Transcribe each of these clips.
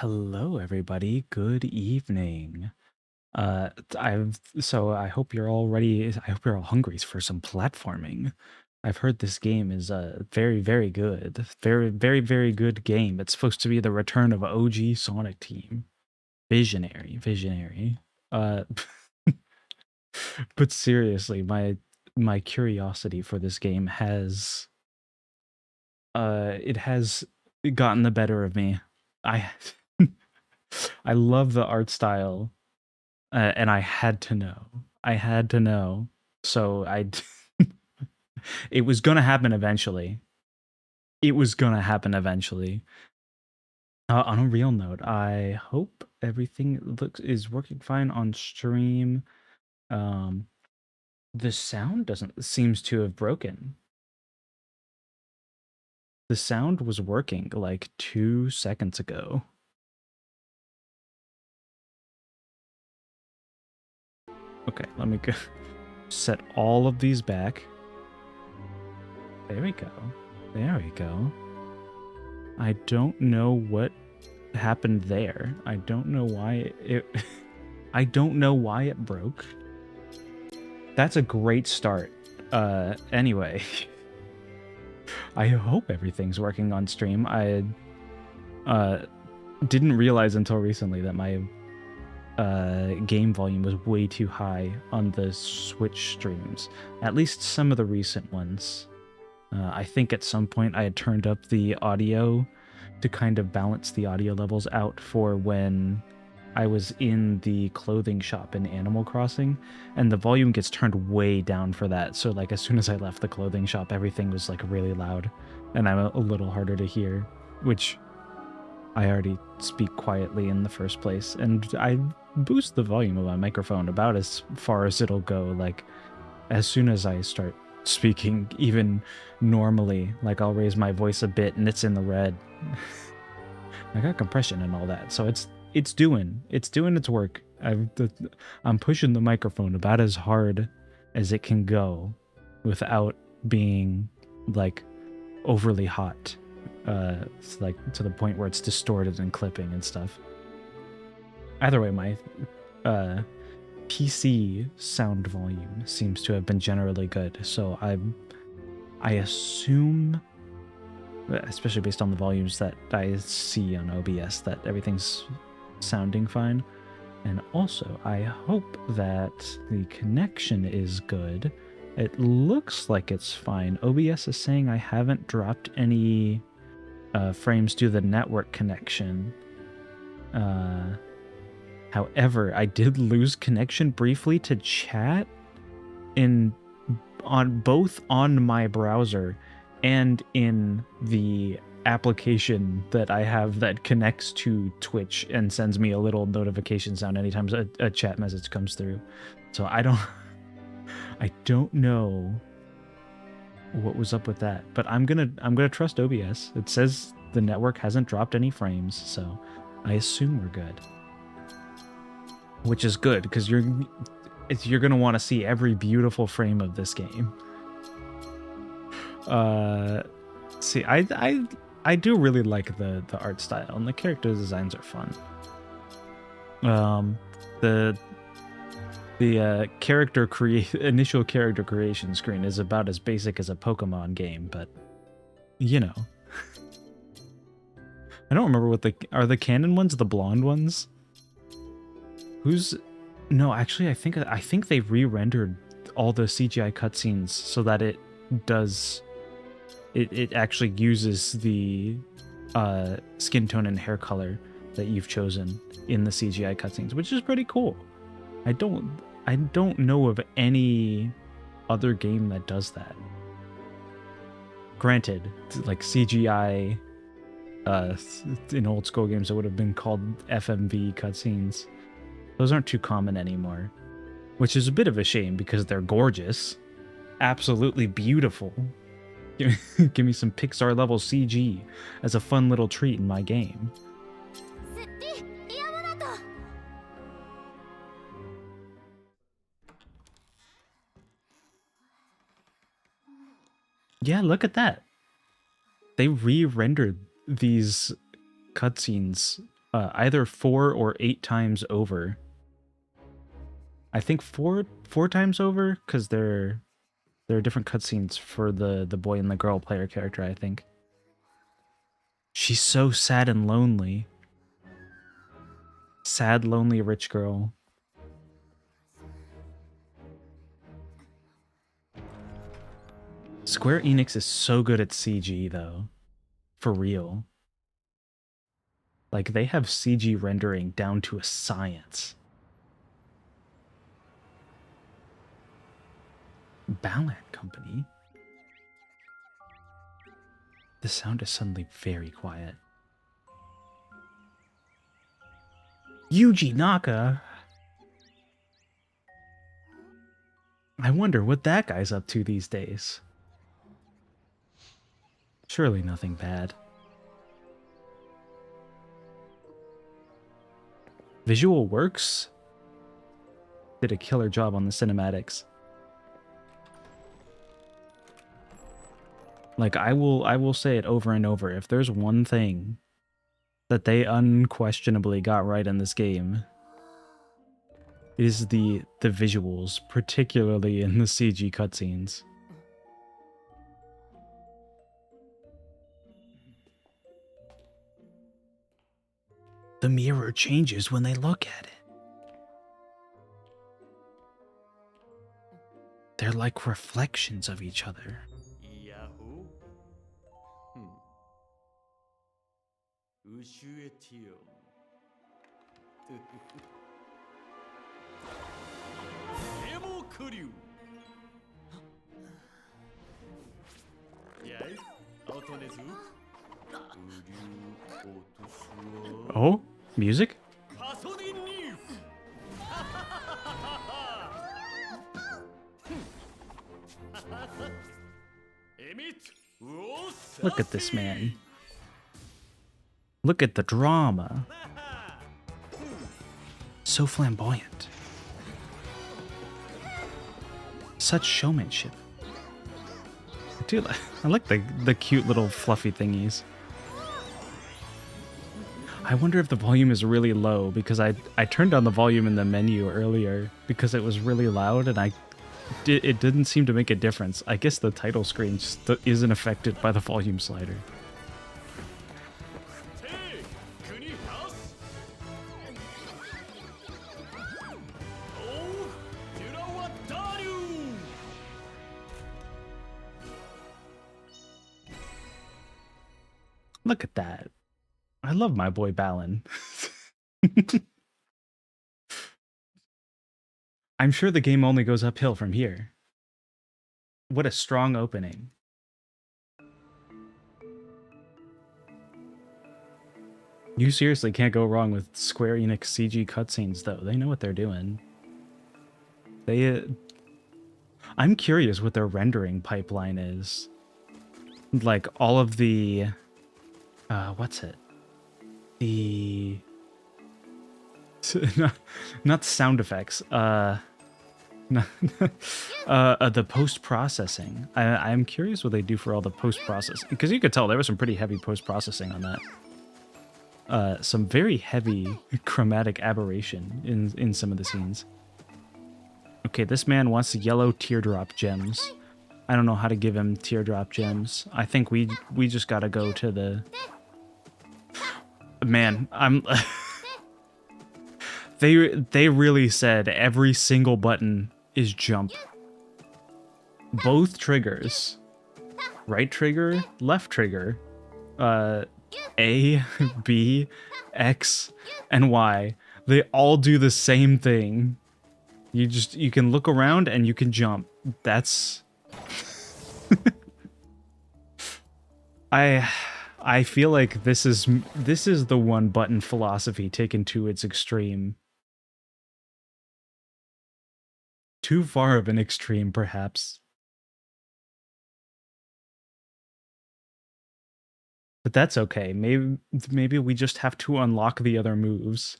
Hello, everybody. Good evening. I hope you're all ready. I hope you're all hungry for some platforming. I've heard this game is very, very good. Very, very, very good game. It's supposed to be the return of OG Sonic Team. Visionary, visionary. Uh, but seriously, my curiosity for this game has gotten the better of me. I I love the art style. And I had to know. I had to know. So it was gonna happen eventually. It was gonna happen eventually. On a real note, I hope everything is working fine on stream. Um, the sound doesn't seems to have broken. The sound was working like 2 seconds ago. Okay, let me go set all of these back. There we go. There we go. I don't know what happened there. I don't know why it I don't know why it broke. That's a great start. Anyway, I hope everything's working on stream. I didn't realize until recently that my game volume was way too high on the Switch streams. At least some of the recent ones. I think at some point I had turned up the audio to kind of balance the audio levels out for when I was in the clothing shop in Animal Crossing, and the volume gets turned way down for that. So like as soon as I left the clothing shop, everything was like really loud, and I'm a little harder to hear, which I already speak quietly in the first place, and I boost the volume of my microphone about as far as it'll go. Like as soon as I start speaking even normally, like I'll raise my voice a bit and it's in the red. I got compression and all that, so it's doing its work. I'm pushing the microphone about as hard as it can go without being like overly hot, like to the point where it's distorted and clipping and stuff. Either way, my PC sound volume seems to have been generally good, so I assume, especially based on the volumes that I see on OBS, that everything's sounding fine. And also, I hope that the connection is good. It looks like it's fine. OBS is saying I haven't dropped any frames due to the network connection. However, I did lose connection briefly to chat on both on my browser and in the application that I have that connects to Twitch and sends me a little notification sound anytime a chat message comes through. So I don't know what was up with that, but I'm gonna trust OBS. It says the network hasn't dropped any frames, so I assume we're good. Which is good because you're gonna want to see every beautiful frame of this game. See, I do really like the art style, and the character designs are fun. The initial character creation screen is about as basic as a Pokemon game, but you know. I don't remember what are the canon ones the blonde ones? No, actually I think they re-rendered all the CGI cutscenes so that it actually uses the skin tone and hair color that you've chosen in the CGI cutscenes, which is pretty cool. I don't know of any other game that does that. Granted, like CGI in old school games, it would have been called FMV cutscenes. Those aren't too common anymore, which is a bit of a shame because they're gorgeous, absolutely beautiful. Give me some Pixar level CG as a fun little treat in my game. Yeah, look at that. They re-rendered these cutscenes either 4 or 8 times over. I think four times over, because there are different cutscenes for the boy and the girl player character, I think. She's so sad and lonely. Sad, lonely, rich girl. Square Enix is so good at CG, though. For real. Like, they have CG rendering down to a science. Balan Company? The sound is suddenly very quiet. Yuji Naka? I wonder what that guy's up to these days. Surely nothing bad. Visual Works did a killer job on the cinematics. Like, I will say it over and over. If there's one thing that they unquestionably got right in this game, it is the visuals, particularly in the CG cutscenes. The mirror changes when they look at it. They're like reflections of each other. Oh, music? Look at this man. Look at the drama. So flamboyant. Such showmanship. Dude, I like the cute little fluffy thingies. I wonder if the volume is really low, because I turned down the volume in the menu earlier because it was really loud, and it didn't seem to make a difference. I guess the title screen just isn't affected by the volume slider. Look at that. I love my boy Balan. I'm sure the game only goes uphill from here. What a strong opening. You seriously can't go wrong with Square Enix CG cutscenes, though. They know what they're doing. I'm curious what their rendering pipeline is. Like, all of the... what's it? The... not sound effects. The post-processing. I'm curious what they do for all the post-processing. Because you could tell there was some pretty heavy post-processing on that. Some very heavy chromatic aberration in some of the scenes. Okay, this man wants yellow teardrop gems. I don't know how to give him teardrop gems. I think we just gotta go to the... Man, I'm... They really said every single button is jump. Both triggers. Right trigger, left trigger. A, B, X, and Y. They all do the same thing. You can look around and you can jump. That's... I feel like this is the one button philosophy taken to its extreme. Too far of an extreme, perhaps. But that's okay. Maybe we just have to unlock the other moves.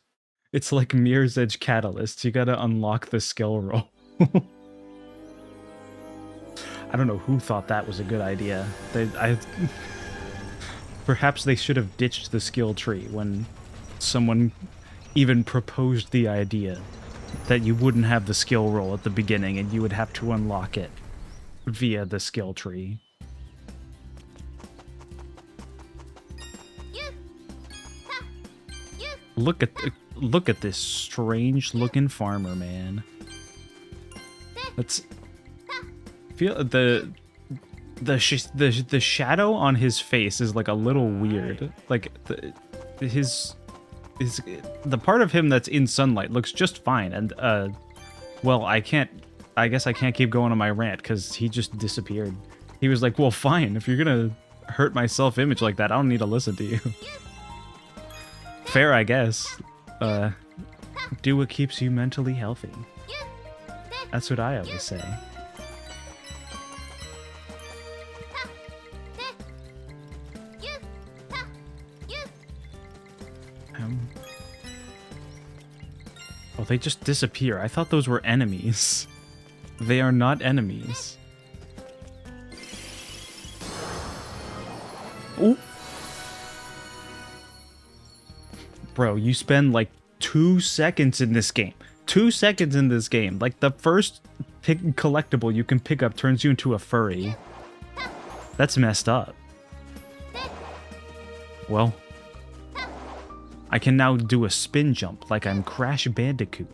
It's like Mirror's Edge Catalyst. You gotta unlock the skill roll. I don't know who thought that was a good idea. Perhaps they should have ditched the skill tree when someone even proposed the idea that you wouldn't have the skill roll at the beginning and you would have to unlock it via the skill tree. Look at this strange looking farmer, man. Let's feel the shadow on his face is like a little weird. Like the part of him that's in sunlight looks just fine, and well, I guess I can't keep going on my rant because he just disappeared. He was like, well, fine, if you're gonna hurt my self-image like that, I don't need to listen to you. Fair, I guess. Do what keeps you mentally healthy. That's what I always say. Oh, they just disappear. I thought those were enemies. They are not enemies. Ooh. Bro, you spend like 2 seconds in this game. 2 seconds in this game. Like the first collectible you can pick up turns you into a furry. That's messed up. Well, I can now do a spin jump like I'm Crash Bandicoot.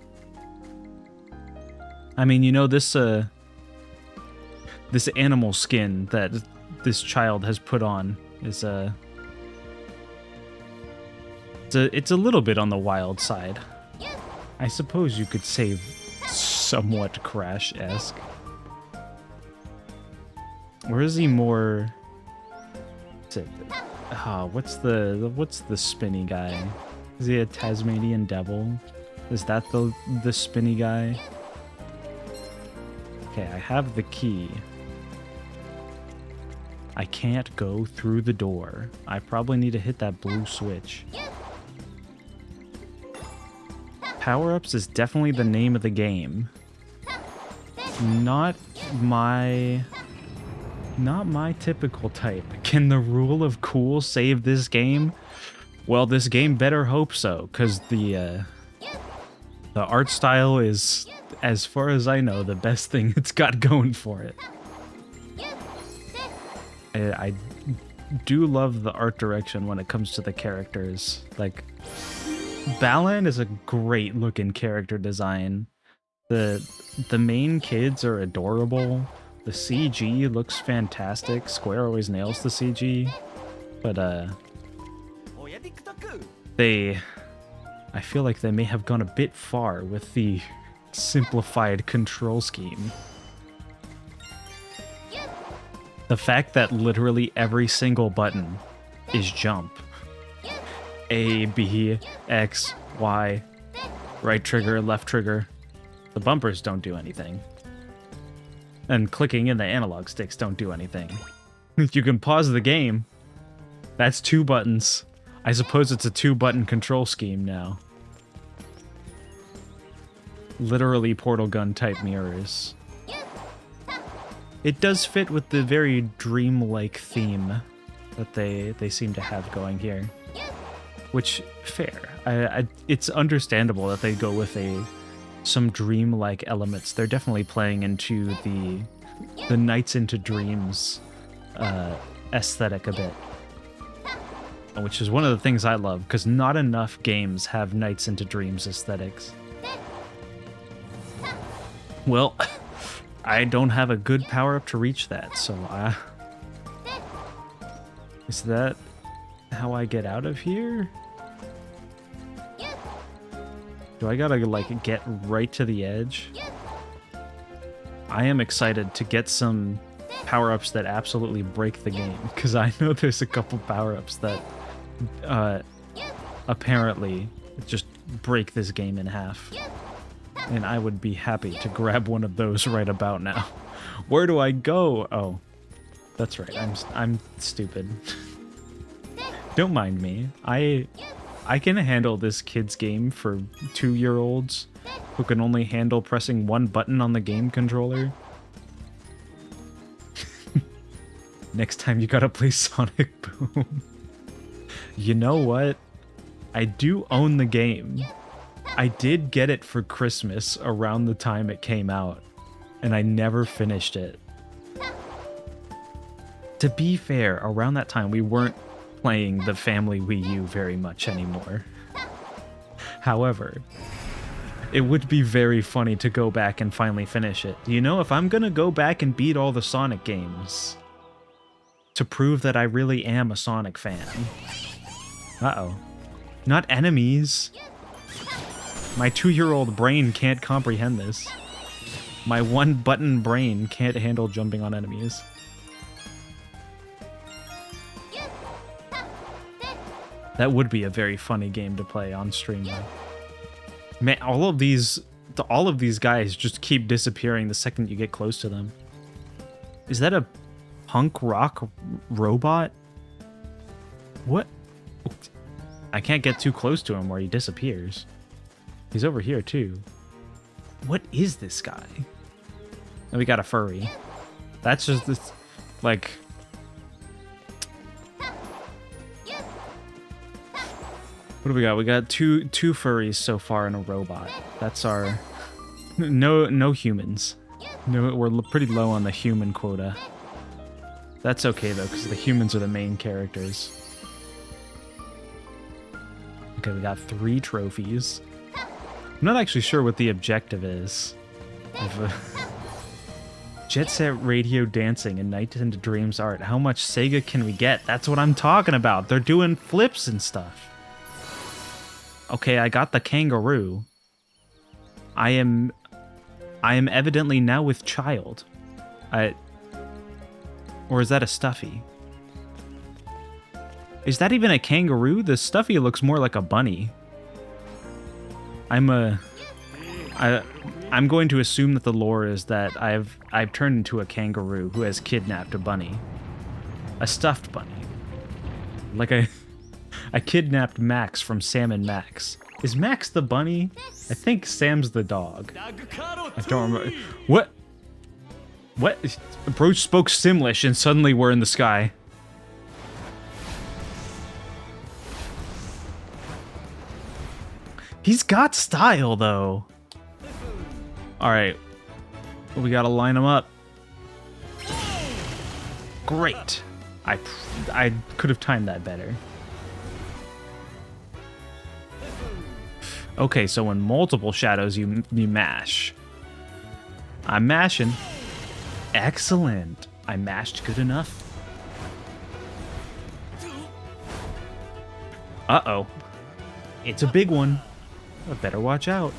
I mean, you know, this animal skin that this child has put on is it's a little bit on the wild side. I suppose you could say somewhat Crash-esque. Or is he more... what's the spinny guy? Is he a Tasmanian devil? Is that the spinny guy? Okay, I have the key. I can't go through the door. I probably need to hit that blue switch. Power-ups is definitely the name of the game. Not my typical type. Can the rule of cool save this game? Well, this game better hope so, because the art style is, as far as I know, the best thing it's got going for it. I do love the art direction when it comes to the characters. Like, Balan is a great looking character design. The main kids are adorable. The CG looks fantastic. Square always nails the CG. But I feel like they may have gone a bit far with the simplified control scheme. The fact that literally every single button is jump. A, B, X, Y, right trigger, left trigger. The bumpers don't do anything. And clicking in the analog sticks don't do anything. You can pause the game. That's 2 buttons. I suppose it's a 2-button control scheme now. Literally portal gun type mirrors. It does fit with the very dreamlike theme that they seem to have going here. Which, fair. It's understandable that they go with some dreamlike elements. They're definitely playing into the Nights into Dreams aesthetic a bit. Which is one of the things I love, because not enough games have Nights into Dreams aesthetics. Well, I don't have a good power-up to reach that, so is that how I get out of here? Do I gotta, like, get right to the edge? I am excited to get some power-ups that absolutely break the game, because I know there's a couple power-ups that apparently just break this game in half. And I would be happy to grab one of those right about now. Where do I go? Oh, that's right. I'm stupid. Don't mind me. I can handle this kid's game for 2-year-olds who can only handle pressing 1 button on the game controller. Next time you gotta play Sonic Boom. You know what? I do own the game. I did get it for Christmas around the time it came out, and I never finished it. To be fair, around that time we weren't playing the family Wii U very much anymore. However, it would be very funny to go back and finally finish it. You know, if I'm gonna go back and beat all the Sonic games to prove that I really am a Sonic fan. Uh-oh. Not enemies. My 2-year-old brain can't comprehend this. My one-button brain can't handle jumping on enemies. That would be a very funny game to play on stream, though. Man, all of these guys just keep disappearing the second you get close to them. Is that a punk rock robot? What? I can't get too close to him where he disappears. He's over here too. What is this guy? And we got a furry. That's just this, like... What do we got? We got two furries so far and a robot. That's our... No humans. No, we're pretty low on the human quota. That's okay though, because the humans are the main characters. Okay, we got 3 trophies. I'm not actually sure what the objective is. Jet Set Radio Dancing and Night into Dreams Art. How much Sega can we get? That's what I'm talking about. They're doing flips and stuff. Okay, I got the kangaroo. I am evidently now with child. Or is that a stuffy? Is that even a kangaroo? The stuffy looks more like a bunny. I'm going to assume that the lore is that I've turned into a kangaroo who has kidnapped a bunny. A stuffed bunny. Like I kidnapped Max from Sam and Max. Is Max the bunny? I think Sam's the dog. I don't remember. What? What? Bro spoke Simlish and suddenly we're in the sky. He's got style, though. Alright. We gotta line him up. Great. I could have timed that better. Okay, so in multiple shadows, you mash. I'm mashing. Excellent. I mashed good enough. Uh-oh. It's a big one. I better watch out.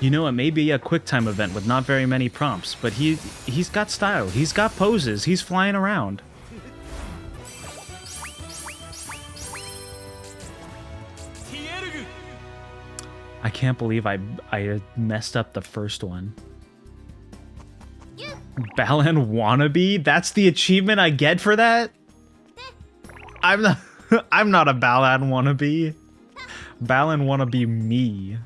You know, it may be a QuickTime event with not very many prompts, but he's got style, he's got poses, he's flying around. I can't believe I messed up the first one. Balan Wannabe? That's the achievement I get for that? I'm not a Balan Wannabe. Balan Wannabe me.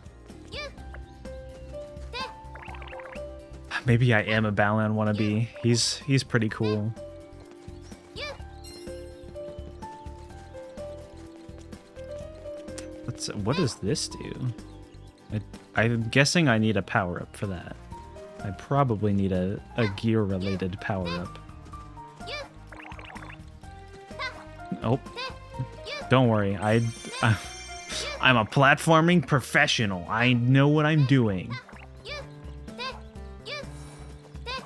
Maybe I am a Balan Wannabe. He's pretty cool. What does this do? I'm guessing I need a power-up for that. I probably need a gear-related power-up. Oh. Don't worry. I'm a platforming professional. I know what I'm doing.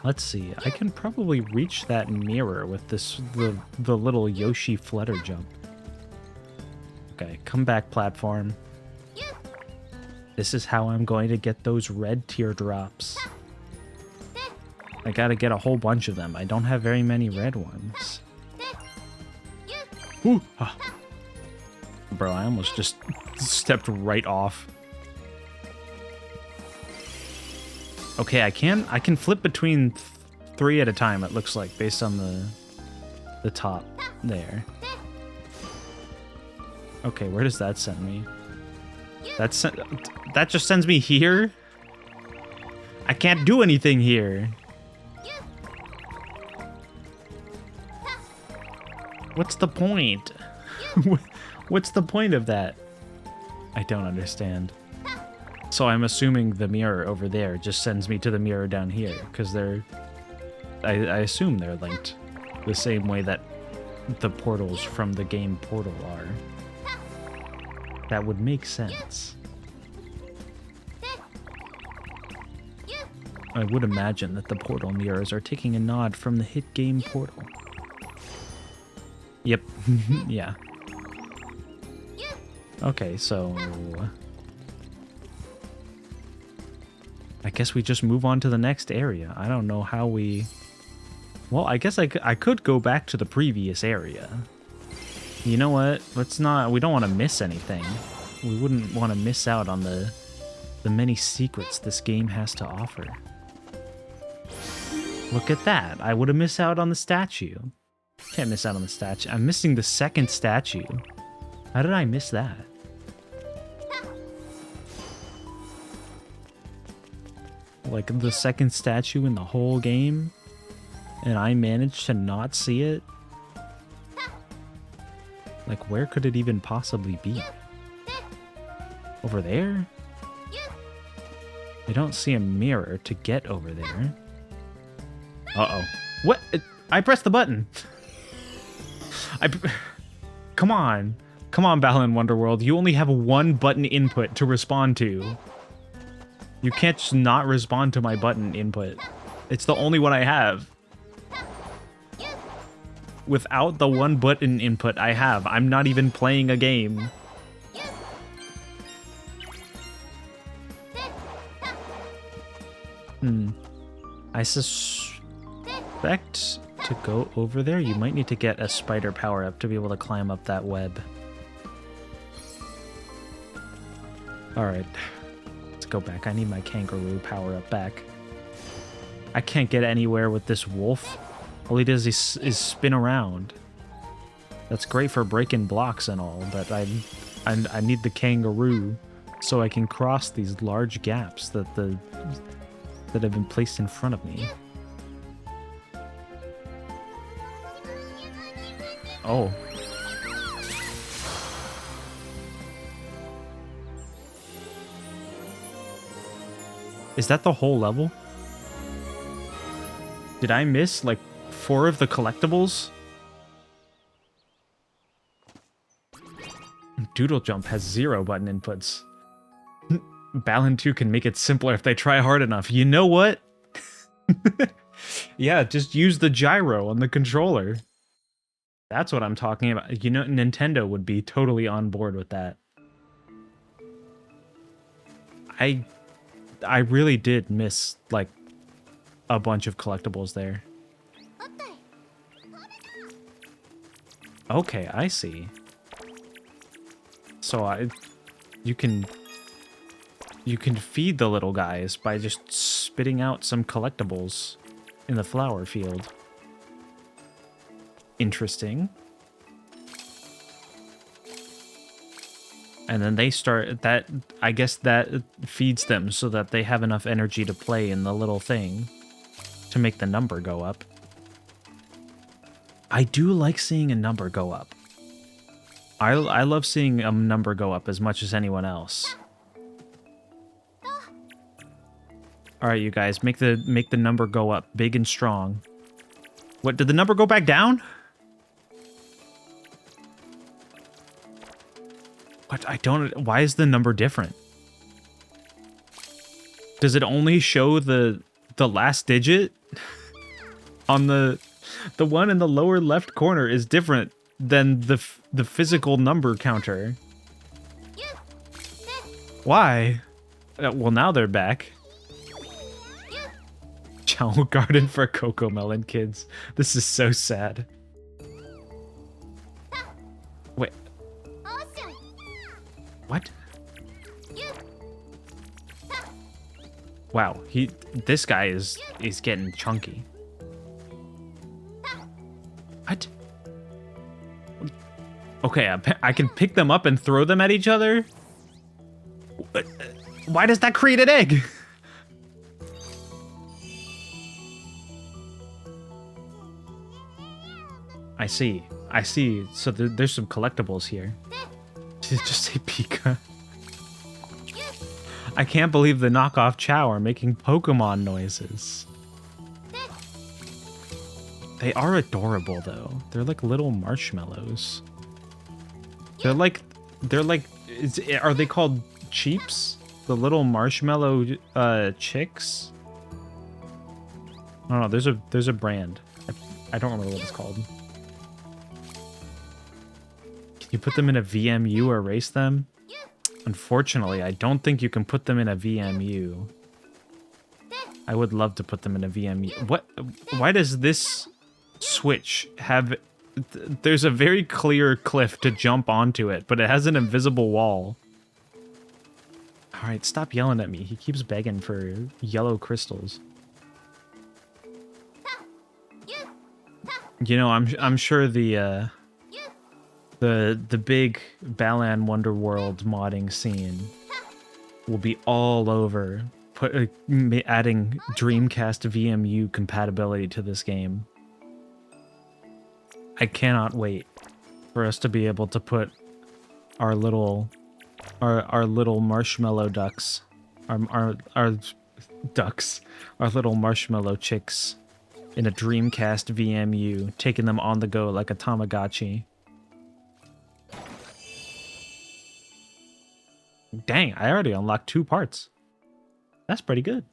Let's see. I can probably reach that mirror with the little Yoshi flutter jump. Okay, come back, platform. This is how I'm going to get those red teardrops. I gotta get a whole bunch of them. I don't have very many red ones. Ooh. Ah. Bro, I almost just stepped right off. Okay, I can flip between 3 at a time, it looks like, based on the top there. Okay, where does that send me? That just sends me here? I can't do anything here. What's the point? What's the point of that? I don't understand. So I'm assuming the mirror over there just sends me to the mirror down here, because they're... I assume they're linked the same way that the portals from the game Portal are. That would make sense. I would imagine that the Portal mirrors are taking a nod from the hit game Portal. Yep. Yeah. Okay, so... I guess we just move on to the next area. I don't know how we... Well, I guess I could go back to the previous area. You know what? Let's not... We don't want to miss anything. We wouldn't want to miss out on the many secrets this game has to offer. Look at that. I would have missed out on the statue. Can't miss out on the statue. I'm missing the second statue. How did I miss that? Like the second statue in the whole game? And I managed to not see it? Like, where could it even possibly be? Over there? I don't see a mirror to get over there. Uh-oh. What? I pressed the button. Come on. Come on, Balan Wonderworld. You only have one button input to respond to. You can't just not respond to my button input. It's the only one I have. Without the one button input I have, I'm not even playing a game. I suspect to go over there, you might need to get a spider power-up to be able to climb up that web. Alright. Let's go back. I need my kangaroo power-up back. I can't get anywhere with this wolf. All he does is spin around. That's great for breaking blocks and all, but I need the kangaroo so I can cross these large gaps that have been placed in front of me. Oh. Is that the whole level? Did I miss, like, 4 of the collectibles? Doodle Jump has 0 button inputs. Balan 2 can make it simpler if they try hard enough. You know what? Yeah, just use the gyro on the controller. That's what I'm talking about. You know, Nintendo would be totally on board with that. I really did miss, like, a bunch of collectibles there. Okay, I see. So you can feed the little guys by just spitting out some collectibles in the flower field. Interesting. And then they start that, I guess that feeds them so that they have enough energy to play in the little thing to make the number go up. I do like seeing a number go up. I love seeing a number go up as much as anyone else. All right, you guys, make the number go up big and strong. What, did the number go back down? What? I don't... Why is the number different? Does it only show the last digit? On the one in the lower left corner is different than the physical number counter. Why? Well, now they're back. Chow Garden for Coco Melon kids. This is so sad. Wait. What? Wow, this guy is getting chunky. What? Okay, I can pick them up and throw them at each other? Why does that create an egg? I see. I see. So there's some collectibles here. Did it just say Pika? I can't believe the knockoff Chow are making Pokemon noises. They are adorable though. They're like little marshmallows. They're like, are they called Cheeps? The little marshmallow chicks? I don't know. There's a brand. I don't remember what it's called. Can you put them in a VMU or erase them? Unfortunately, I don't think you can put them in a VMU. I would love to put them in a VMU. What? Why does this Switch have... There's a very clear cliff to jump onto it, but it has an invisible wall. Alright, stop yelling at me. He keeps begging for yellow crystals. You know, I'm sure the big Balan Wonderworld modding scene will be all over adding Dreamcast VMU compatibility to this game. I cannot wait for us to be able to put our little marshmallow ducks, our ducks, our little marshmallow chicks in a Dreamcast VMU, taking them on the go like a Tamagotchi. Dang, I already unlocked 2 parts. That's pretty good.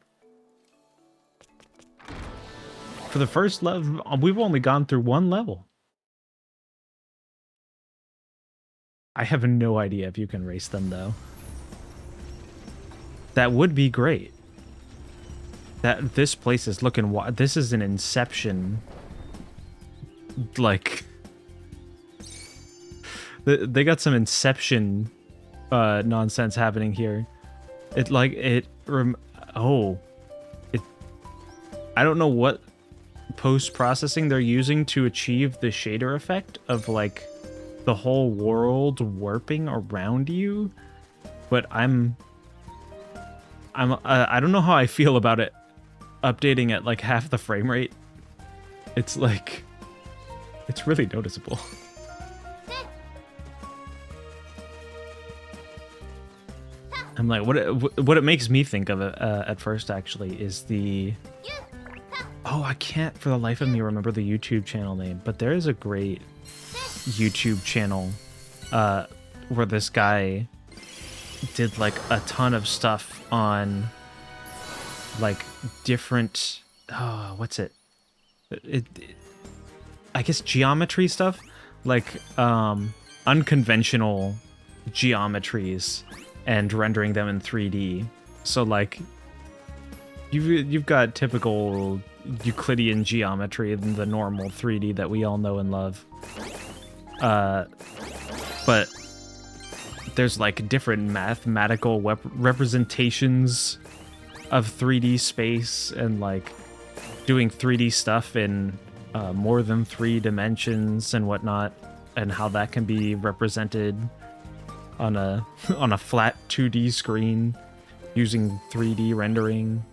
For the first level, we've only gone through 1 level. I have no idea if you can race them, though. That would be great. This place is looking... This is an Inception... Like... They got some Inception nonsense happening here. I don't know what post-processing they're using to achieve the shader effect of, like... the whole world warping around you, but I don't know how I feel about it updating at like half the frame rate. It's like, it's really noticeable. I'm like, what it makes me think of it at first actually is the... Oh, I can't for the life of me remember the YouTube channel name, but there is a great YouTube channel where this guy did like a ton of stuff on like different what's it I guess geometry stuff, like unconventional geometries and rendering them in 3D. So like you've got typical Euclidean geometry and the normal 3D that we all know and love. But there's like different mathematical representations of 3D space and like doing 3D stuff in more than 3 dimensions and whatnot, and how that can be represented on a flat 2D screen using 3D rendering.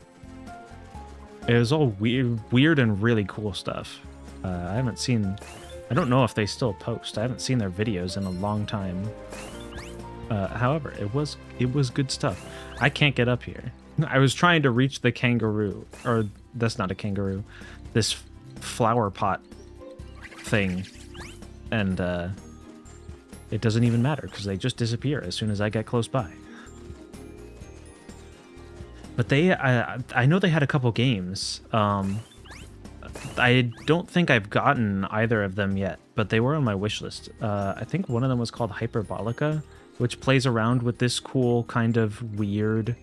It was all weird and really cool stuff. I don't know if they still post. I haven't seen their videos in a long time. However, it was good stuff. I can't get up here. I was trying to reach the kangaroo, or that's not a kangaroo, this flower pot thing, and it doesn't even matter because they just disappear as soon as I get close by. But I know they had a couple games. I don't think I've gotten either of them yet, but they were on my wish list. I think one of them was called Hyperbolica, which plays around with this cool kind of weird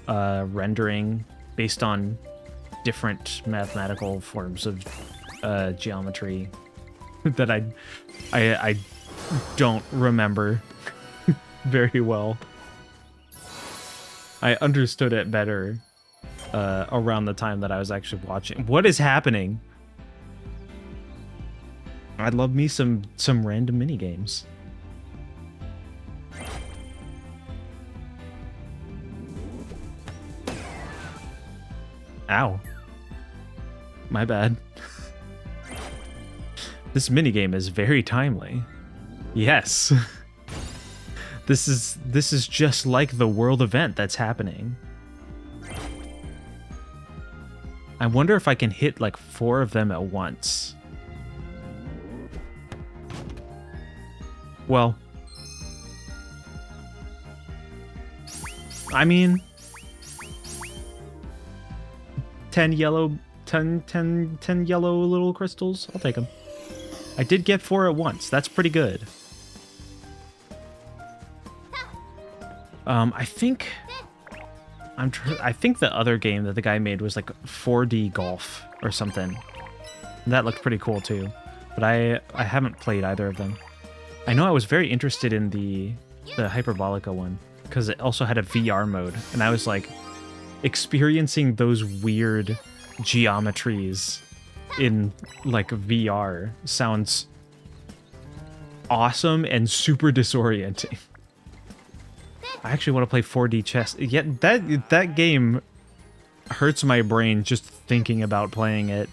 rendering based on different mathematical forms of geometry that I don't remember very well. I understood it better around the time that I was actually watching. What is happening? I love me some random mini games. Ow. My bad. This minigame is very timely. Yes. This is just like the world event that's happening. I wonder if I can hit like 4 of them at once. Well, I mean, 10 yellow little crystals. I'll take them. I did get 4 at once. That's pretty good. I think the other game that the guy made was like 4D golf or something. That looked pretty cool too. But I haven't played either of them. I know I was very interested in the Hyperbolica one because it also had a VR mode, and I was like experiencing those weird geometries in like VR sounds awesome and super disorienting. I actually want to play 4D chess. Yet that game hurts my brain just thinking about playing it.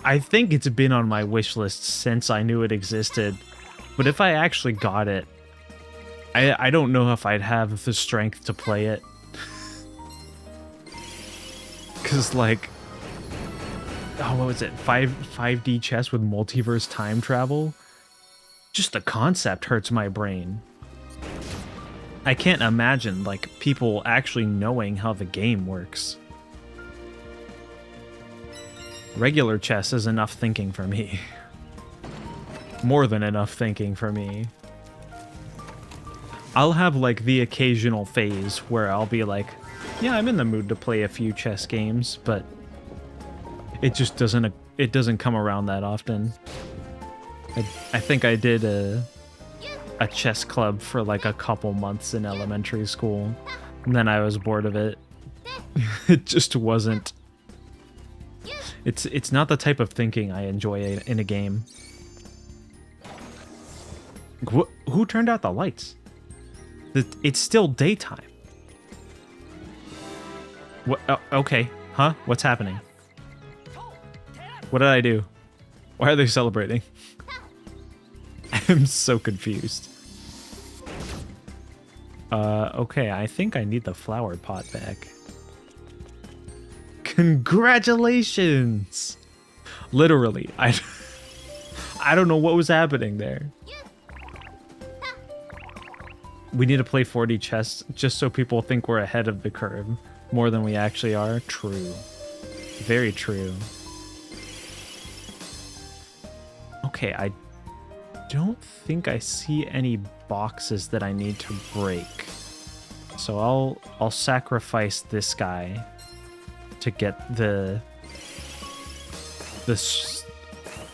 I think it's been on my wish list since I knew it existed. But if I actually got it, I don't know if I'd have the strength to play it. Cause like, oh, what was it? 5D chess with multiverse time travel? Just the concept hurts my brain. I can't imagine like people actually knowing how the game works. Regular chess is enough thinking for me. More than enough thinking for me. I'll have like the occasional phase where I'll be like, yeah, I'm in the mood to play a few chess games, but it just doesn't come around that often. I think I did a chess club for like a couple months in elementary school, and then I was bored of it. It just wasn't. It's not the type of thinking I enjoy in a game. Who turned out the lights? It's still daytime. What? Oh, okay. Huh? What's happening? What did I do? Why are they celebrating? I'm so confused. Okay, I think I need the flower pot back. Congratulations! Literally, I don't know what was happening there. We need to play 4D chess just so people think we're ahead of the curve more than we actually are. True. Very true. Okay, I don't think I see any boxes that I need to break. So I'll sacrifice this guy to get the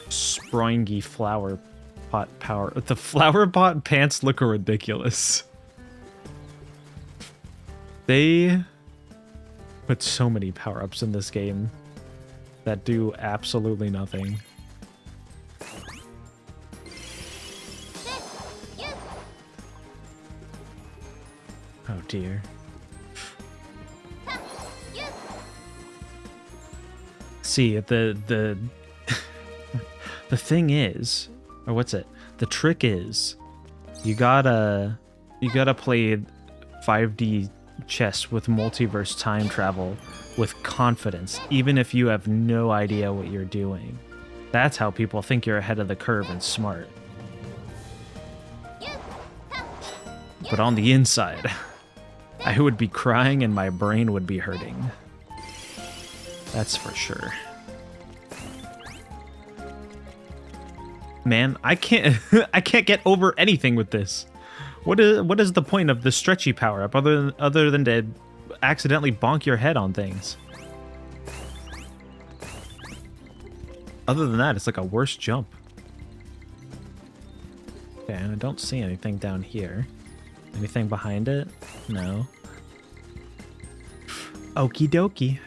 springy flower pot power. The flower pot pants look ridiculous. They put so many power-ups in this game that do absolutely nothing. Oh dear. See, the the thing is, or what's it? The trick is, you gotta play 5D chess with multiverse time travel with confidence, even if you have no idea what you're doing. That's how people think you're ahead of the curve and smart. But on the inside, I would be crying and my brain would be hurting. That's for sure. Man, I can't I can't get over anything with this. What is the point of the stretchy power-up other than to accidentally bonk your head on things? Other than that, it's like a worse jump. Okay, I don't see anything down here. Anything behind it? No. Okie dokie.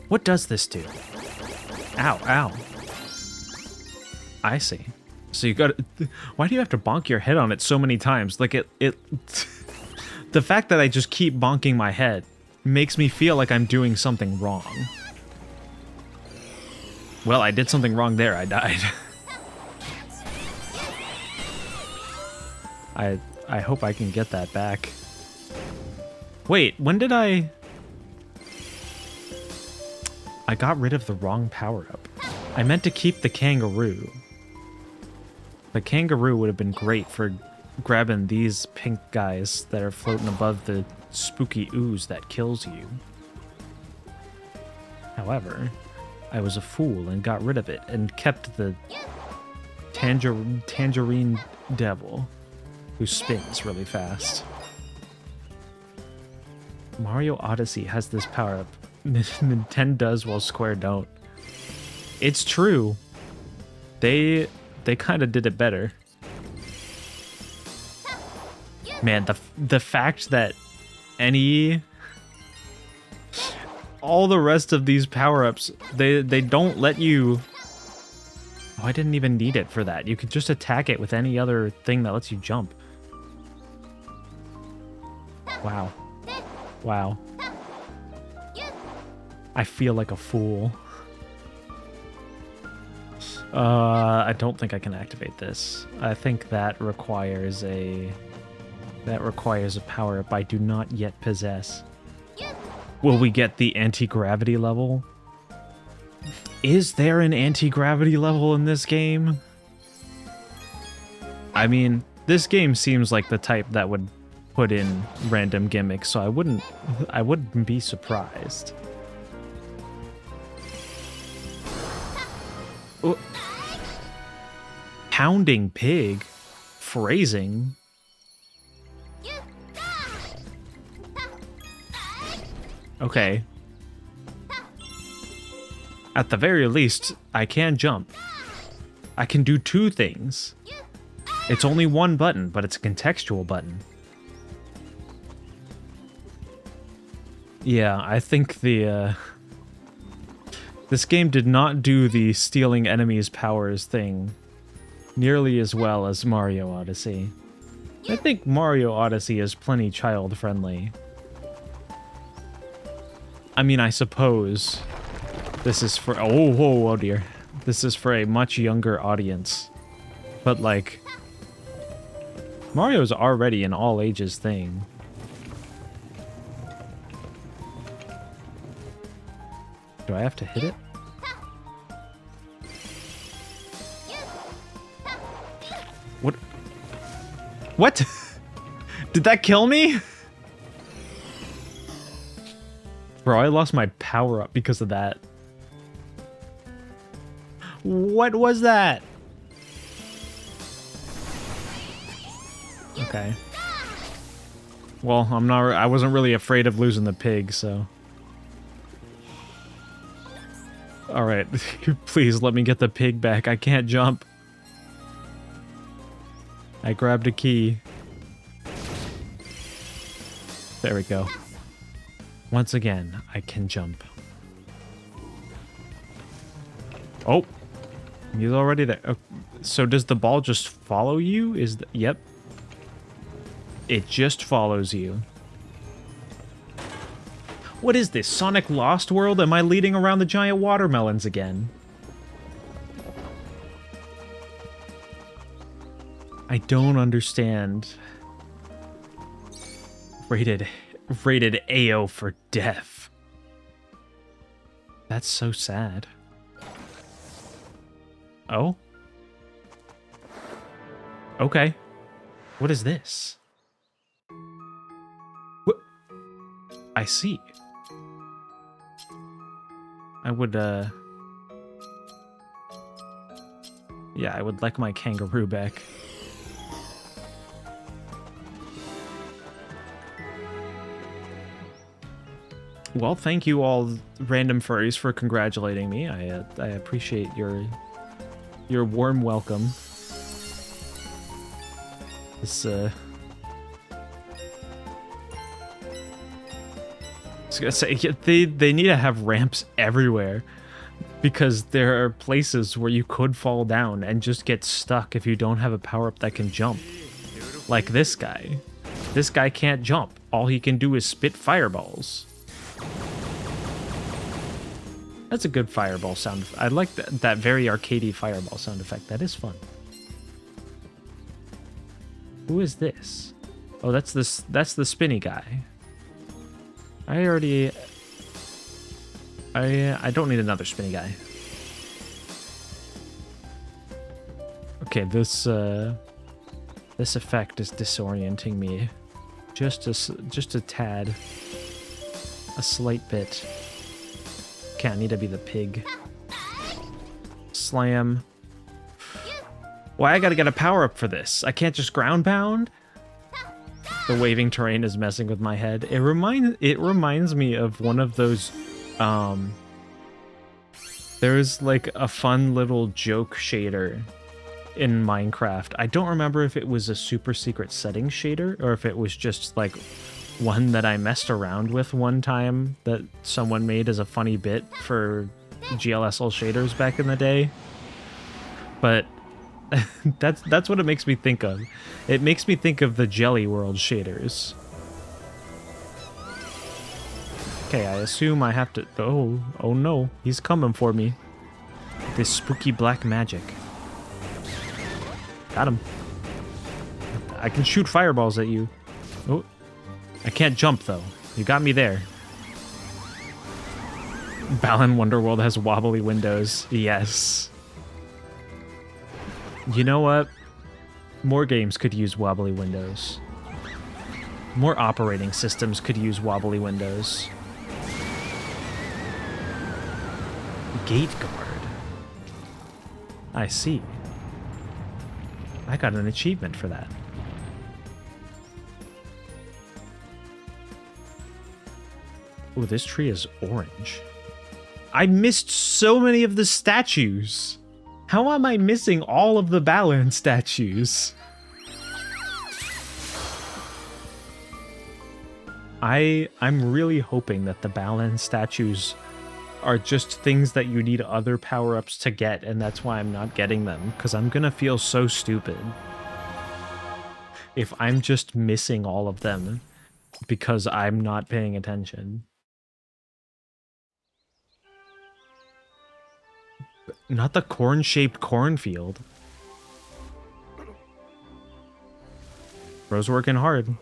What does this do? Ow, ow. I see. So you got. Why do you have to bonk your head on it so many times? Like it The fact that I just keep bonking my head makes me feel like I'm doing something wrong. Well, I did something wrong there. I died. I hope I can get that back. Wait, when did I got rid of the wrong power-up. I meant to keep the kangaroo. The kangaroo would have been great for grabbing these pink guys that are floating above the spooky ooze that kills you. However, I was a fool and got rid of it and kept the tangerine devil who spins really fast. Mario Odyssey has this power-up. Nintendo does while Square don't. It's true. They kind of did it better. Man, the fact that all the rest of these power-ups, they don't let you... Oh, I didn't even need it for that. You could just attack it with any other thing that lets you jump. Wow. Wow. I feel like a fool. I don't think I can activate this. I think that requires a power-up I do not yet possess. Will we get the anti-gravity level? Is there an anti-gravity level in this game? I mean, this game seems like the type that would put in random gimmicks, so I wouldn't be surprised. Oh. Pounding pig? Phrasing? Okay. At the very least, I can jump. I can do two things. It's only one button, but it's a contextual button. Yeah, I think this game did not do the stealing enemies' powers thing nearly as well as Mario Odyssey. I think Mario Odyssey is plenty child-friendly. I mean, I suppose this is for... Oh dear. This is for a much younger audience. But, like, Mario's already an all-ages thing. Do I have to hit it? What? What? Did that kill me? Bro, I lost my power up because of that. What was that? Okay. Well, I wasn't really afraid of losing the pig, so. Alright, please let me get the pig back. I can't jump. I grabbed a key. There we go. Once again, I can jump. Oh! He's already there. Oh, so does the ball just follow you? Yep. It just follows you. What is this, Sonic Lost World? Am I leading around the giant watermelons again? I don't understand. Rated AO for death. That's so sad. Oh? Okay. What is this? What? I see. I would, yeah, I would like my kangaroo back. Well, thank you all random furries for congratulating me. I appreciate your warm welcome. This, I was gonna say, they need to have ramps everywhere, because there are places where you could fall down and just get stuck if you don't have a power-up that can jump. Like this guy. This guy can't jump. all he can do is spit fireballs. That's a good fireball sound. I like that very arcadey fireball sound effect. That is fun. Who is this? Oh, that's the spinny guy. I don't need another spinny guy. Okay, this effect is disorienting me just a tad, a slight bit. Okay, I need to be the pig. Slam. Why I gotta get a power up for this? I can't just ground pound? The waving terrain is messing with my head. It reminds me of one of those there's like a fun little joke shader in Minecraft. I don't remember if it was a super secret settings shader or if it was just like one that I messed around with one time that someone made as a funny bit for GLSL shaders back in the day. But that's what it makes me think of. It makes me think of the Jelly World shaders. Okay, I assume I have to... Oh no, he's coming for me. This spooky black magic. Got him. I can shoot fireballs at you. Oh, I can't jump though. You got me there. Balan Wonderworld has wobbly windows. Yes. You know what? More games could use wobbly windows. More operating systems could use wobbly windows. Gate guard. I see. I got an achievement for that. Oh, this tree is orange. I missed so many of the statues. How am I missing all of the Balan statues? I'm really hoping that the Balan statues are just things that you need other power-ups to get, and that's why I'm not getting them, because I'm gonna feel so stupid if I'm just missing all of them because I'm not paying attention. Not the corn-shaped cornfield. Bro's working hard.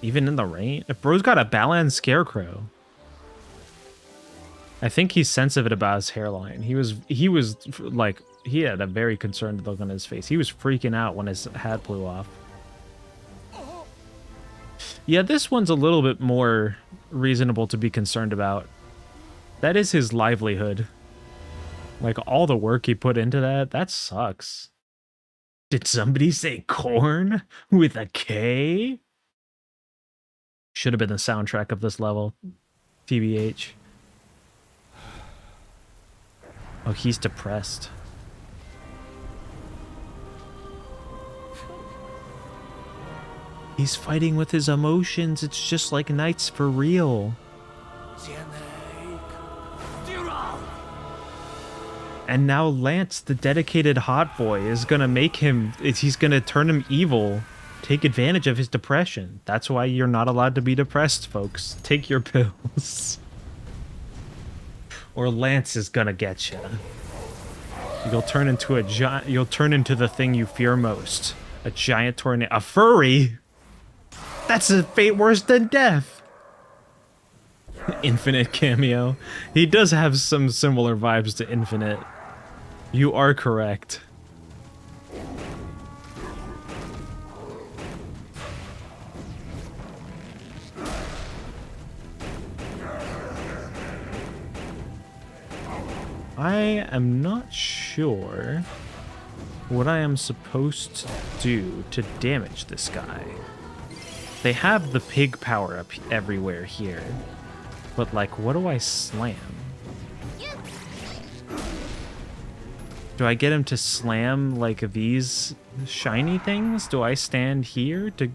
Even in the rain? Bro's got a Balan scarecrow. I think he's sensitive about his hairline. He was like, he had a very concerned look on his face. He was freaking out when his hat blew off. Yeah, this one's a little bit more reasonable to be concerned about. That is his livelihood. Like, all the work he put into that sucks. Did somebody say corn with a K? Should have been the soundtrack of this level. TBH. Oh, he's depressed. He's fighting with his emotions. It's just like Knights for real. And now Lance, the dedicated hot boy, is gonna make him... He's gonna turn him evil. Take advantage of his depression. That's why you're not allowed to be depressed, folks. Take your pills. Or Lance is gonna get you. You'll turn into a giant. You'll turn into the thing you fear most. A giant tornado. A furry? That's a fate worse than death. Infinite cameo. He does have some similar vibes to Infinite. You are correct. I am not sure what I am supposed to do to damage this guy. They have the pig power up everywhere here, but like, what do I slam? Do I get him to slam like these shiny things? Do I stand here to...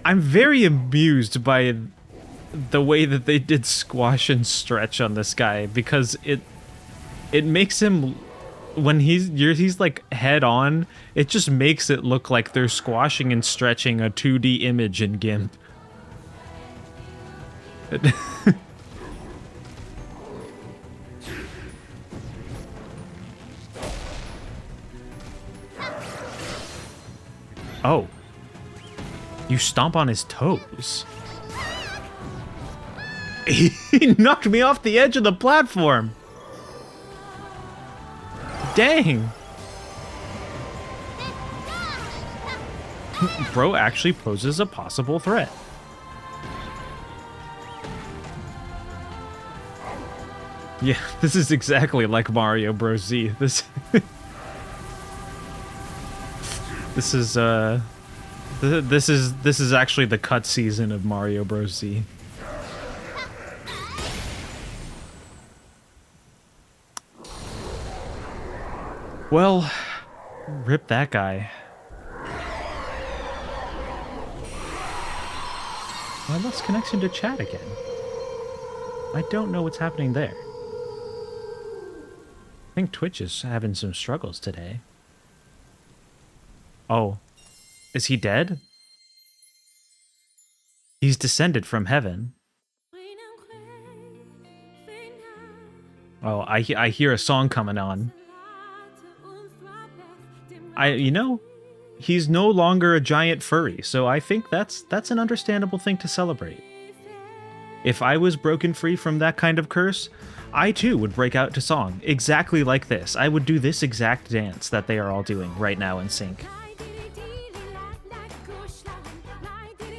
I'm very amused by the way that they did squash and stretch on this guy, because it makes him when he's like head on, it just makes it look like they're squashing and stretching a 2D image in GIMP. Oh. You stomp on his toes. He knocked me off the edge of the platform. Dang. Bro actually poses a possible threat. Yeah, this is exactly like Mario Bros. Z. This this is this is actually the cut season of Mario Bros. Z. Well, rip that guy. I lost connection to chat again. I don't know what's happening there. I think Twitch is having some struggles today. Oh. Is he dead? He's descended from heaven. Oh, I hear a song coming on. You know, he's no longer a giant furry, so I think that's an understandable thing to celebrate. If I was broken free from that kind of curse, I too would break out to song, exactly like this. I would do this exact dance that they are all doing right now in sync.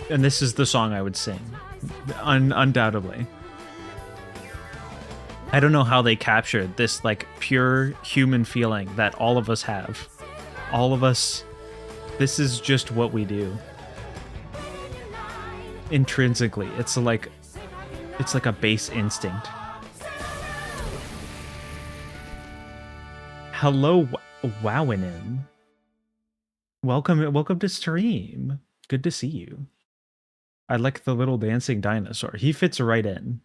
And this is the song I would sing, undoubtedly. I don't know how they captured this, like, pure human feeling that all of us have. All of us, this is just what we do. Intrinsically, it's like a base instinct. Hello, Wowinin. Welcome to stream. Good to see you. I like the little dancing dinosaur. He fits right in.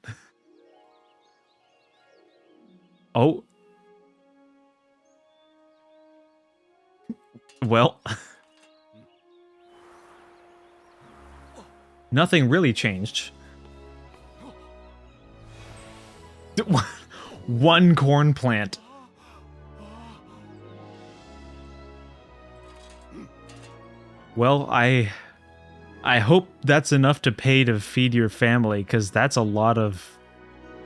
Oh. Well. Nothing really changed. One corn plant. Well, I hope that's enough to pay to feed your family, because that's a lot of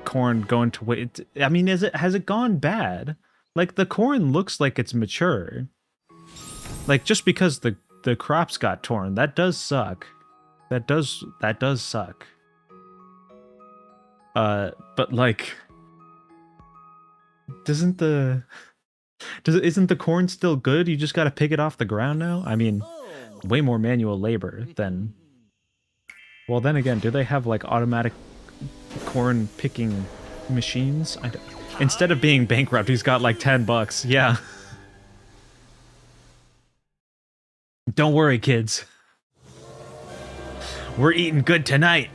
corn going to waste. I mean, has it gone bad? Like, the corn looks like it's mature. Like, just because the crops got torn, that does suck. That does suck. But like, isn't the corn still good? You just gotta pick it off the ground now? I mean, way more manual labor than... Well, then again, do they have like automatic corn picking machines? Instead of being bankrupt, he's got like $10. Yeah. Don't worry, kids. We're eating good tonight.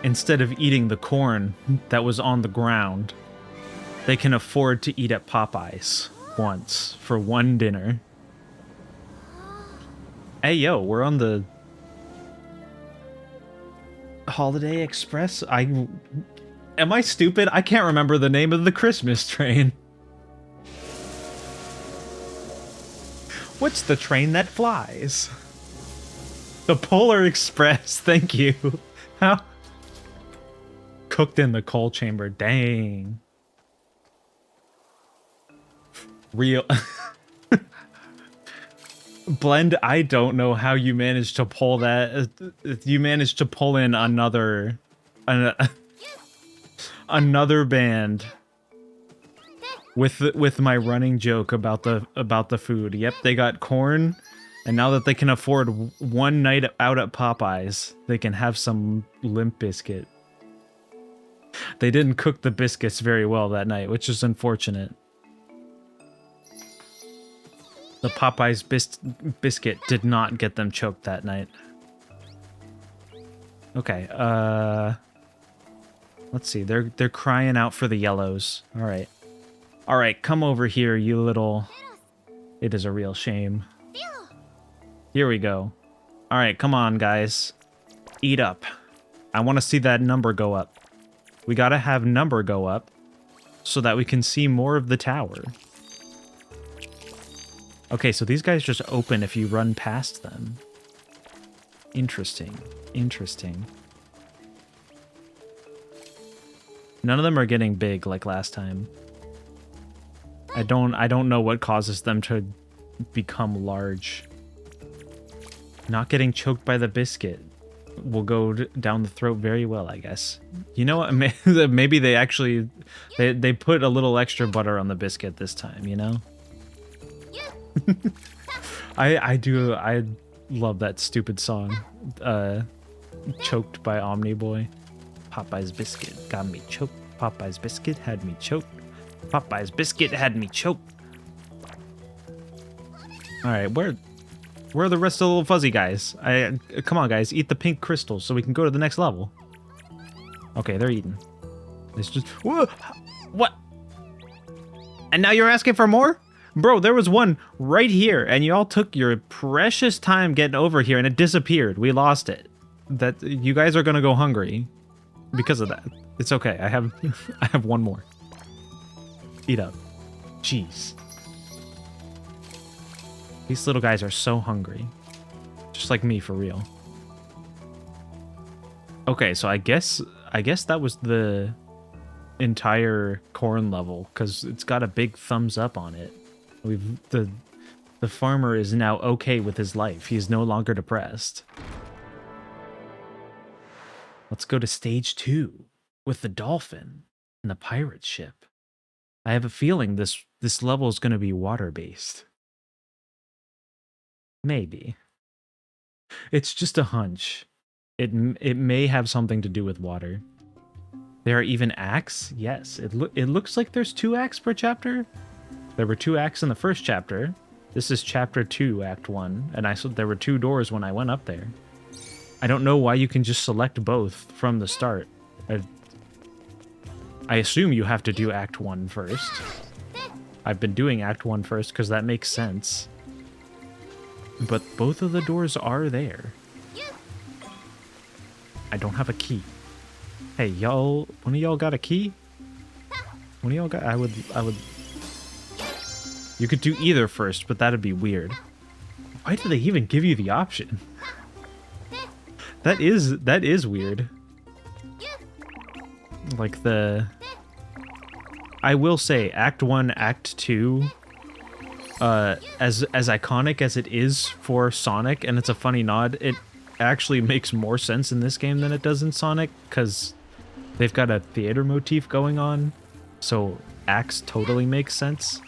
Instead of eating the corn that was on the ground, they can afford to eat at Popeyes once for one dinner. Hey, yo, we're on the Holiday Express. Am I stupid? I can't remember the name of the Christmas train. What's the train that flies? The Polar Express, thank you. How? Cooked in the coal chamber, dang. Real. Blend, I don't know how you managed to pull that. You managed to pull in another band with my running joke about the food. Yep, they got corn, and now that they can afford one night out at Popeyes, they can have some Limp Biscuit. They didn't cook the biscuits very well that night, which is unfortunate. The Popeyes biscuit did not get them choked that night. Okay, Let's see. They're crying out for the yellows. All right. All right, come over here, you little... It is a real shame. Here we go. All right, come on, guys. Eat up. I want to see that number go up. We got to have number go up so that we can see more of the tower. Okay, so these guys just open if you run past them. Interesting. Interesting. None of them are getting big like last time. I don't know what causes them to become large. Not getting choked by the biscuit will go down the throat very well, I guess. You know what? Maybe they actually they put a little extra butter on the biscuit this time, you know? I love that stupid song. Choked by Omni Boy. Popeye's biscuit got me choked. Popeye's biscuit had me choked. Popeye's biscuit had me choked. All right, where are the rest of the little fuzzy guys? Come on, guys, eat the pink crystals so we can go to the next level. Okay, they're eating. It's just whoa, what? And now you're asking for more, bro? There was one right here, and y'all took your precious time getting over here, and it disappeared. We lost it. That you guys are gonna go hungry because of that. It's okay. I have one more. Eat up. Jeez. These little guys are so hungry. Just like me, for real. Okay, so I guess that was the entire corn level, because it's got a big thumbs up on it. The farmer is now okay with his life. He's no longer depressed. Let's go to stage 2 with the dolphin and the pirate ship. I have a feeling this level is going to be water-based. Maybe. It's just a hunch. It may have something to do with water. There are even acts? Yes. It looks like there's 2 acts per chapter. There were 2 acts in the first chapter. This is chapter 2, act 1. And I saw there were 2 doors when I went up there. I don't know why you can just select both from the start. I assume you have to do act 1 first. I've been doing act 1 first because that makes sense. But both of the doors are there. I don't have a key. Hey, y'all, one of y'all got a key? One of y'all got... I would... You could do either first, but that'd be weird. Why do they even give you the option? That is weird. Like the... I will say, Act 1, Act 2, as iconic as it is for Sonic, and it's a funny nod, it actually makes more sense in this game than it does in Sonic, because they've got a theater motif going on, so acts totally makes sense.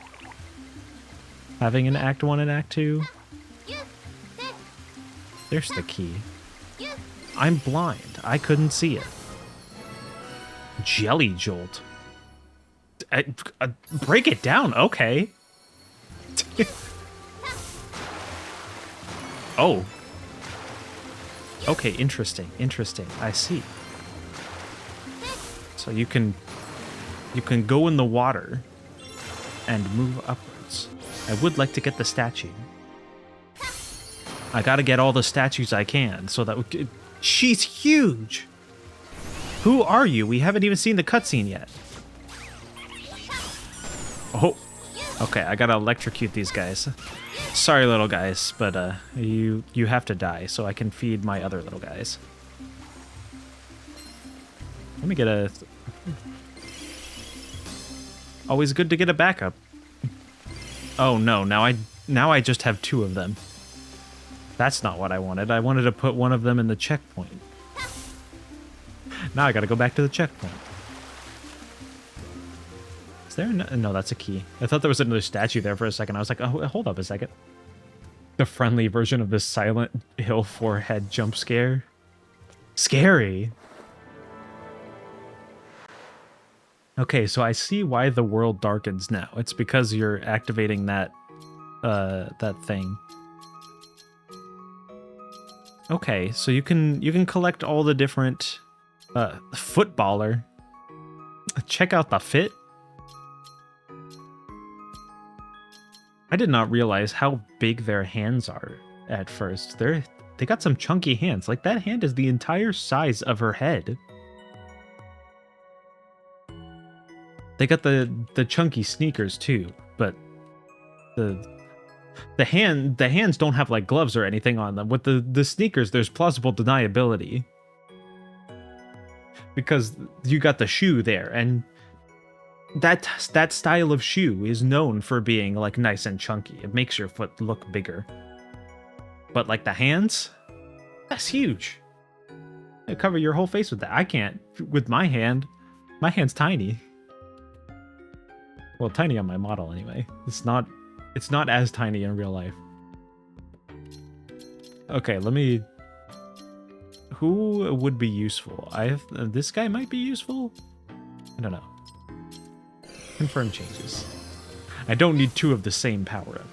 Having an Act 1 and Act 2. There's the key. I'm blind. I couldn't see it. Jelly Jolt. Break it down, okay. Oh. Okay, interesting, interesting. I see. So you can go in the water and move upwards. I would like to get the statue. I gotta get all the statues I can so that we could... She's huge! Who are you? We haven't even seen the cutscene yet. Oh. Okay, I gotta electrocute these guys. Sorry, little guys, but you have to die so I can feed my other little guys. Let me get a... Always good to get a backup. Oh no, now I just have 2 of them. That's not what I wanted. I wanted to put one of them in the checkpoint. Now I gotta go back to the checkpoint. Is there no, that's a key. I thought there was another statue there for a second. I was like, oh, hold up a second. The friendly version of this Silent Hill 4 head jump scare. Scary. Okay, so I see why the world darkens now. It's because you're activating that thing. Okay, so you can collect all the different footballer. Check out the fit. I did not realize how big their hands are at first. They got some chunky hands. Like, that hand is the entire size of her head. They got the chunky sneakers too, but the hands don't have like gloves or anything on them. With the sneakers, there's plausible deniability. Because you got the shoe there, and that style of shoe is known for being like nice and chunky. It makes your foot look bigger. But like the hands, that's huge. You cover your whole face with that. I can't with my hand. My hand's tiny. Well, tiny on my model anyway. It's not as tiny in real life. Okay, let me. Who would be useful? This guy might be useful. I don't know. Confirm changes. I don't need 2 of the same power-up.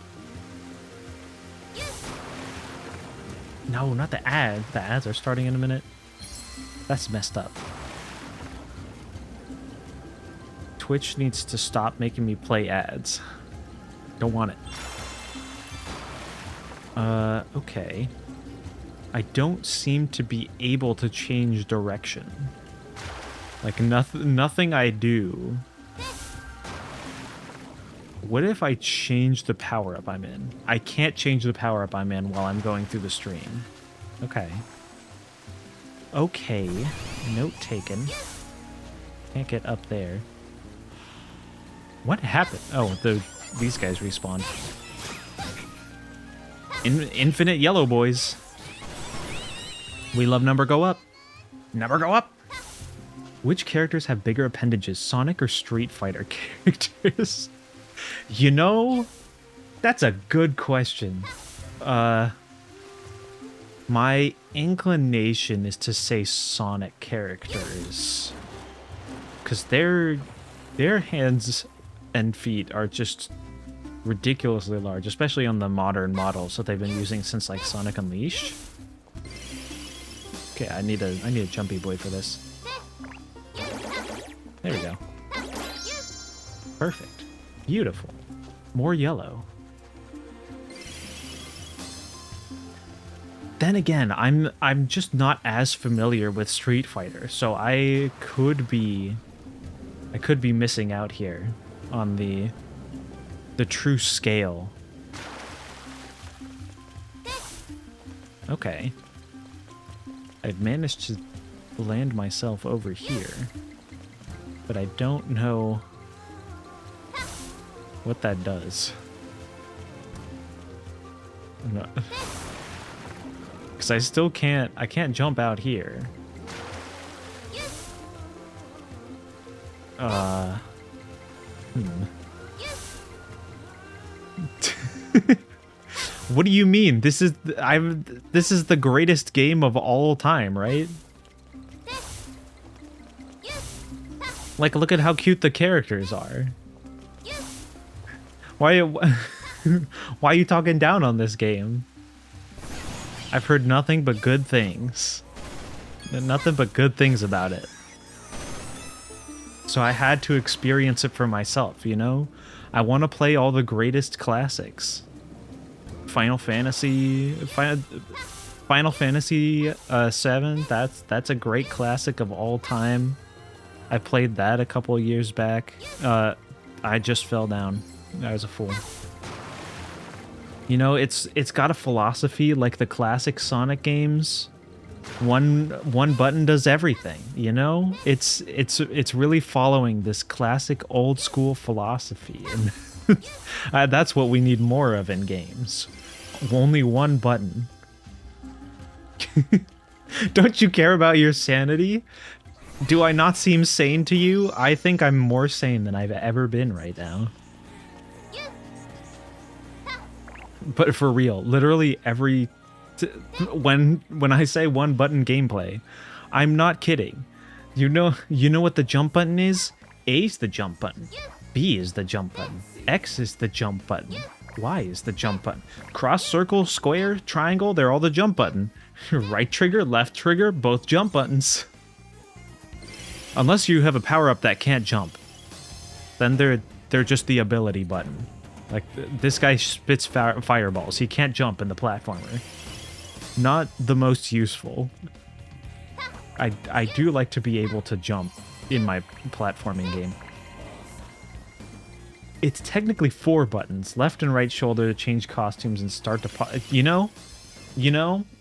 No, not the ad. The ads are starting in a minute. That's messed up. Twitch needs to stop making me play ads. Don't want it. Okay. I don't seem to be able to change direction. Like, nothing I do. What if I change the power-up I'm in? I can't change the power-up I'm in while I'm going through the stream. Okay. Okay. Note taken. Can't get up there. What happened? Oh, these guys respawned. Infinite yellow boys. We love number go up. Number go up. Which characters have bigger appendages, Sonic or Street Fighter characters? You know, that's a good question. My inclination is to say Sonic characters. Because their hands and feet are just ridiculously large, especially on the modern models that they've been using since like Sonic Unleashed. Okay, I need a jumpy boy for this. There we go. Perfect. Beautiful. More yellow. Then again, I'm just not as familiar with Street Fighter, so I could be missing out here on the true scale. Okay. I've managed to land myself over here, but I don't know what that does. Because I still can't jump out here. What do you mean? This is the greatest game of all time, right? Like, look at how cute the characters are. Why are you talking down on this game? I've heard nothing but good things. Nothing but good things about it. So I had to experience it for myself, you know? I want to play all the greatest classics. Final Fantasy VII, that's a great classic of all time. I played that a couple of years back. I just fell down. I was a fool. You know, it's got a philosophy like the classic Sonic games. One button does everything, you know? It's really following this classic old school philosophy, and that's what we need more of in games. Only one button. Don't you care about your sanity? Do I not seem sane to you? I think I'm more sane than I've ever been right now. But for real, literally every... when I say one button gameplay, I'm not kidding. You know what the jump button is? A is the jump button. B is the jump button. X is the jump button. Y is the jump button. Cross, circle, square, triangle, they're all the jump button. Right trigger, left trigger, both jump buttons. Unless you have a power-up that can't jump. Then they're just the ability button. Like, this guy spits fireballs. He can't jump in the platformer. Not the most useful. I do like to be able to jump in my platforming game. It's technically 4 buttons. Left and right shoulder to change costumes and start to... You know,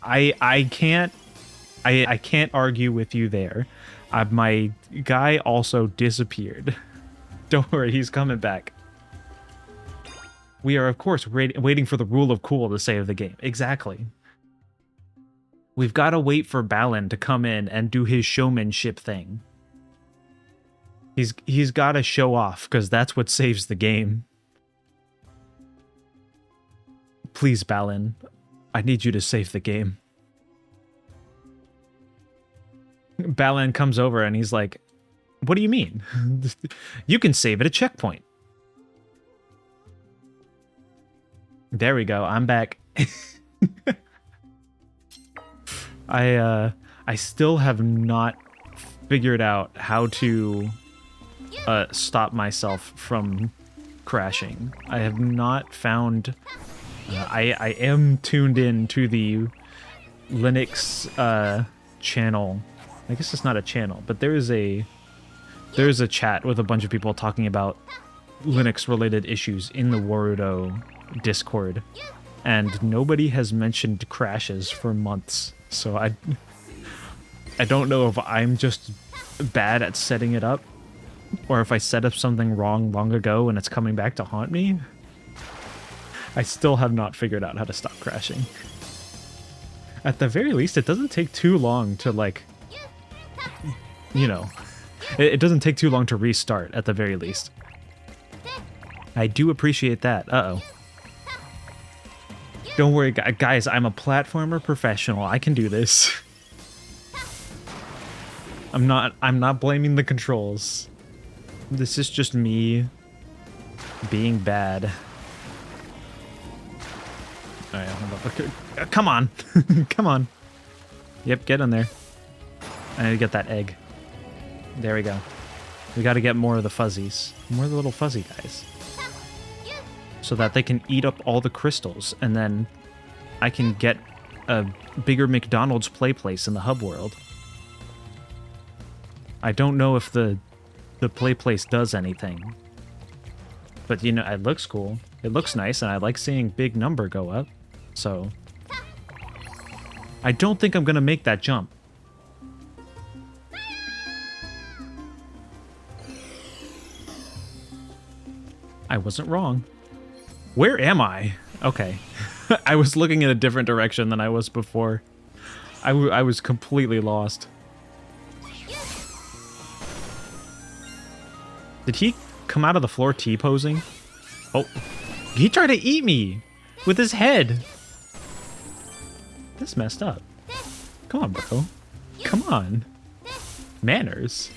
I can't argue with you there. My guy also disappeared. Don't worry, he's coming back. We are, of course, waiting for the rule of cool to save the game. Exactly. We've got to wait for Balin to come in and do his showmanship thing. He's got to show off, because that's what saves the game. Please, Balin. I need you to save the game. Balin comes over and he's like, what do you mean? You can save at a checkpoint. There we go. I'm back. I still have not figured out how to stop myself from crashing. I have not found... I am tuned in to the Linux channel. I guess it's not a channel, but there is a chat with a bunch of people talking about Linux-related issues in the Warudo Discord, and nobody has mentioned crashes for months. So I don't know if I'm just bad at setting it up, or if I set up something wrong long ago and it's coming back to haunt me. I still have not figured out how to stop crashing. At the very least, it doesn't take too long to, like, you know, it doesn't take too long to restart, at the very least. I do appreciate that. Uh-oh. Don't worry, guys, I'm a platformer professional. I can do this. I'm not blaming the controls. This is just me being bad. Alright, hold up. Come on! Come on! Yep, get in there. I need to get that egg. There we go. We gotta get more of the fuzzies. More of the little fuzzy guys. So that they can eat up all the crystals, and then I can get a bigger McDonald's play place in the hub world. I don't know if the play place does anything. But, you know, it looks cool. It looks nice, and I like seeing big number go up. So, I don't think I'm gonna make that jump. I wasn't wrong. Where am I? Okay. I was looking in a different direction than I was before. I was completely lost. Did he come out of the floor T-posing? Oh, he tried to eat me with his head. That's messed up. Come on, bro. Come on. Manners.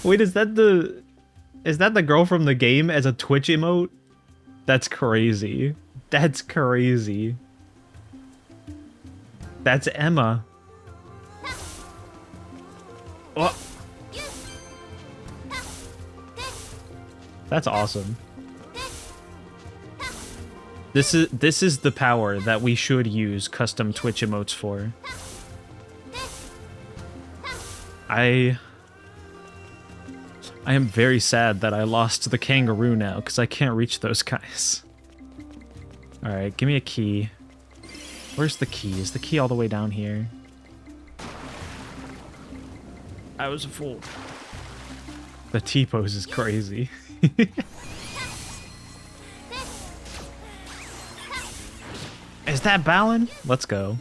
Wait, is that the girl from the game as a Twitch emote? That's crazy. That's crazy. That's Emma. Oh. That's awesome. This is the power that we should use custom Twitch emotes for. I am very sad that I lost the kangaroo now, because I can't reach those guys. Alright, give me a key. Where's the key? Is the key all the way down here? I was a fool. The T-pose is crazy. Is that Balin? Let's go.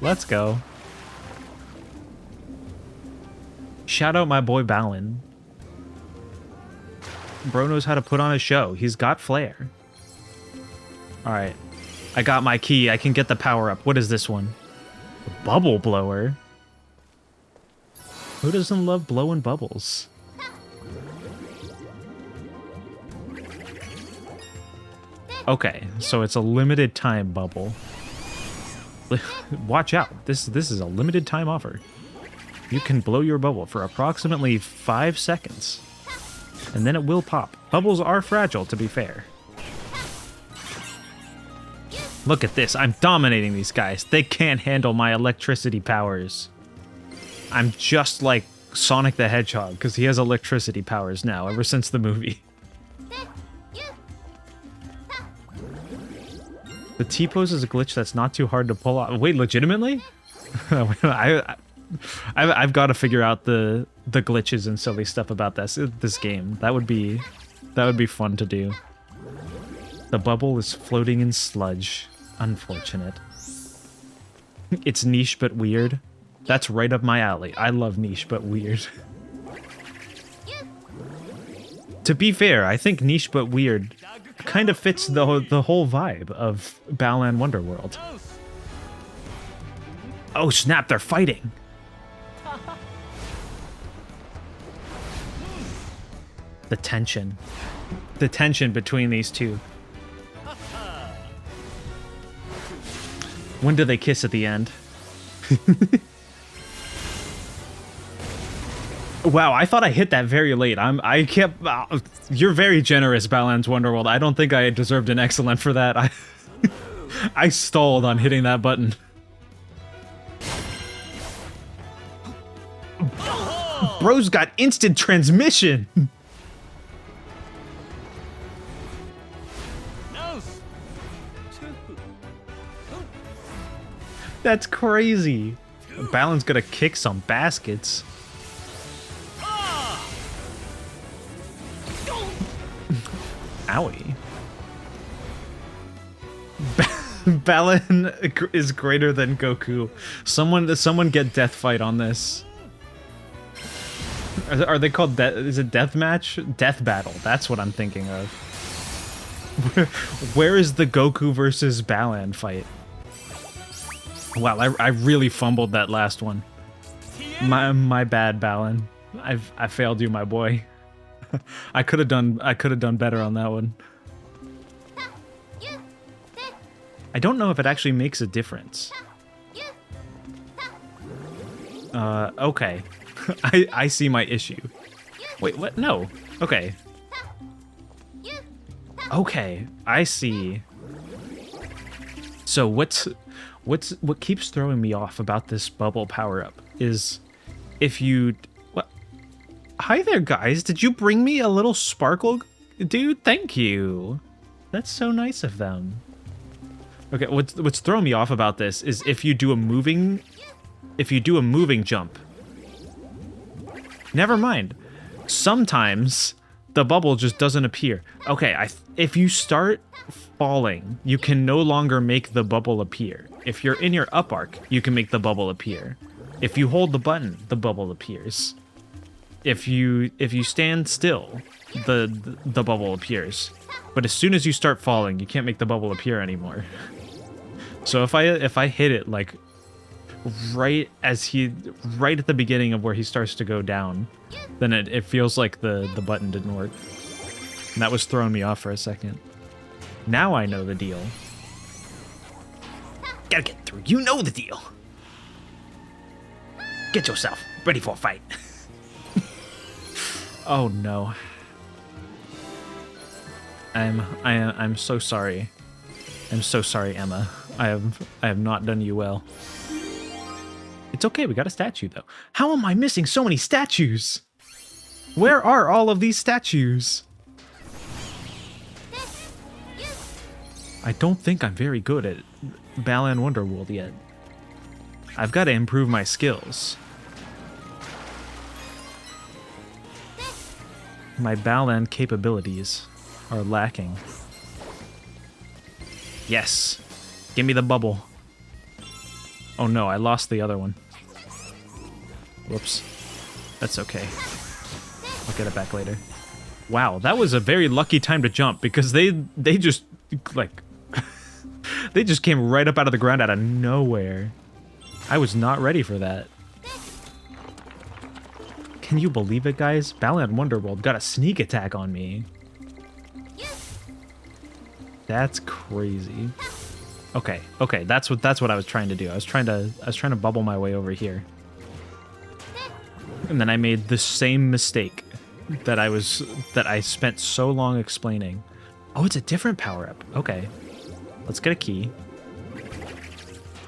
Let's go. Shout out my boy Balin. Bro knows how to put on a show. He's got flair. Alright. I got my key. I can get the power up. What is this one? A bubble blower? Who doesn't love blowing bubbles? Okay, so it's a limited time bubble. Watch out. This is a limited time offer. You can blow your bubble for approximately 5 seconds. And then it will pop. Bubbles are fragile, to be fair. Look at this. I'm dominating these guys. They can't handle my electricity powers. I'm just like Sonic the Hedgehog, because he has electricity powers now, ever since the movie. The T-pose is a glitch that's not too hard to pull off. Wait, legitimately? I've got to figure out the glitches and silly stuff about this game. That would be fun to do. The bubble is floating in sludge. Unfortunate. It's niche but weird. That's right up my alley. I love niche but weird. To be fair, I think niche but weird kind of fits the whole vibe of Balan Wonderworld. Oh snap, they're fighting. The tension between these two. When do they kiss at the end? Wow, I thought I hit that very late. I kept. You're very generous, Balan's Wonderworld. I don't think I deserved an excellent for that. I stalled on hitting that button. Bro's got instant transmission. That's crazy. Balan's gonna kick some baskets. Owie. Balan is greater than Goku. Someone get Death Fight on this. Are they called is it Death Match? Death Battle. That's what I'm thinking of. Where is the Goku versus Balan fight? Wow, I really fumbled that last one. My bad, Balan. I failed you, my boy. I could have done better on that one. I don't know if it actually makes a difference. Okay. I see my issue. Wait, what? No. Okay. Okay, I see. So what keeps throwing me off about this bubble power-up is if you... What? Hi there, guys. Did you bring me a little sparkle? Dude, thank you. That's so nice of them. Okay, what's throwing me off about this is if you do a moving jump. Never mind. Sometimes the bubble just doesn't appear. Okay, if you start falling, you can no longer make the bubble appear. If you're in your up arc, you can make the bubble appear. If you hold the button, the bubble appears. If you stand still, the bubble appears. But as soon as you start falling, you can't make the bubble appear anymore. So if I hit it like right at the beginning of where he starts to go down, then it feels like the button didn't work. And that was throwing me off for a second. Now I know the deal. Gotta get through. You know the deal. Get yourself ready for a fight. Oh no. I'm so sorry. I'm so sorry, Emma. I have not done you well. It's okay, we got a statue though. How am I missing so many statues? Where are all of these statues? I don't think I'm very good at Balan Wonderworld yet. I've got to improve my skills. My Balan capabilities are lacking. Yes. Give me the bubble. Oh no, I lost the other one. Whoops. That's okay. I'll get it back later. Wow, that was a very lucky time to jump because they just like they just came right up out of the ground out of nowhere. I was not ready for that. Can you believe it, guys? Balan Wonderworld got a sneak attack on me. That's crazy. Okay, okay, that's what I was trying to do. I was trying to bubble my way over here. And then I made the same mistake that I spent so long explaining. Oh, it's a different power-up. Okay. Let's get a key.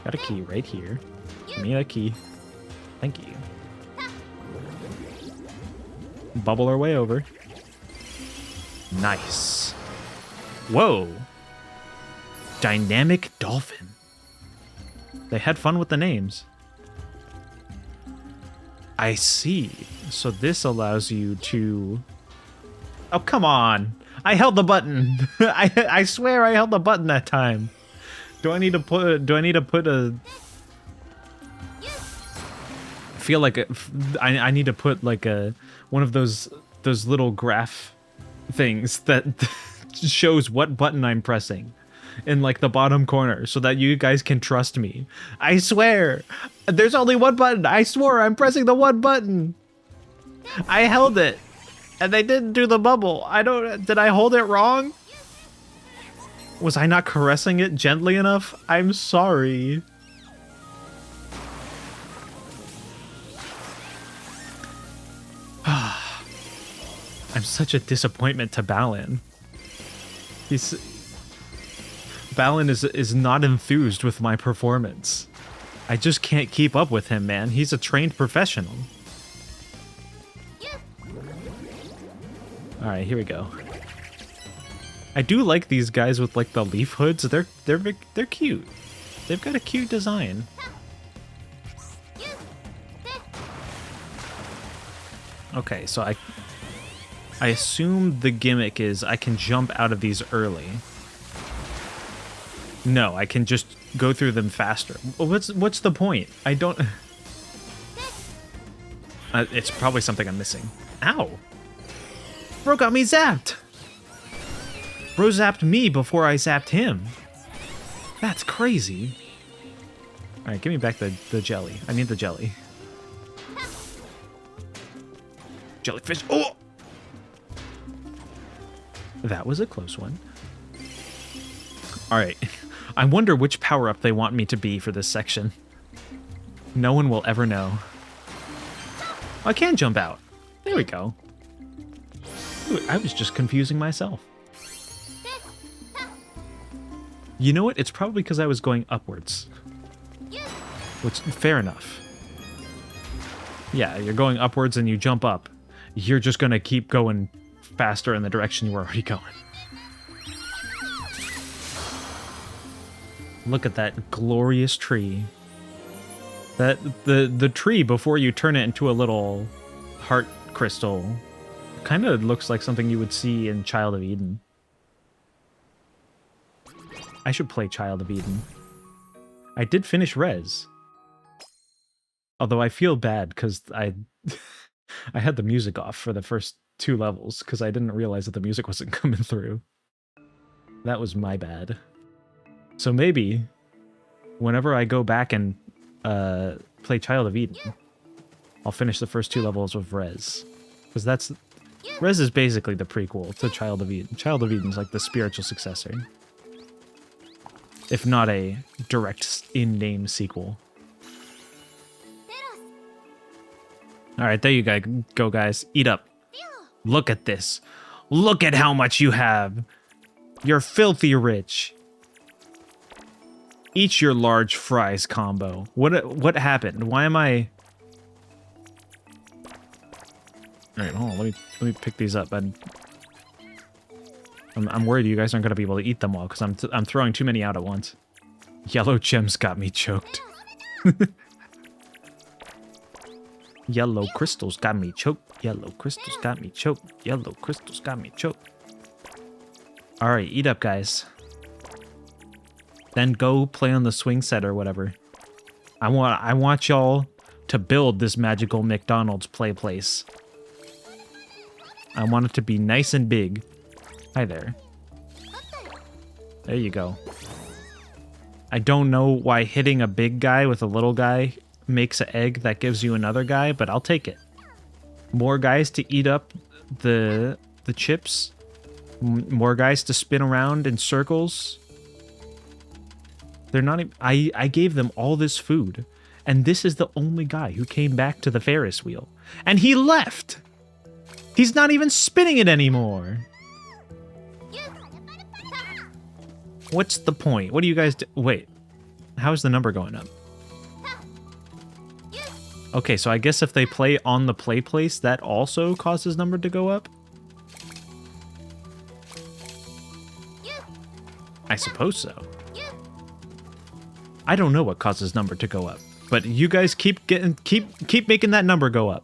Got a key right here. Give me a key. Thank you. Bubble our way over. Nice. Whoa. Dynamic Dolphin. They had fun with the names. I see. So this allows you to... Oh, come on. I held the button. I swear I held the button that time. Do I need to put a... I feel like I need to put like one of those little graph things that shows what button I'm pressing in like the bottom corner so that you guys can trust me. I swear there's only one button. I swore I'm pressing the one button. I held it and they didn't do the bubble. Did I hold it wrong? Was I not caressing it gently enough? I'm sorry. I'm such a disappointment to Balin. Balin is not enthused with my performance. I just can't keep up with him, man. He's a trained professional. All right, here we go. I do like these guys with like the leaf hoods. They're cute. They've got a cute design. Okay, so I assume the gimmick is I can jump out of these early. No, I can just go through them faster. What's the point? I don't... it's probably something I'm missing. Ow! Bro got me zapped! Bro zapped me before I zapped him. That's crazy. Alright, give me back the jelly. I need the jelly. Jellyfish. Oh! That was a close one. Alright. I wonder which power-up they want me to be for this section. No one will ever know. I can jump out. There we go. Ooh, I was just confusing myself. You know what? It's probably because I was going upwards. Which, fair enough. Yeah, you're going upwards and you jump up. You're just gonna keep going faster in the direction you were already going. Look at that glorious tree. The tree before you turn it into a little heart crystal kind of looks like something you would see in Child of Eden. I should play Child of Eden. I did finish Rez. Although I feel bad because I had the music off for the first 2 levels because I didn't realize that the music wasn't coming through. That was my bad. So maybe whenever I go back and play Child of Eden, I'll finish the first 2 levels with Rez. Because Rez is basically the prequel to Child of Eden. Child of Eden's like the spiritual successor. If not a direct in-name sequel. Alright, there you go, guys. Eat up. Look at this. Look at how much you have. You're filthy rich. Eat your large fries combo. What happened? Why am I... Alright, hold on. Let me pick these up. I'm worried you guys aren't going to be able to eat them all because I'm throwing too many out at once. Yellow gems got me choked. Yellow crystals got me choked. Yellow crystals got me choked. Yellow crystals got me choked. Alright, eat up, guys. Then go play on the swing set or whatever. I want y'all to build this magical McDonald's play place. I want it to be nice and big. Hi there. There you go. I don't know why hitting a big guy with a little guy makes an egg that gives you another guy, but I'll take it. More guys to eat up the chips. More guys to spin around in circles. They're not even, I gave them all this food, and this is the only guy who came back to the Ferris wheel. And he left! He's not even spinning it anymore! What's the point? What do you guys do? Wait, how is the number going up? Okay, so I guess if they play on the play place, that also causes number to go up? I suppose so. I don't know what causes number to go up, but you guys keep making that number go up.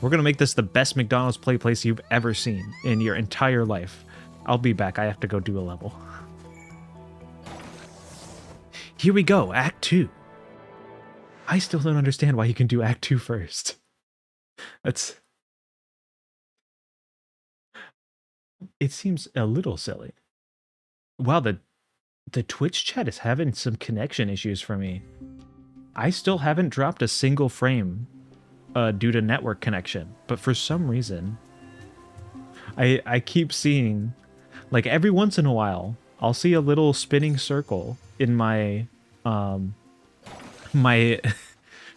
We're gonna make this the best McDonald's play place you've ever seen in your entire life. I'll be back. I have to go do a level. Here we go, Act 2. I still don't understand why you can do Act 2 first. That's... It seems a little silly. Wow, the Twitch chat is having some connection issues for me. I still haven't dropped a single frame due to network connection, but for some reason, I keep seeing, like every once in a while, I'll see a little spinning circle in my my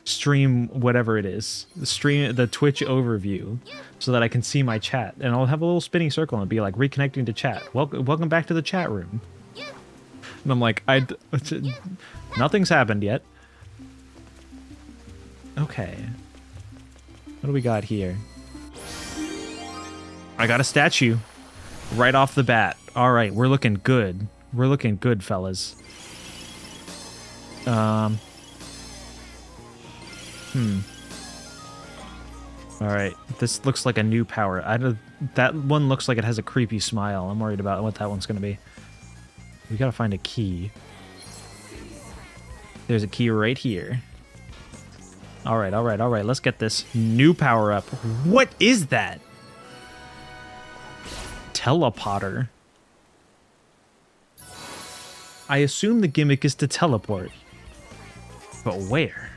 stream, whatever it is, the Twitch overview, so that I can see my chat, and I'll have a little spinning circle and be like reconnecting to chat. Welcome back to the chat room. And I'm like, nothing's happened yet. Okay. What do we got here? I got a statue right off the bat. All right, we're looking good. We're looking good, fellas. All right, this looks like a new power. That one looks like it has a creepy smile. I'm worried about what that one's gonna be. We gotta find a key. There's a key right here. All right, all right, all right. Let's get this new power up. What is that? Teleporter. I assume the gimmick is to teleport. But where?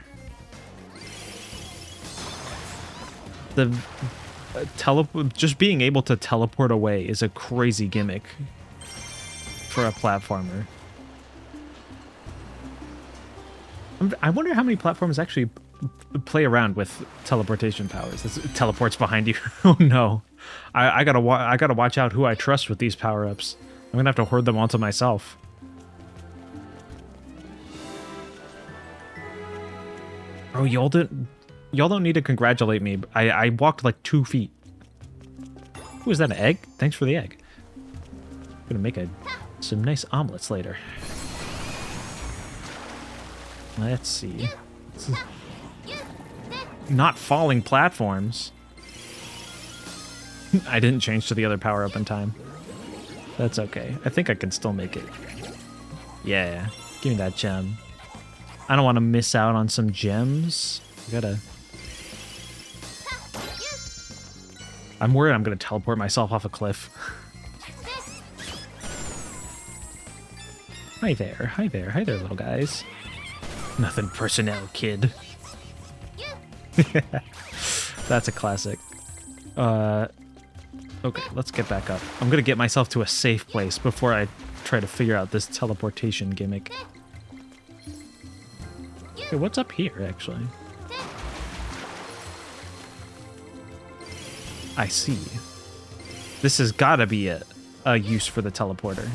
Just being able to teleport away is a crazy gimmick for a platformer. I wonder how many platforms actually play around with teleportation powers. It teleports behind you. Oh no, I gotta watch out who I trust with these power-ups. I'm gonna have to hoard them onto myself. Oh, y'all don't need to congratulate me. I walked like 2 feet. Ooh, is that an egg? Thanks for the egg. I'm gonna make some nice omelets later. Let's see. Not falling platforms. I didn't change to the other power up in time. That's okay. I think I can still make it. Yeah, give me that gem. I don't want to miss out on some gems. I'm worried I'm gonna teleport myself off a cliff. Hi there, hi there, hi there, little guys. Nothing personnel, kid. That's a classic. Okay, let's get back up. I'm gonna get myself to a safe place before I try to figure out this teleportation gimmick. Okay, what's up here, actually? I see. This has gotta be a use for the teleporter.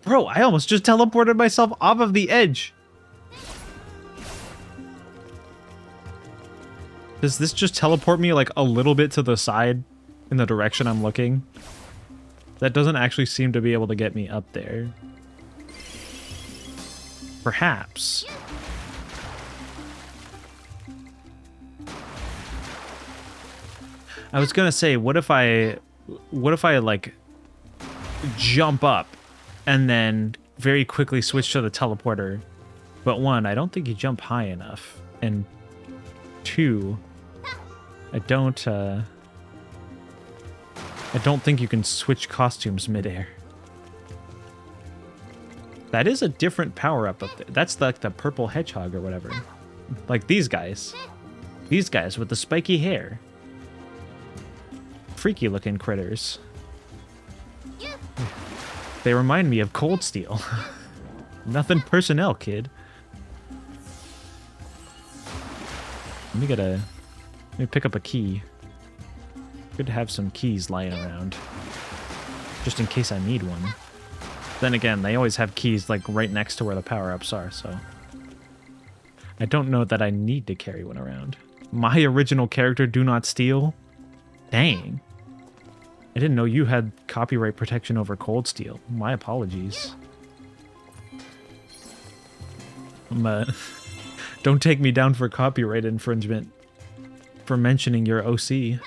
Bro, I almost just teleported myself off of the edge. Does this just teleport me like a little bit to the side in the direction I'm looking? That doesn't actually seem to be able to get me up there. Perhaps. I was gonna say, what if I like jump up and then very quickly switch to the teleporter? But one, I don't think you jump high enough, and two, I don't think you can switch costumes midair. That is a different power up there. That's like the purple hedgehog or whatever. Like these guys. These guys with the spiky hair. Freaky looking critters. They remind me of Cold Steel. Nothing personnel, kid. Let me pick up a key. Good to have some keys lying around. Just in case I need one. Then again, they always have keys like right next to where the power-ups are, so... I don't know that I need to carry one around. My original character, Do Not Steal? Dang. I didn't know you had copyright protection over Cold Steel. My apologies. Don't take me down for copyright infringement for mentioning your OC.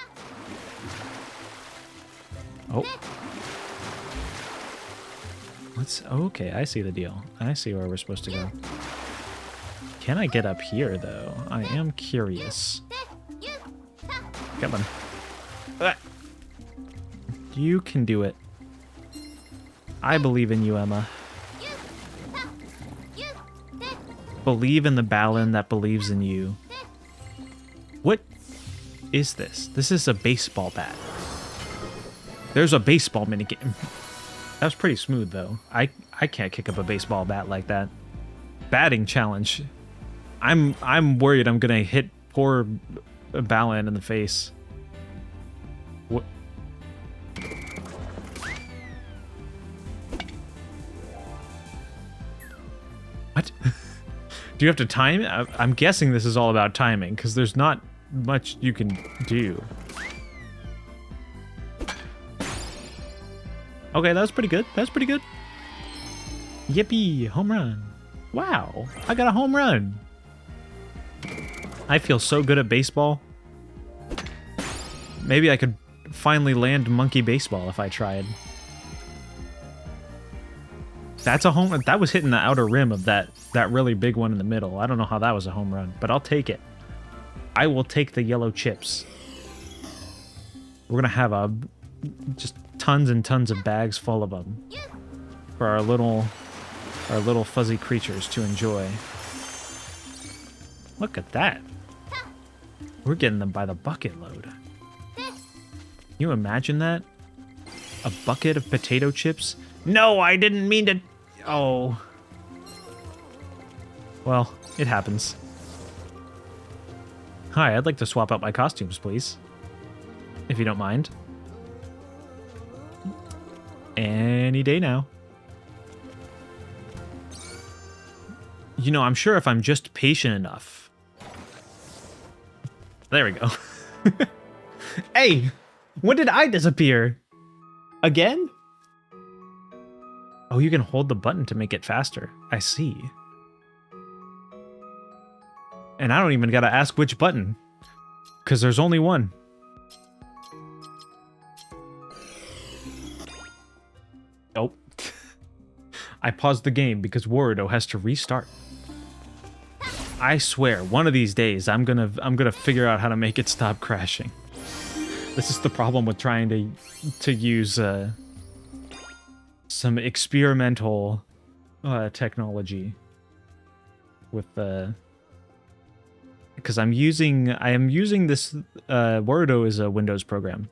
Oh. Okay, I see the deal. I see where we're supposed to go. Can I get up here, though? I am curious. Come on. Ah. You can do it. I believe in you, Emma. Believe in the Balan that believes in you. What is this? This is a baseball bat. There's a baseball minigame. That was pretty smooth, though. I can't kick up a baseball bat like that. Batting challenge. I'm worried I'm gonna hit poor Balan in the face. What? What? Do you have to time it? I'm guessing this is all about timing, because there's not much you can do. Okay, that was pretty good. That's pretty good. Yippee! Home run. Wow, I got a home run. I feel so good at baseball. Maybe I could finally land monkey baseball if I tried. That's a home run. That was hitting the outer rim of that really big one in the middle. I don't know how that was a home run, but I'll take it. I will take the yellow chips. We're gonna have just tons and tons of bags full of them for our little fuzzy creatures to enjoy. Look at that. We're getting them by the bucket load. Can you imagine that? A bucket of potato chips? No, I didn't mean to... Oh. Well, it happens. Hi, I'd like to swap out my costumes, please. If you don't mind. Any day now. You know, I'm sure if I'm just patient enough... There we go. Hey! When did I disappear? Again? Oh, you can hold the button to make it faster. I see. And I don't even gotta ask which button. Because there's only one. Nope. I paused the game because Warudo has to restart. I swear, one of these days I'm gonna figure out how to make it stop crashing. This is the problem with trying to use some experimental technology with because I am using this Warudo is a Windows program,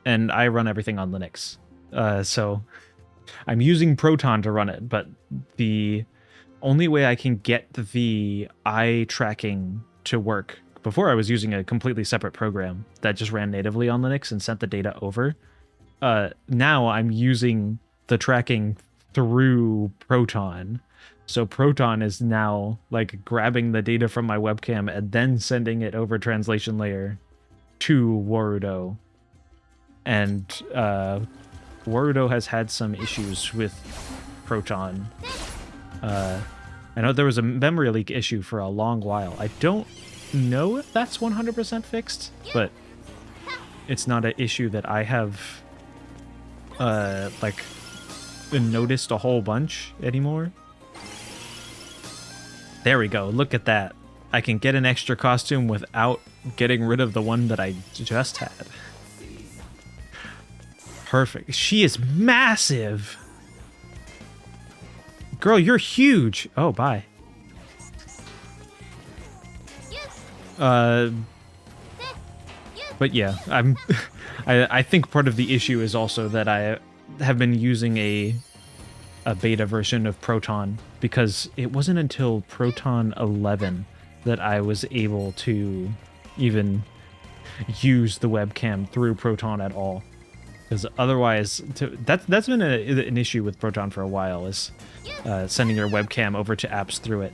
and I run everything on Linux. So I'm using Proton to run it, but the only way I can get the eye tracking to work, before I was using a completely separate program that just ran natively on Linux and sent the data over. Now I'm using the tracking through Proton. So Proton is now like grabbing the data from my webcam and then sending it over translation layer to Warudo. And Warudo has had some issues with Proton. I know there was a memory leak issue for a long while. I don't know if that's 100% fixed, but it's not an issue that I have like noticed a whole bunch anymore. There we go. Look at that. I can get an extra costume without getting rid of the one that I just had. Perfect. She is massive. Girl, you're huge. Oh, bye. But yeah, I think part of the issue is also that I have been using a a beta version of Proton, because it wasn't until Proton 11 that I was able to even use the webcam through Proton at all. Because otherwise, that's been an issue with Proton for a while, is sending your webcam over to apps through it.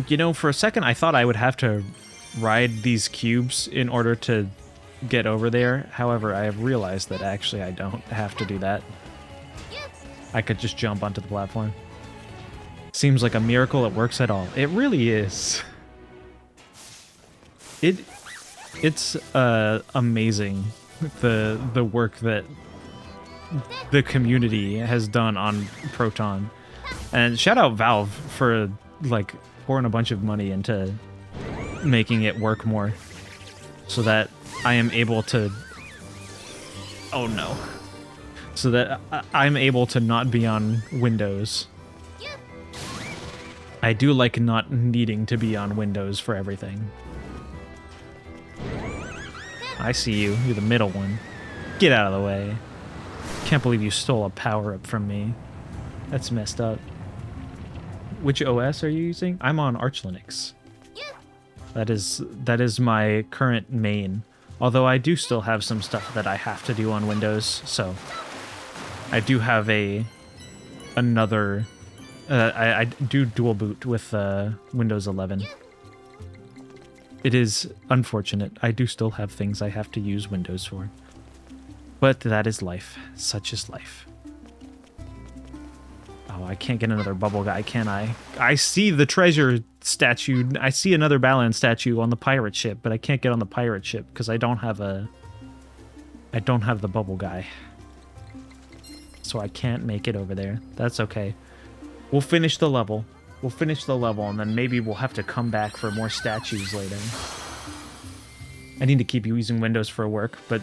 You know, for a second I thought I would have to ride these cubes in order to get over there. However, I have realized that actually I don't have to do that. I could just jump onto the platform. Seems like a miracle it works at all. It really is. It's amazing the work that the community has done on Proton. And shout out Valve for like pouring a bunch of money into making it work more so that I am able to so that I'm able to not be on Windows. I do like not needing to be on Windows for everything. I see you. You're the middle one. Get out of the way. Can't believe you stole a power-up from me. That's messed up. Which OS are you using? I'm on Arch Linux. That is my current main. Although I do still have some stuff that I have to do on Windows, so I do have another. I do dual boot with Windows 11. It is unfortunate. I do still have things I have to use Windows for. But that is life. Such is life. Oh, I can't get another bubble guy, can I? I see the treasure statue. I see another Balan statue on the pirate ship, but I can't get on the pirate ship because I don't have the bubble guy. So I can't make it over there. That's okay. We'll finish the level. We'll finish the level, and then maybe we'll have to come back for more statues later. I need to keep using Windows for work, but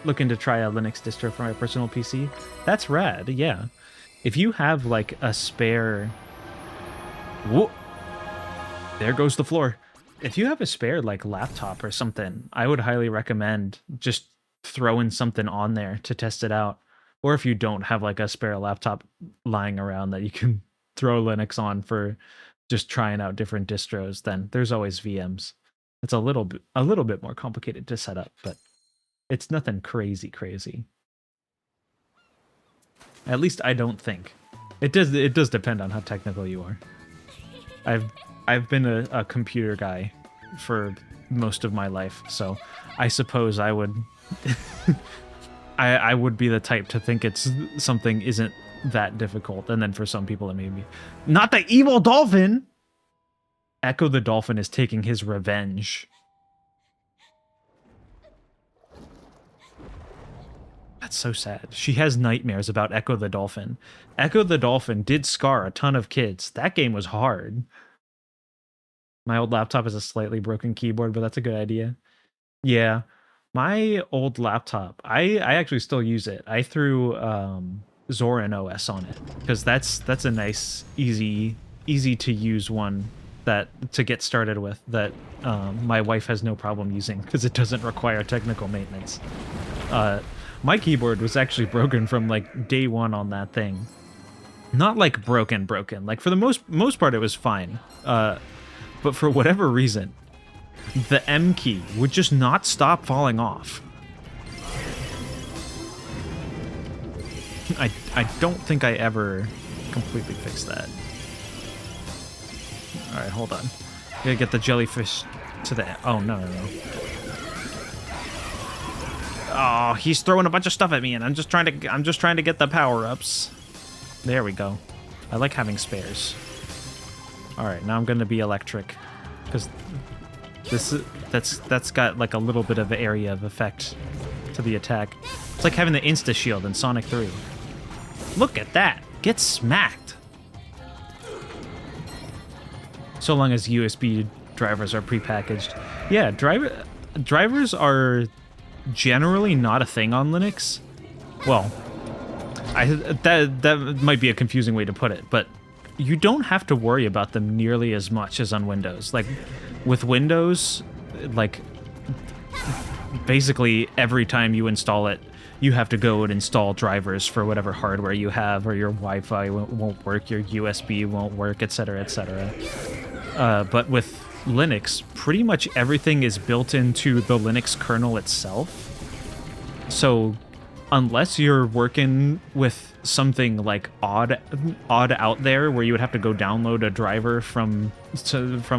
looking to try a Linux distro for my personal PC. That's rad, yeah. If you have like a spare... Whoa! There goes the floor. If you have a spare like laptop or something, I would highly recommend just throwing something on there to test it out. Or if you don't have like a spare laptop lying around that you can throw Linux on for just trying out different distros, then there's always VMs. It's a little bit more complicated to set up, but it's nothing crazy. At least I don't think. It does depend on how technical you are. I've been a computer guy for most of my life, so I suppose I would I would be the type to think it's something isn't that difficult, and then for some people it may be. Not the evil dolphin! Echo the Dolphin is taking his revenge. That's so sad. She has nightmares about Echo the Dolphin. Echo the Dolphin did scar a ton of kids. That game was hard. My old laptop has a slightly broken keyboard, but that's a good idea. Yeah. My old laptop, I actually still use it. I threw Zorin OS on it because that's a nice, easy to use one to get started with that my wife has no problem using because it doesn't require technical maintenance. My keyboard was actually broken from like day one on that thing. Not like broken. Like for the most part it was fine. But for whatever reason, the M key would just not stop falling off. I don't think I ever completely fixed that. Alright, hold on. Gotta get the jellyfish to the... Oh, no. Oh, he's throwing a bunch of stuff at me, and I'm just trying to get the power-ups. There we go. I like having spares. Alright, now I'm gonna be electric. Because that's got like a little bit of area of effect to the attack. It's like having the insta shield in Sonic 3. Look at that! Get smacked! So long as USB drivers are prepackaged. Yeah, drivers are generally not a thing on Linux. Well, that might be a confusing way to put it, but you don't have to worry about them nearly as much as on Windows. Like with Windows, like basically every time you install it, you have to go and install drivers for whatever hardware you have, or your Wi-Fi won't work, your USB won't work, etc., etc. But with Linux, pretty much everything is built into the Linux kernel itself. So unless you're working with something like odd out there, where you would have to go download a driver from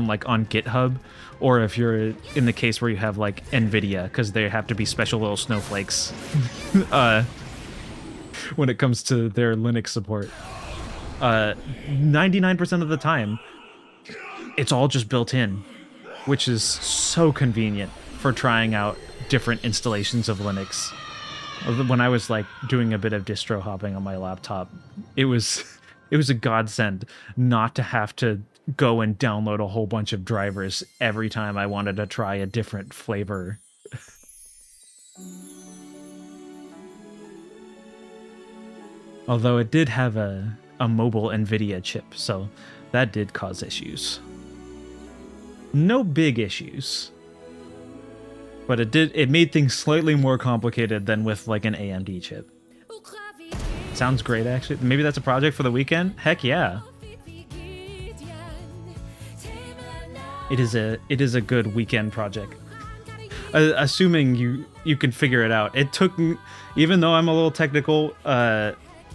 like on GitHub, or if you're in the case where you have like NVIDIA, because they have to be special little snowflakes when it comes to their Linux support. 99% of the time, it's all just built in, which is so convenient for trying out different installations of Linux. When I was like doing a bit of distro hopping on my laptop, it was a godsend not to have to go and download a whole bunch of drivers every time I wanted to try a different flavor. Although it did have a mobile NVIDIA chip, so that did cause issues. No big issues, but it made things slightly more complicated than with like an AMD chip. Sounds great, actually. Maybe that's a project for the weekend? Heck yeah. It is a good weekend project. Assuming you can figure it out. It took me, even though I'm a little technical,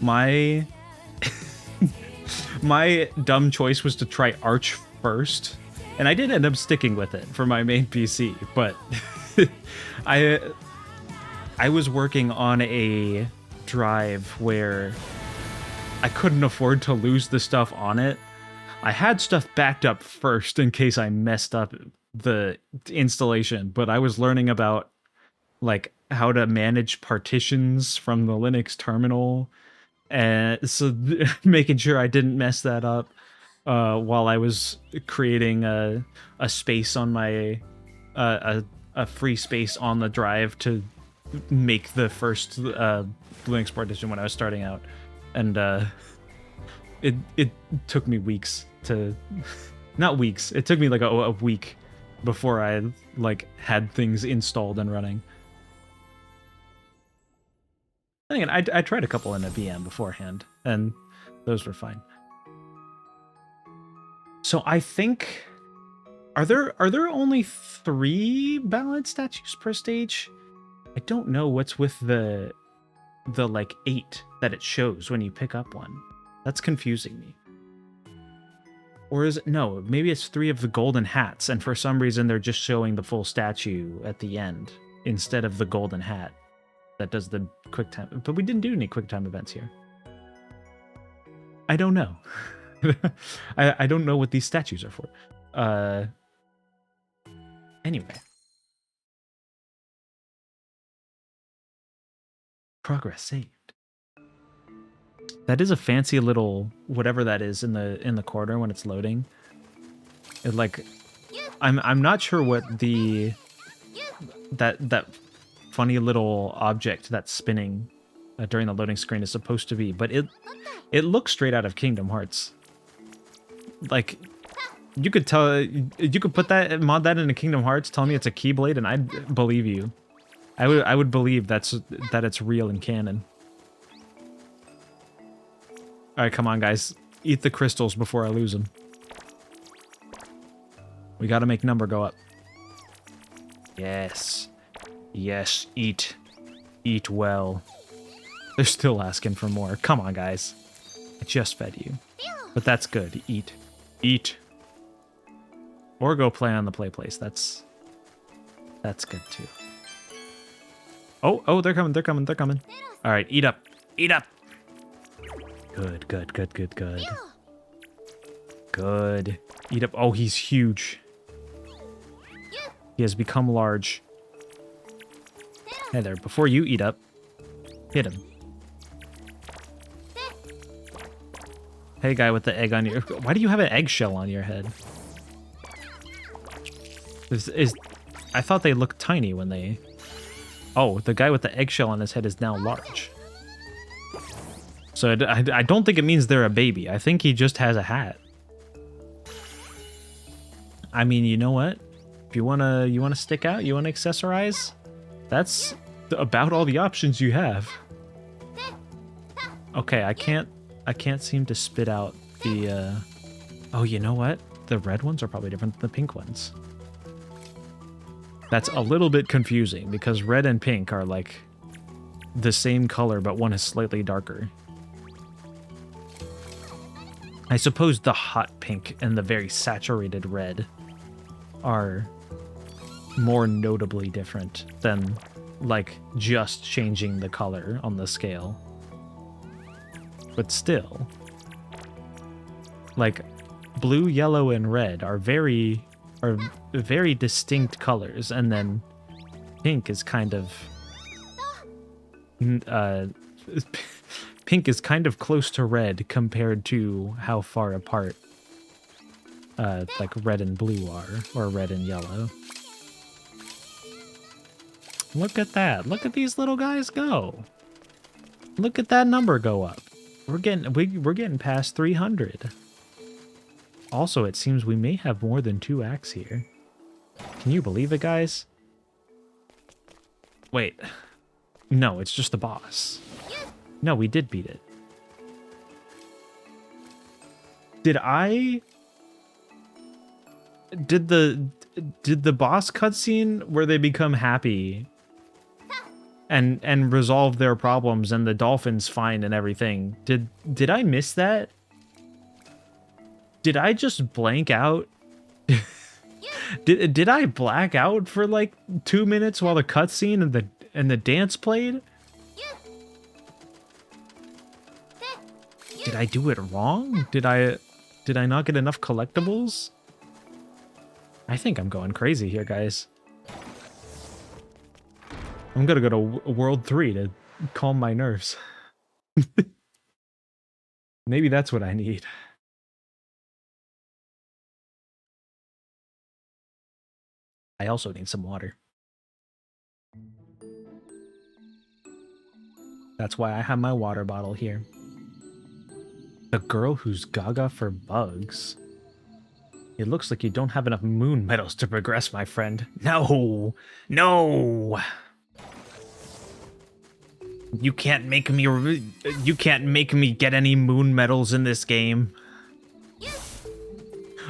my my dumb choice was to try Arch first, and I did end up sticking with it for my main PC, but I was working on a drive where I couldn't afford to lose the stuff on it. I had stuff backed up first in case I messed up the installation, but I was learning about like how to manage partitions from the Linux terminal, and so making sure I didn't mess that up while I was creating a space on my a free space on the drive to make the first Linux partition when I was starting out, and it took me weeks to, not weeks, it took me like a week before I like had things installed and running. Again, I tried a couple in a VM beforehand, and those were fine. So I think, are there only 3 ballad statues per stage? I don't know what's with the like 8 that it shows when you pick up one. That's confusing me. Or is it, no, maybe it's 3 of the golden hats, and for some reason they're just showing the full statue at the end instead of the golden hat that does the quick time. But we didn't do any quick time events here. I don't know. I don't know what these statues are for. Anyway. Progress saved. That is a fancy little whatever that is in the corner when it's loading. It like, I'm not sure what the that funny little object that's spinning during the loading screen is supposed to be, but it looks straight out of Kingdom Hearts. Like, you could put that, mod that into Kingdom Hearts, tell me it's a Keyblade, and I'd believe you. I would believe that it's real and canon. All right, come on, guys, eat the crystals before I lose them. We got to make number go up. Yes, yes, eat well. They're still asking for more. Come on, guys. I just fed you, but that's good. Eat. Or go play on the play place. That's good too. Oh, they're coming. All right, eat up. Good. Good. Eat up. Oh, he's huge. He has become large. Hey there, before you eat up, hit him. Hey, guy with the egg on your... Why do you have an eggshell on your head? I thought they looked tiny when they... Oh, the guy with the eggshell on his head is now large. So I don't think it means they're a baby. I think he just has a hat. I mean, you know what? If you wanna stick out, you wanna accessorize, That's about all the options you have. Okay, I can't seem to spit out the oh, you know what? The red ones are probably different than the pink ones. That's a little bit confusing because red and pink are like the same color, but one is slightly darker. I suppose the hot pink and the very saturated red are more notably different than like just changing the color on the scale. But still, like blue, yellow, and red are very distinct colors, and then pink is kind of pink is kind of close to red compared to how far apart like red and blue are, or red and yellow. Look at that. Look at these little guys go. Look at that number go up. We're getting past 300. Also, it seems we may have more than 2 acts here. Can you believe it, guys? Wait. No, it's just the boss. No, we did beat it. Did the boss cutscene where they become happy and resolve their problems and the dolphin's fine and everything, did I miss that? Did I just blank out? Did I black out for like 2 minutes while the cutscene and the dance played? Did I do it wrong? Did I not get enough collectibles? I think I'm going crazy here, guys. I'm gonna go to World 3 to calm my nerves. Maybe that's what I need. I also need some water. That's why I have my water bottle here. The girl who's gaga for bugs. It looks like you don't have enough moon medals to progress, my friend. No! No! You can't make me get any moon medals in this game.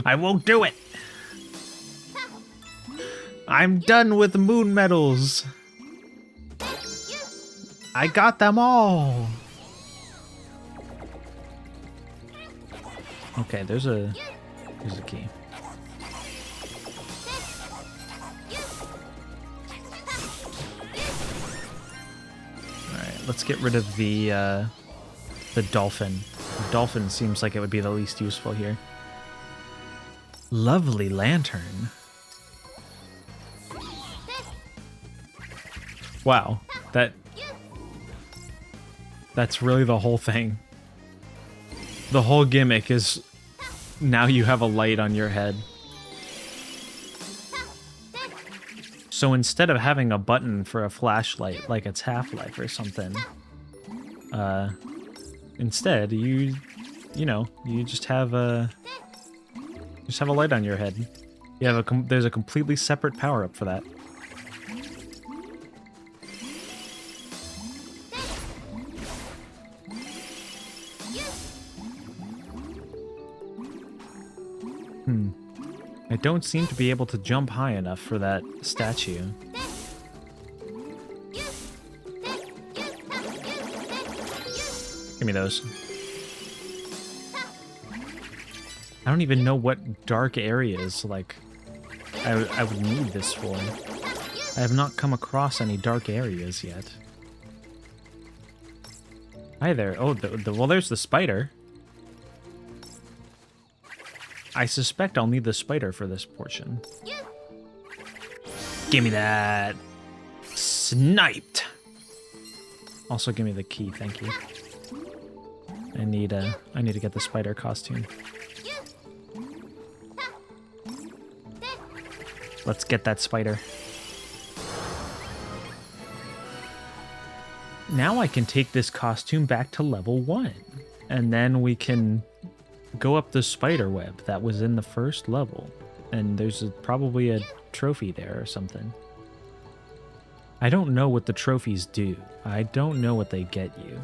I won't do it. I'm done with moon medals. I got them all. Okay, here's a key. Alright, let's get rid of the dolphin. The dolphin seems like it would be the least useful here. Lovely lantern. Wow, that's really the whole thing. The whole gimmick is now you have a light on your head. So instead of having a button for a flashlight like it's Half-Life or something, instead you just have a light on your head. You have there's a completely separate power-up for that. I don't seem to be able to jump high enough for that statue. Give me those. I don't even know what dark areas, like, I would need this for. I have not come across any dark areas yet. Hi there. Oh, well, there's the spider. I suspect I'll need the spider for this portion. Give me that. Sniped. Also, give me the key, thank you. I need to get the spider costume. Let's get that spider. Now I can take this costume back to level 1, and then we can go up the spider web that was in the first level, and there's probably a trophy there or something. I don't know what the trophies do. I don't know what they get you.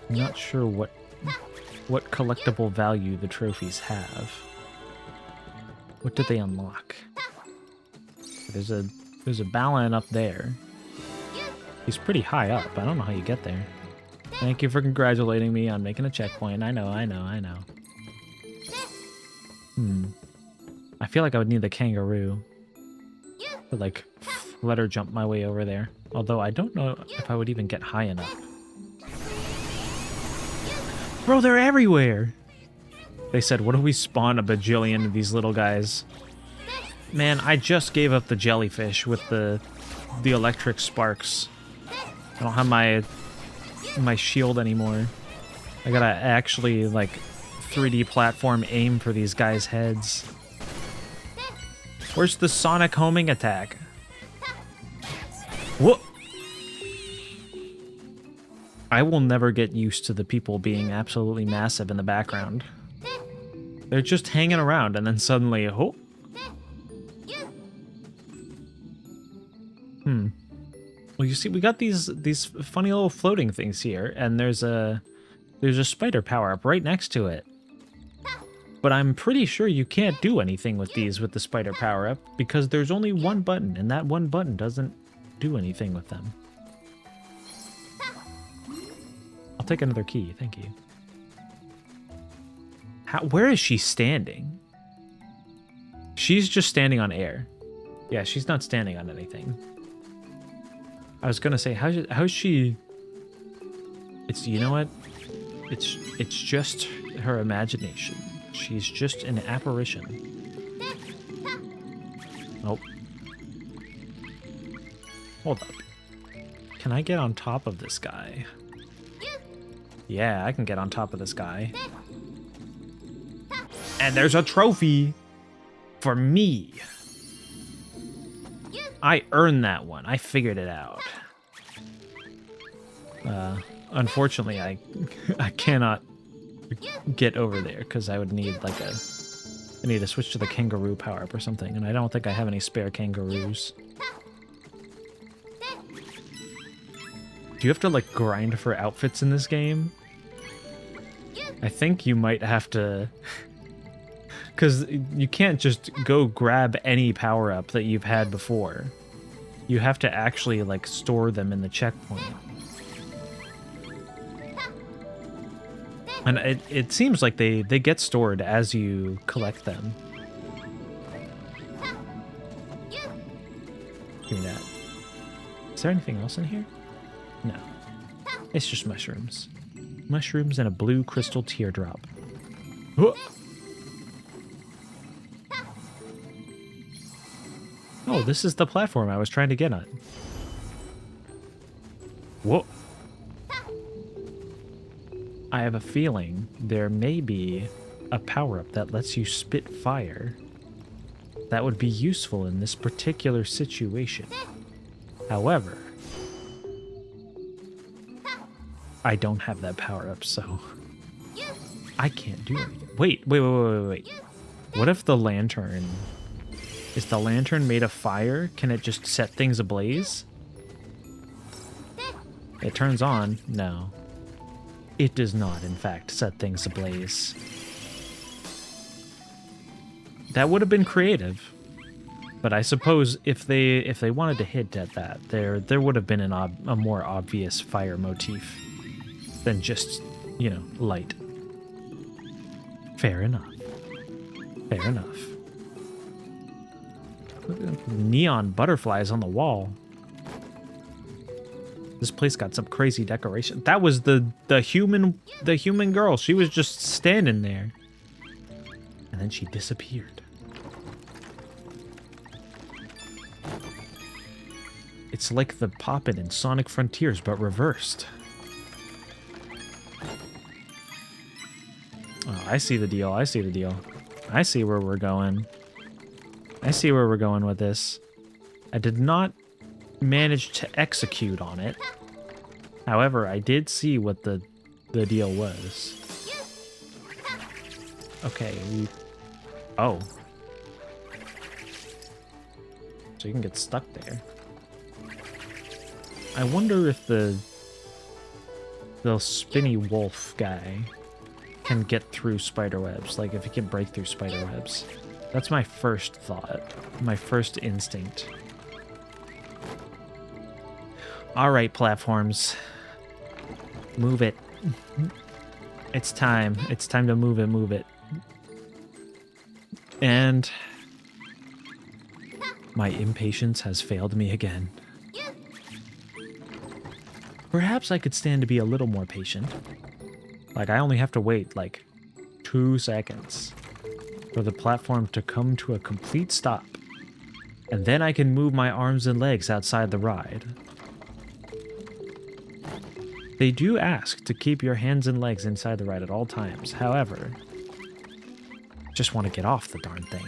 I'm not sure what collectible value the trophies have. What do they unlock? There's a Balan up there. He's pretty high up. I don't know how you get there. Thank you for congratulating me on making a checkpoint. I know. I feel like I would need the kangaroo to, like, flutter jump my way over there. Although I don't know if I would even get high enough. Bro, they're everywhere! They said, what if we spawn a bajillion of these little guys? Man, I just gave up the jellyfish with the electric sparks. I don't have my shield anymore. I gotta actually, like, 3D platform aim for these guys' heads. Where's the sonic homing attack? Whoa! I will never get used to the people being absolutely massive in the background. They're just hanging around and then suddenly, oh. Well, you see, we got these funny little floating things here, and there's a spider power-up right next to it. But I'm pretty sure you can't do anything with these with the spider power-up because there's only one button, and that one button doesn't do anything with them. I'll take another key, thank you. Where is she standing? She's just standing on air. Yeah, she's not standing on anything. I was gonna say, how's she... You know what? It's just her imagination. She's just an apparition. Nope. Hold up. Can I get on top of this guy? Yeah, I can get on top of this guy. And there's a trophy for me. I earned that one. I figured it out. Unfortunately, I cannot get over there because I would need like I need to switch to the kangaroo power up or something, and I don't think I have any spare kangaroos. Do you have to like grind for outfits in this game? I think you might have to, because you can't just go grab any power up that you've had before. You have to actually like store them in the checkpoint. And it seems like they get stored as you collect them. Give me that. Is there anything else in here? No. It's just mushrooms. Mushrooms and a blue crystal teardrop. Oh, this is the platform I was trying to get on. Whoa. I have a feeling there may be a power-up that lets you spit fire. That would be useful in this particular situation. However, I don't have that power-up, so I can't do it. Wait. What if the lantern... Is the lantern made of fire? Can it just set things ablaze? It turns on. No. It does not, in fact, set things ablaze. That would have been creative. But I suppose if they wanted to hint at that, there would have been a more obvious fire motif than just, you know, light. Fair enough. Fair enough. Neon butterflies on the wall. This place got some crazy decoration. That was the human girl. She was just standing there. And then she disappeared. It's like the Poppin in Sonic Frontiers, but reversed. Oh, I see the deal. I see the deal. I see where we're going. I see where we're going with this. I did not manage to execute on it. However, I did see what the deal was. Okay, Oh. So you can get stuck there. I wonder if the spinny wolf guy can get through spider webs. Like, if he can break through spider webs. That's my first thought. My first instinct. Alright, platforms. Move it. It's time. It's time to move it, move it. And my impatience has failed me again. Perhaps I could stand to be a little more patient. Like, I only have to wait, like, 2 seconds for the platform to come to a complete stop. And then I can move my arms and legs outside the ride. They do ask to keep your hands and legs inside the ride at all times. However, I just want to get off the darn thing.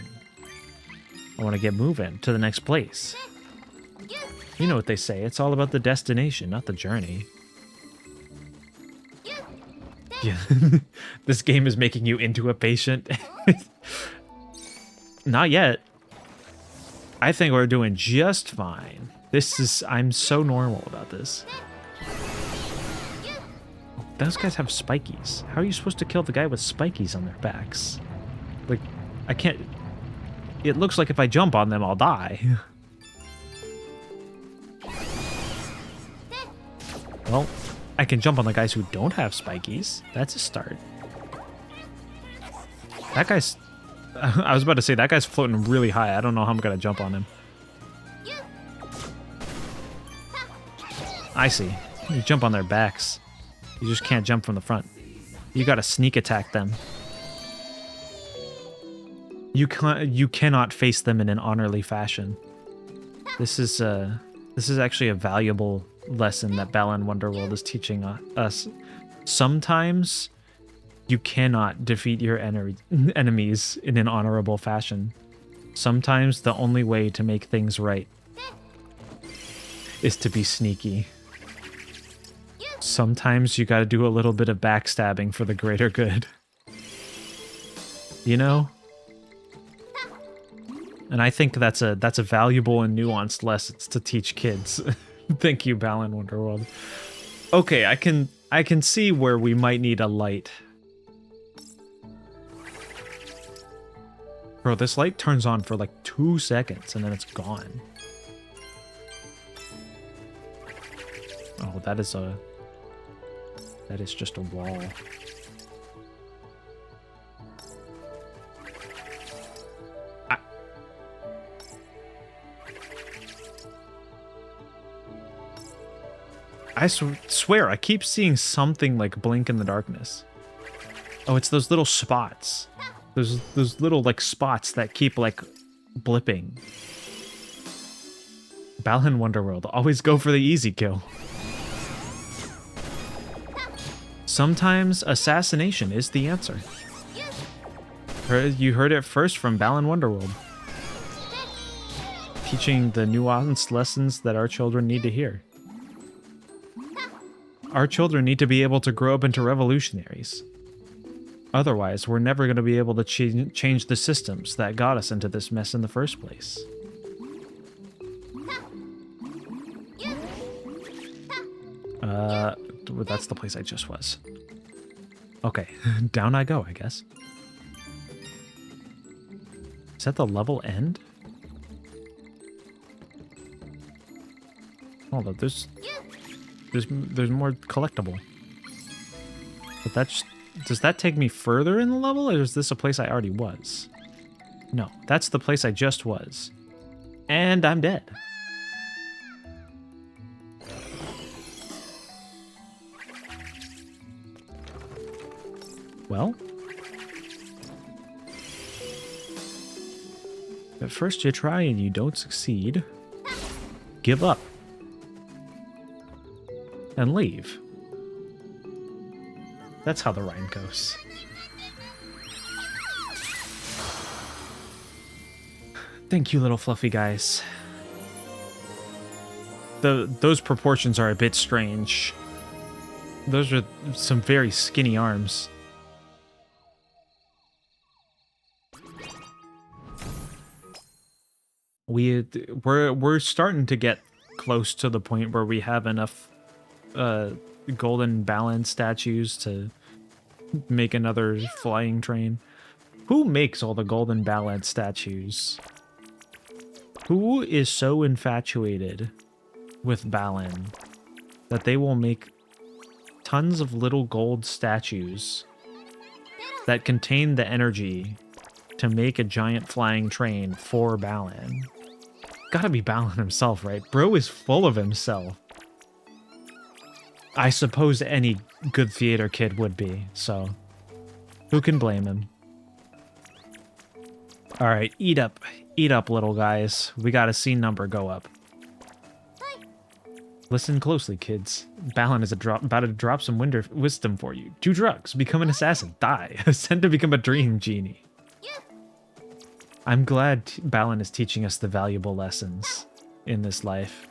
I want to get moving to the next place. You know what they say, it's all about the destination, not the journey. Yeah, this game is making you into a patient. Not yet. I think we're doing just fine. I'm so normal about this. Those guys have spikies. How are you supposed to kill the guy with spikies on their backs? Like, I can't... It looks like if I jump on them, I'll die. Well, I can jump on the guys who don't have spikies. That's a start. That guy's... I was about to say, that guy's floating really high. I don't know how I'm going to jump on him. I see. You jump on their backs. You just can't jump from the front. You got to sneak attack them. You cannot face them in an honorly fashion. This is actually a valuable lesson that Balan Wonderworld is teaching us. Sometimes you cannot defeat your enemies in an honorable fashion. Sometimes the only way to make things right is to be sneaky. Sometimes you gotta do a little bit of backstabbing for the greater good. You know? And I think that's a valuable and nuanced lesson to teach kids. Thank you, Balan Wonderworld. Okay, I can see where we might need a light. Bro, this light turns on for like 2 seconds and then it's gone. Oh, that is just a wall. I swear, I keep seeing something like blink in the darkness. Oh, it's those little spots. Those little like spots that keep like blipping. Balan Wonderworld, always go for the easy kill. Sometimes assassination is the answer. You heard it first from Balan Wonderworld. Teaching the nuanced lessons that our children need to hear. Our children need to be able to grow up into revolutionaries. Otherwise, we're never going to be able to change the systems that got us into this mess in the first place. That's the place I just was. Okay, down I go, I guess. Is that the level end? Hold up, there's more collectible. But that's... Does that take me further in the level, or is this a place I already was? No, that's the place I just was. And I'm dead. Well... At first you try and you don't succeed. Give up. And leave. That's how the rhyme goes. Thank you, little fluffy guys. Those proportions are a bit strange. Those are some very skinny arms. we're starting to get close to the point where we have enough golden balance statues to make another flying train. Who makes all the golden balance statues? Who is so infatuated with Balan that they will make tons of little gold statues that contain the energy to make a giant flying train for Balan? Gotta be Balan himself, right? Bro is full of himself. I suppose any good theater kid would be, so who can blame him? All right, eat up, little guys. We got a scene number go up. Listen closely, kids. Balan is about to drop some wisdom for you. Do drugs, become an assassin, die, ascend to become a dream genie. I'm glad Balan is teaching us the valuable lessons in this life.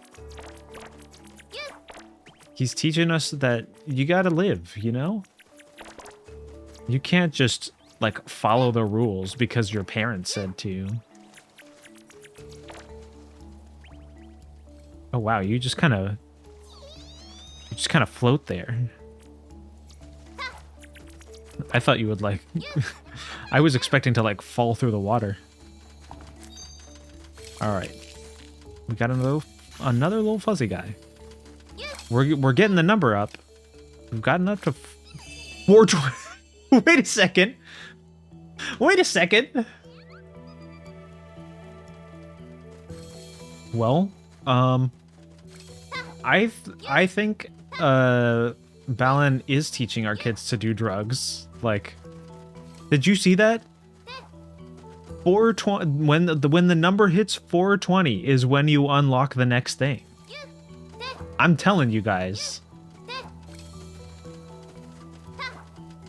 He's teaching us that you gotta live, you know? You can't just, like, follow the rules because your parents said to. Oh wow, you just kind of float there. I thought you would, like... I was expecting to, like, fall through the water. Alright. We got another little fuzzy guy. We're getting the number up. We've gotten up to 420. Wait a second. Wait a second. Well, I think Balan is teaching our kids to do drugs. Like, did you see that? 420. When the number hits 420 is when you unlock the next thing. I'm telling you guys.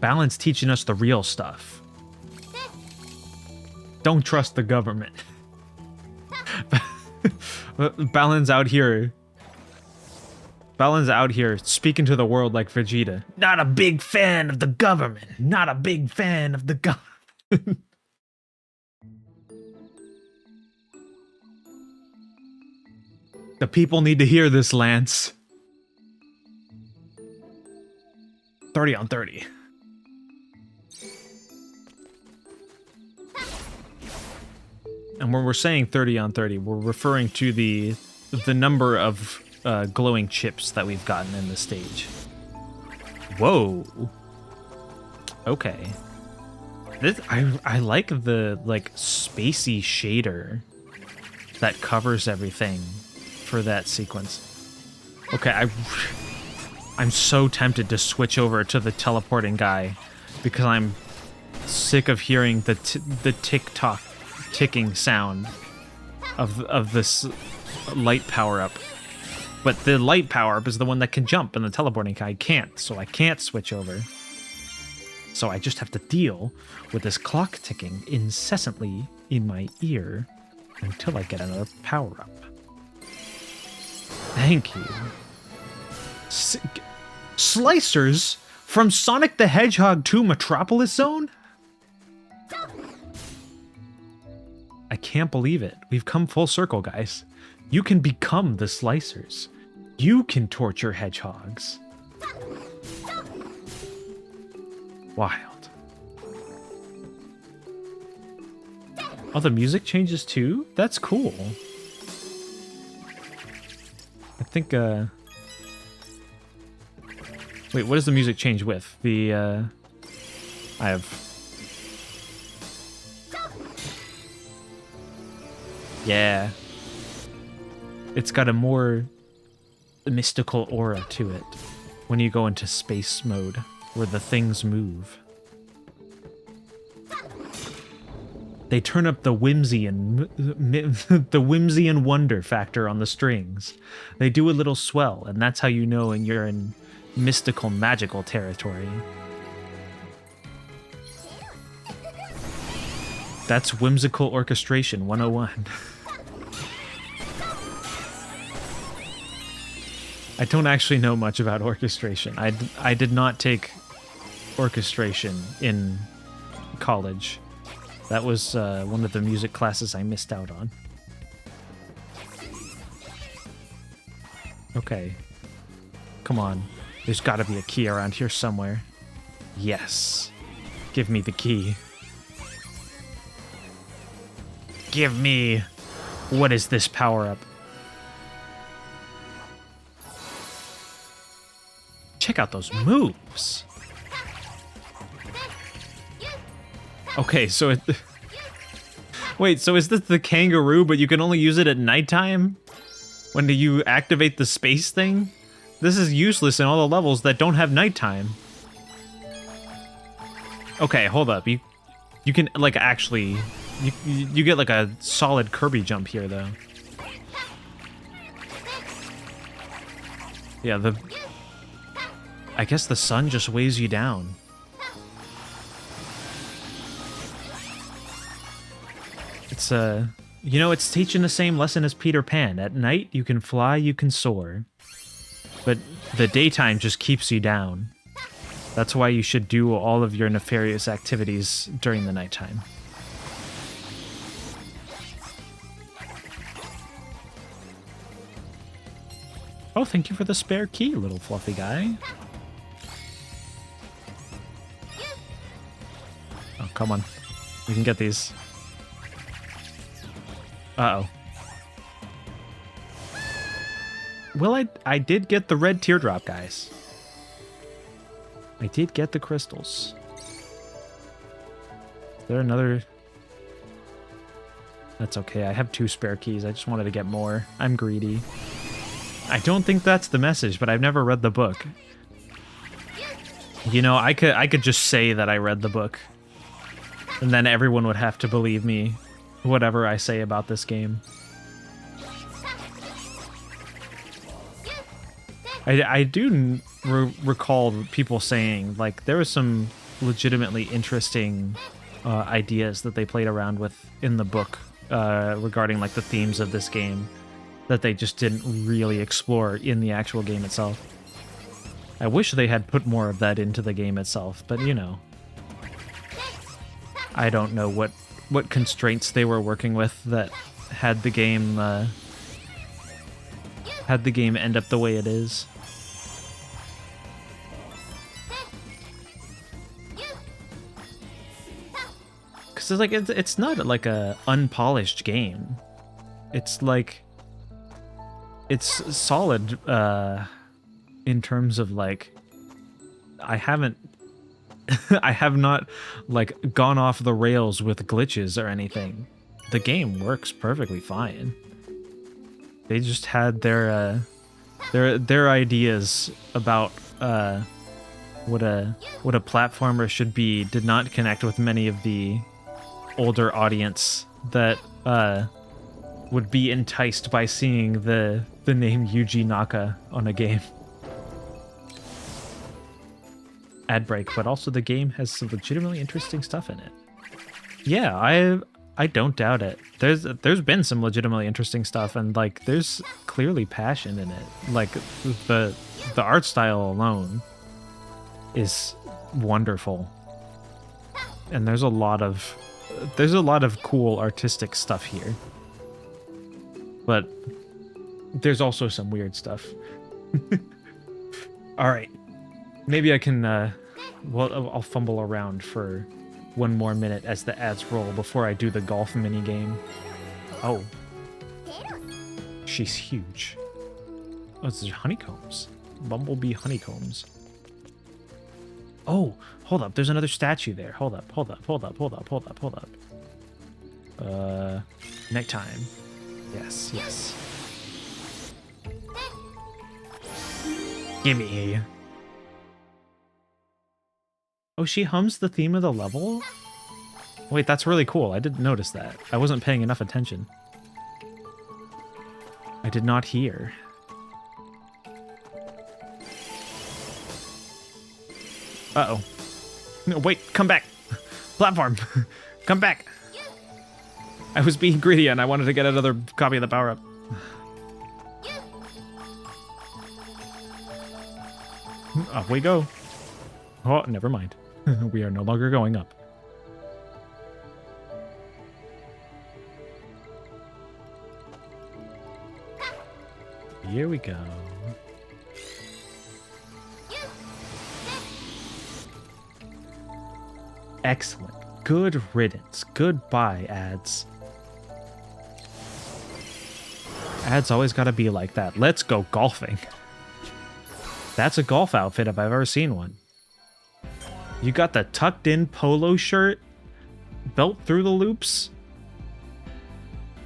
Balan's teaching us the real stuff. Don't trust the government. Balan's out here. Balan's out here speaking to the world like Vegeta. Not a big fan of the government. Not a big fan of the government. The people need to hear this, Lance. 30 on 30. And when we're saying 30 on 30, we're referring to the number of glowing chips that we've gotten in this stage. Whoa. Okay. I like the spacey shader that covers everything for that sequence. Okay, I'm so tempted to switch over to the teleporting guy because I'm sick of hearing the tick-tock ticking sound of this light power-up. But the light power-up is the one that can jump, and the teleporting guy can't, so I can't switch over. So I just have to deal with this clock ticking incessantly in my ear until I get another power-up. Thank you. Slicers from Sonic the Hedgehog 2 Metropolis Zone? I can't believe it. We've come full circle, guys. You can become the Slicers. You can torture hedgehogs. Wild. Oh, the music changes too? That's cool. I think, wait, what does the music change with? The, I have... Yeah. It's got a more mystical aura to it when you go into space mode, where the things move. They turn up the whimsy and wonder factor on the strings. They do a little swell, and that's how you know you're in mystical, magical territory. That's whimsical orchestration 101. I don't actually know much about orchestration. I did not take orchestration in college. That was one of the music classes I missed out on. Okay. Come on. There's gotta be a key around here somewhere. Yes. Give me the key. Give me... What is this power-up? Check out those moves. Okay, so it... Wait, so is this the kangaroo, but you can only use it at nighttime? When do you activate the space thing? This is useless in all the levels that don't have nighttime. Okay, hold up. You can, like, actually... You get, like, a solid Kirby jump here, though. Yeah, I guess the sun just weighs you down. It's, you know, it's teaching the same lesson as Peter Pan. At night, you can fly, you can soar. But the daytime just keeps you down. That's why you should do all of your nefarious activities during the nighttime. Oh, thank you for the spare key, little fluffy guy. Oh, come on. We can get these. Uh-oh. Well, I did get the red teardrop, guys. I did get the crystals. Is there another... That's okay, I have 2 spare keys. I just wanted to get more. I'm greedy. I don't think that's the message, but I've never read the book. You know, I could just say that I read the book. And then everyone would have to believe me, whatever I say about this game. I do recall people saying, like, there was some legitimately interesting ideas that they played around with in the book regarding, like, the themes of this game that they just didn't really explore in the actual game itself. I wish they had put more of that into the game itself, but, you know. I don't know what constraints they were working with that had the game end up the way it is. Because it's like it's not like a unpolished game. It's like it's solid in terms of, like, I have not, like, gone off the rails with glitches or anything. The game works perfectly fine. They just had their ideas about what a platformer should be did not connect with many of the older audience that would be enticed by seeing the name Yuji Naka on a game. Ad break, but also the game has some legitimately interesting stuff in it. Yeah, I don't doubt it. There's been some legitimately interesting stuff, and, like, there's clearly passion in it. Like, the art style alone is wonderful, and there's a lot of cool artistic stuff here. But there's also some weird stuff. All right, maybe I can. Well, I'll fumble around for one more minute as the ads roll before I do the golf mini game. Oh, she's huge. Oh, this is honeycombs. Bumblebee honeycombs. Oh, hold up. There's another statue there. Hold up. Nighttime. Yes. Gimme. Oh, she hums the theme of the level? Wait, that's really cool. I didn't notice that. I wasn't paying enough attention. I did not hear. Uh-oh. No, wait, come back. Platform. Come back. I was being greedy and I wanted to get another copy of the power-up. Up we go. Oh, never mind. We are no longer going up. Here we go. Excellent. Good riddance. Goodbye, ads. Ads always gotta be like that. Let's go golfing. That's a golf outfit if I've ever seen one. You got the tucked in polo shirt, belt through the loops.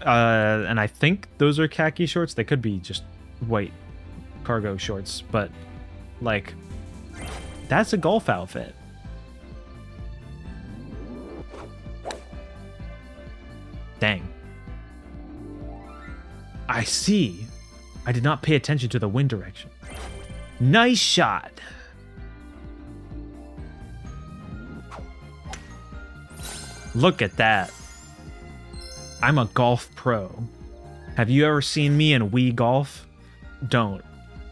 And I think those are khaki shorts. They could be just white cargo shorts, but like, that's a golf outfit. Dang. I see. I did not pay attention to the wind direction. Nice shot. Look at that. I'm a golf pro. Have you ever seen me in Wii Golf? Don't.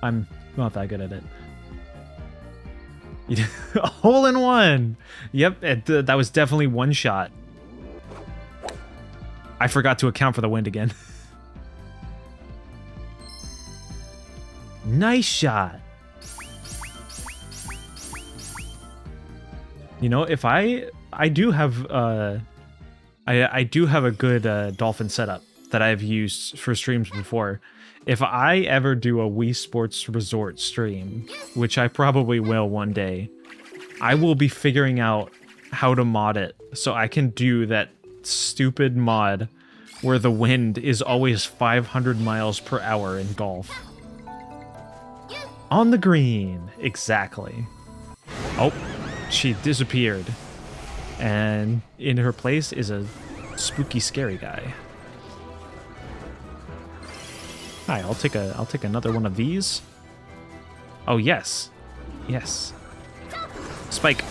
I'm not that good at it. A hole in one. Yep, that was definitely one shot. I forgot to account for the wind again. Nice shot. You know, if I do have I do have a good dolphin setup that I've used for streams before. If I ever do a Wii Sports Resort stream, which I probably will one day, I will be figuring out how to mod it so I can do that stupid mod where the wind is always 500 miles per hour in golf. On the green, exactly. Oh, she disappeared. And in her place is a spooky, scary guy. Hi, I'll take another one of these. Oh yes, yes. Spike.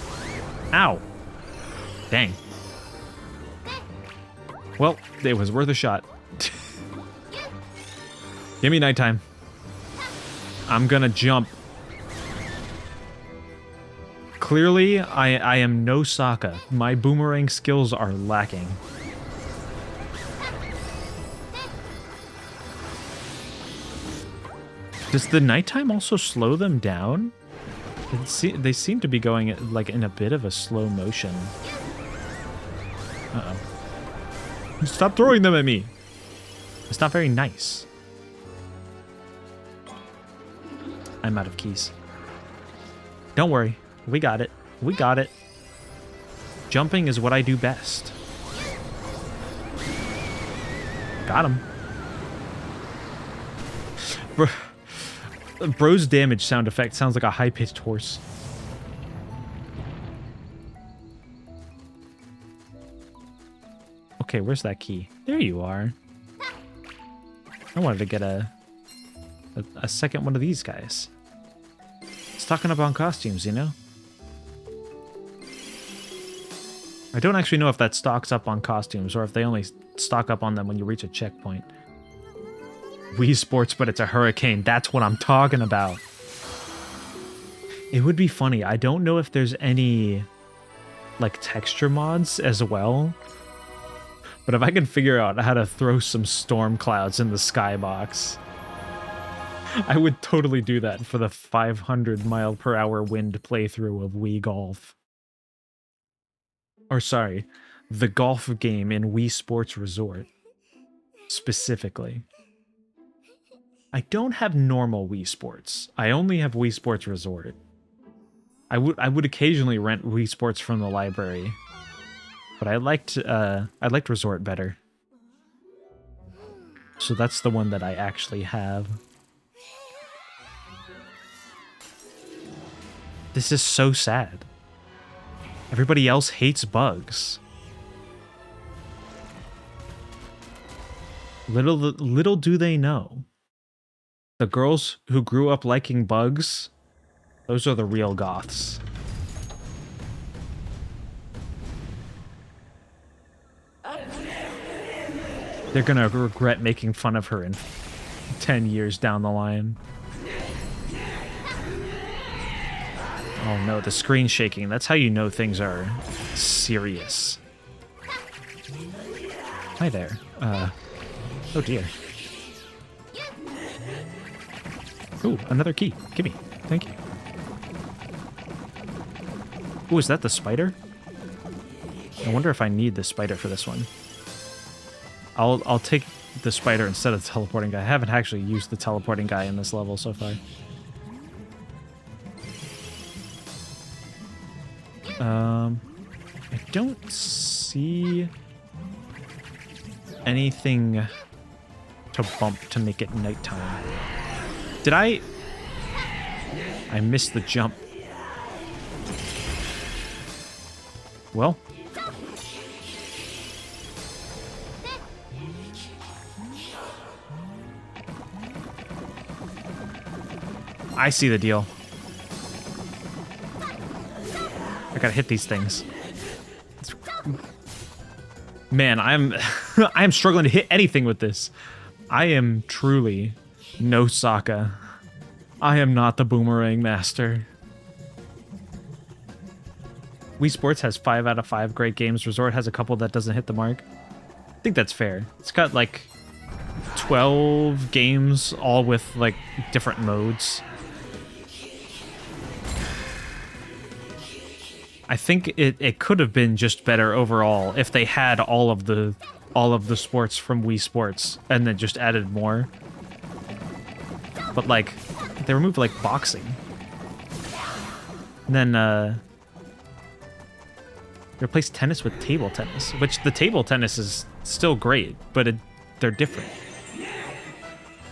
Ow. Dang. Well, it was worth a shot. Give me nighttime. I'm gonna jump. Clearly, I am no Sokka. My boomerang skills are lacking. Does the nighttime also slow them down? They seem to be going like in a bit of a slow motion. Uh-oh. Stop throwing them at me! It's not very nice. I'm out of keys. Don't worry. We got it. We got it. Jumping is what I do best. Got him. Bro's damage sound effect sounds like a high-pitched horse. Okay, where's that key? There you are. I wanted to get a second one of these guys. Stocking up on costumes, you know? I don't actually know if that stocks up on costumes or if they only stock up on them when you reach a checkpoint. Wii Sports, but it's a hurricane. That's what I'm talking about. It would be funny. I don't know if there's any like texture mods as well. But if I can figure out how to throw some storm clouds in the skybox, I would totally do that for the 500 mile per hour wind playthrough of Wii Golf. Or sorry, the golf game in Wii Sports Resort. Specifically. I don't have normal Wii Sports. I only have Wii Sports Resort. I would occasionally rent Wii Sports from the library. But I liked Resort better. So that's the one that I actually have. This is so sad. Everybody else hates bugs. Little do they know. The girls who grew up liking bugs, those are the real goths. They're gonna regret making fun of her in 10 years down the line. Oh no, the screen's shaking. That's how you know things are serious. Hi there. Oh dear. Ooh, another key. Gimme. Thank you. Ooh, is that the spider? I wonder if I need the spider for this one. I'll take the spider instead of the teleporting guy. I haven't actually used the teleporting guy in this level so far. I don't see anything to bump to make it nighttime. Did I missed the jump. Well. I see the deal. I gotta hit these things. Man, I'm I'm struggling to hit anything with this. I am truly no Sokka. I am not the boomerang master. Wii Sports has 5 out of 5 great games. Resort has a couple that doesn't hit the mark. I think that's fair. It's got like 12 games, all with like different modes. I think it could have been just better overall if they had all of the sports from Wii Sports and then just added more. But like they removed like boxing. And then replaced tennis with table tennis, which the table tennis is still great, but they're different.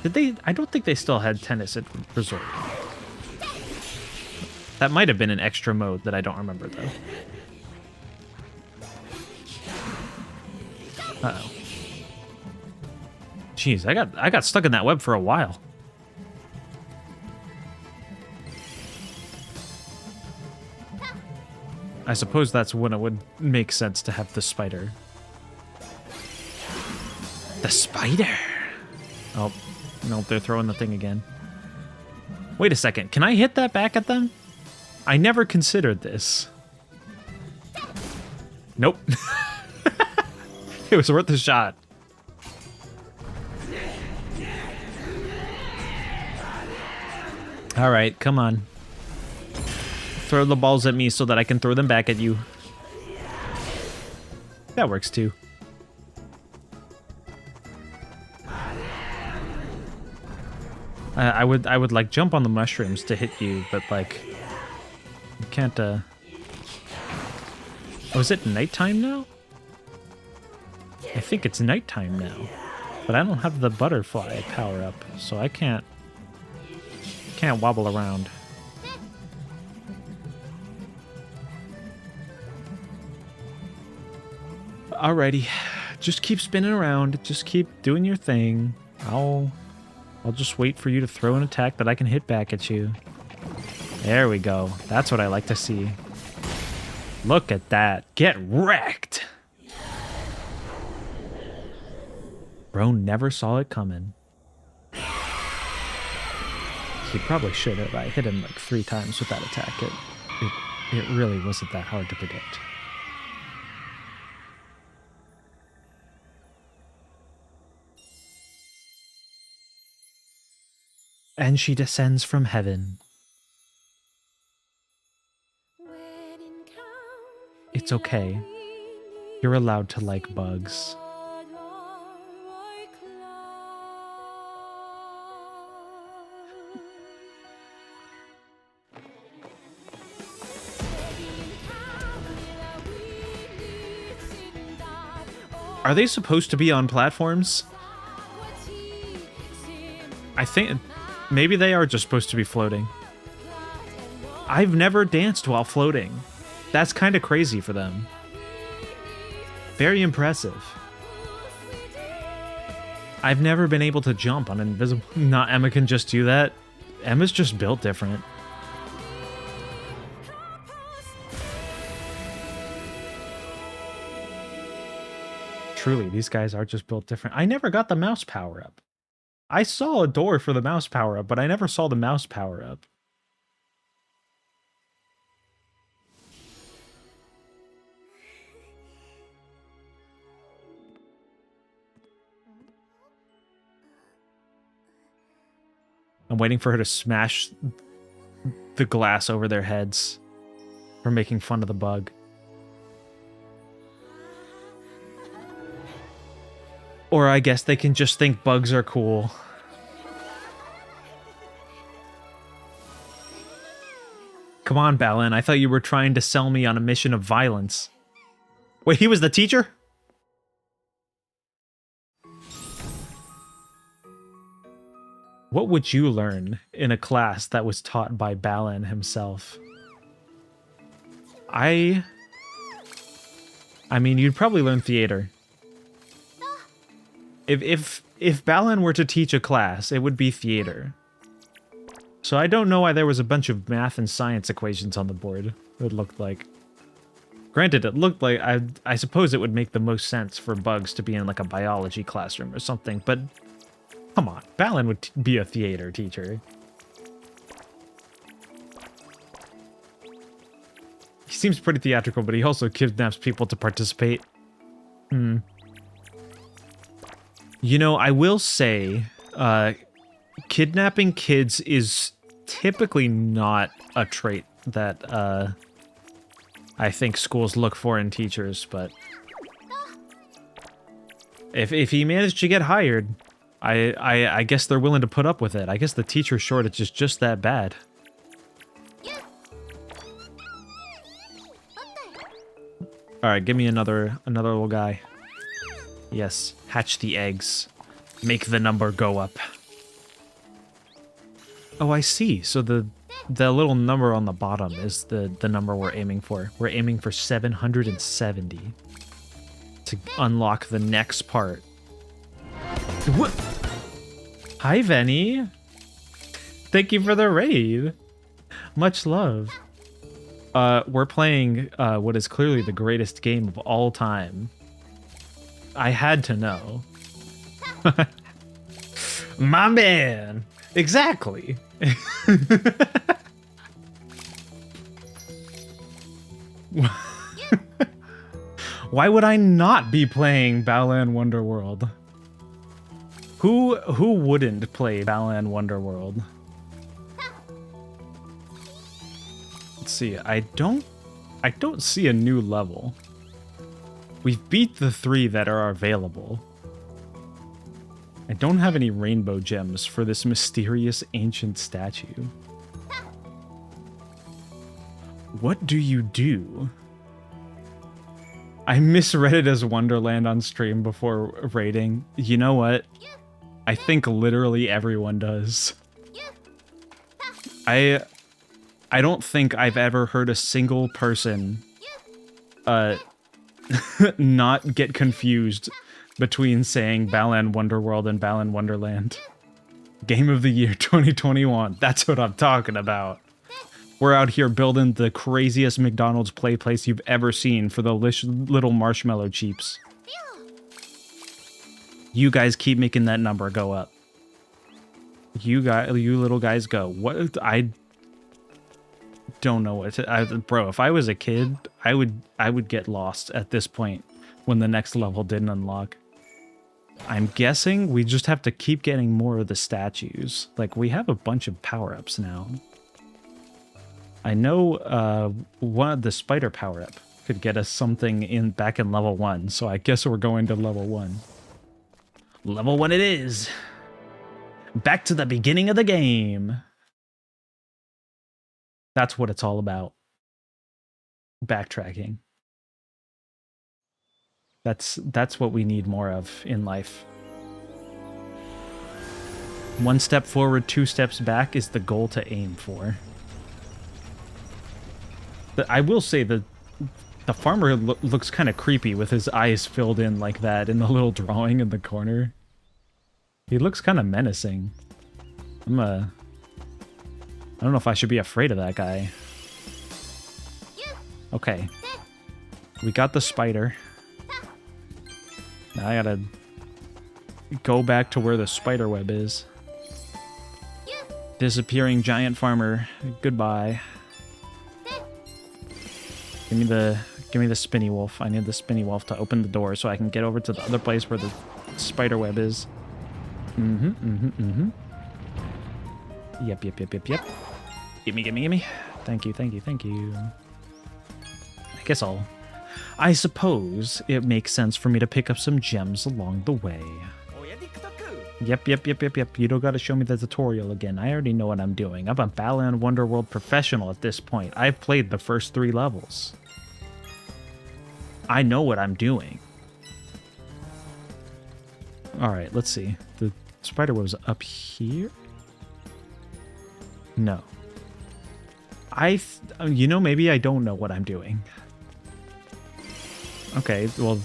Did they? I don't think they still had tennis at Resort. That might have been an extra mode that I don't remember, though. Uh-oh. Jeez, I got stuck in that web for a while. I suppose that's when it would make sense to have the spider. The spider! Oh, no, they're throwing the thing again. Wait a second, can I hit that back at them? I never considered this. Nope. It was worth a shot. All right, come on. Throw the balls at me so that I can throw them back at you. That works too. I would like jump on the mushrooms to hit you, but like you can't. Oh, is it nighttime now? I think it's nighttime now, but I don't have the butterfly power up, so I can't wobble around. Alrighty, just keep spinning around. Just keep doing your thing. I'll just wait for you to throw an attack that I can hit back at you. There we go. That's what I like to see. Look at that. Get wrecked. Bro never saw it coming. He probably should have. I hit him like 3 times with that attack. It really wasn't that hard to predict. And she descends from heaven. It's okay. You're allowed to like bugs. Are they supposed to be on platforms? I think maybe they are just supposed to be floating. I've never danced while floating. That's kind of crazy for them. Very impressive. I've never been able to jump on invisible. Not Emma can just do that. Emma's just built different. Truly, these guys are just built different. I never got the mouse power up. I saw a door for the mouse power up, but I never saw the mouse power up. I'm waiting for her to smash the glass over their heads for making fun of the bug. Or I guess they can just think bugs are cool. Come on, Balin. I thought you were trying to sell me on a mission of violence. Wait, he was the teacher? What would you learn in a class that was taught by Balin himself? I mean, you'd probably learn theater. If Balin were to teach a class, it would be theater. So I don't know why there was a bunch of math and science equations on the board, it looked like. Granted, it looked like, I suppose it would make the most sense for bugs to be in like a biology classroom or something, but come on, Balin would be a theater teacher. He seems pretty theatrical, but he also kidnaps people to participate. You know, I will say, kidnapping kids is typically not a trait that, I think schools look for in teachers, but if he managed to get hired, I guess they're willing to put up with it. I guess the teacher shortage is just that bad. Alright, give me another little guy. Yes, hatch the eggs. Make the number go up. Oh, I see. So the little number on the bottom is the number we're aiming for. We're aiming for 770 to unlock the next part. What? Hi, Venny. Thank you for the raid. Much love. We're playing what is clearly the greatest game of all time. I had to know. My man. Exactly. Why would I not be playing Balan Wonderworld? Who wouldn't play Balan Wonderworld? Let's see. I don't see a new level. We've beat the 3 that are available. I don't have any rainbow gems for this mysterious ancient statue. What do you do? I misread it as Wonderland on stream before raiding. You know what? I think literally everyone does. I don't think I've ever heard a single person not get confused between saying Balan Wonderworld and Balan Wonderland. Game of the Year 2021. That's what I'm talking about. We're out here building the craziest McDonald's play place you've ever seen for the little marshmallow cheeps. You guys keep making that number go up. You little guys go. What? I don't know what to, bro, if I was a kid, I would get lost at this point when the next level didn't unlock. I'm guessing we just have to keep getting more of the statues. Like, we have a bunch of power-ups now. I know one of the spider power-up could get us something back in level 1, so I guess we're going to level 1. Level 1 it is! Back to the beginning of the game! That's what it's all about. Backtracking. That's what we need more of in life. 1 step forward, 2 steps back is the goal to aim for. I will say that the farmer looks kind of creepy with his eyes filled in like that in the little drawing in the corner. He looks kind of menacing. I don't know if I should be afraid of that guy. Okay. We got the spider. Now I gotta go back to where the spider web is. Disappearing giant farmer. Goodbye. Give me the spinny wolf. I need the spinny wolf to open the door so I can get over to the other place where the spider web is. Yep. Gimme. Thank you. I guess I'll I suppose it makes sense for me to pick up some gems along the way. Yep. You don't gotta show me the tutorial again. I already know what I'm doing. I'm a Balan Wonderworld professional at this point. I've played the first 3 levels. I know what I'm doing. Alright, let's see. The spider was up here? No. You know, maybe I don't know what I'm doing. Okay, well,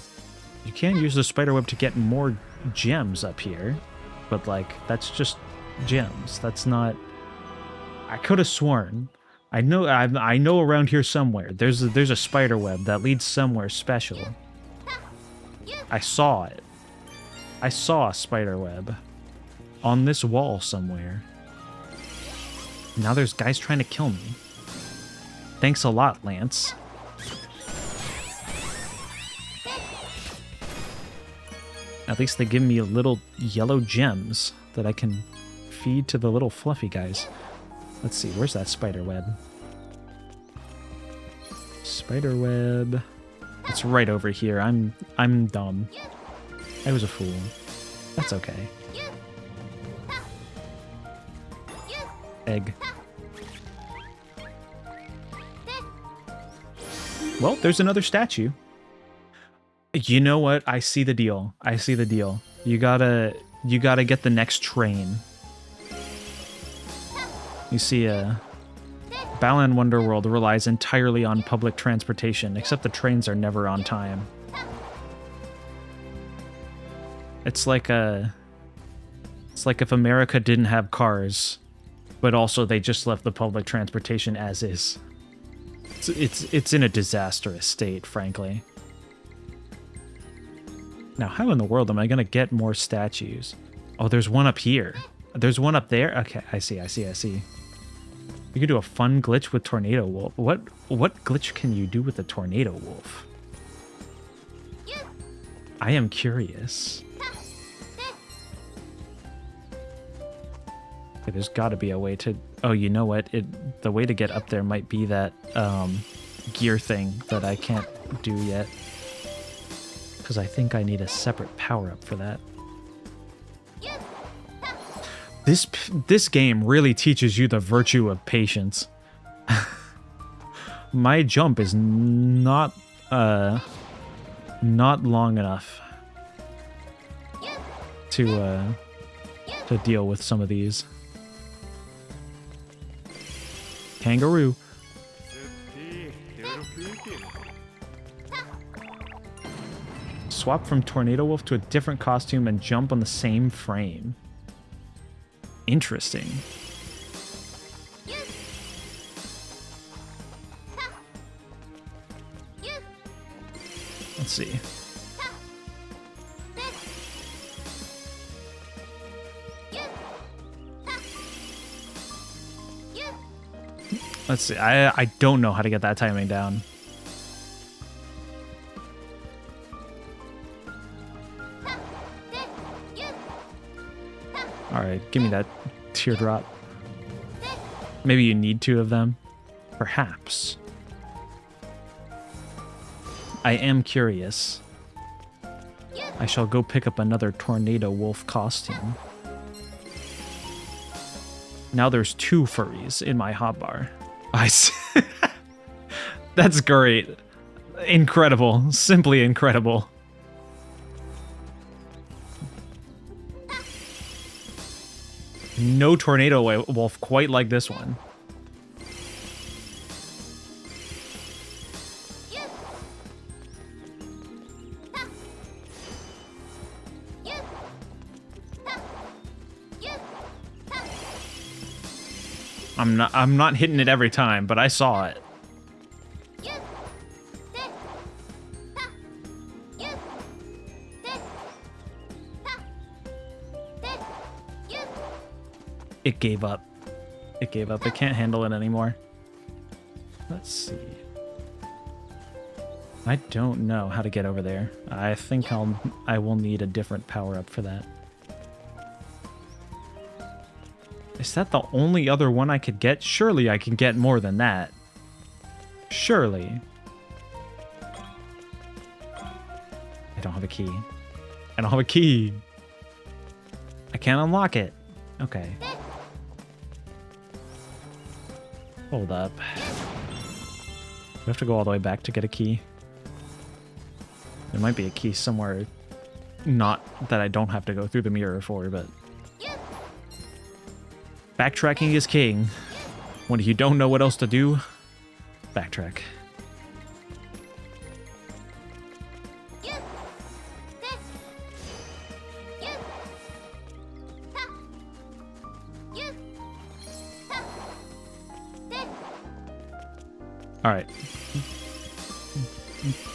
you can use the spiderweb to get more gems up here. But, like, that's just gems. That's not... I could have sworn. I know around here somewhere. There's a spider web that leads somewhere special. I saw it. I saw a spider web on this wall somewhere. Now there's guys trying to kill me. Thanks a lot, Lance. At least they give me little yellow gems that I can feed to the little fluffy guys. Let's see, where's that spider web? Spider web. It's right over here. I'm dumb. I was a fool. That's okay. Egg. Well, there's another statue. You know what? I see the deal. I see the deal. You gotta get the next train. You see, Balan Wonderworld relies entirely on public transportation, except the trains are never on time. It's like if America didn't have cars, but also they just left the public transportation as is. It's in a disastrous state, frankly. Now, how in the world am I gonna get more statues? Oh, there's one up here. There's one up there? Okay, I see. You can do a fun glitch with Tornado Wolf. What glitch can you do with the Tornado Wolf? I am curious. Okay, there's gotta be a way to... Oh, you know what? The way to get up there might be that gear thing that I can't do yet. Because I think I need a separate power-up for that. This game really teaches you the virtue of patience. My jump is not long enough to deal with some of these. Kangaroo. Swap from Tornado Wolf to a different costume and jump on the same frame. Interesting. Let's see. Let's see. I don't know how to get that timing down. Alright, give me that teardrop. Maybe you need 2 of them. Perhaps. I am curious. I shall go pick up another Tornado Wolf costume. Now there's 2 furries in my hotbar. I see. That's great. Incredible. Simply incredible. No Tornado Wolf quite like this one. I'm not hitting it every time, but I saw it. It gave up. It gave up. It can't handle it anymore. Let's see. I don't know how to get over there. I think I will need a different power-up for that. Is that the only other one I could get? Surely I can get more than that. Surely. don't have a key. I don't have a key. I can't unlock it. Okay. Hold up. We have to go all the way back to get a key. There might be a key somewhere, not that I don't have to go through the mirror for, but... Backtracking is king. When you don't know what else to do, backtrack. Alright.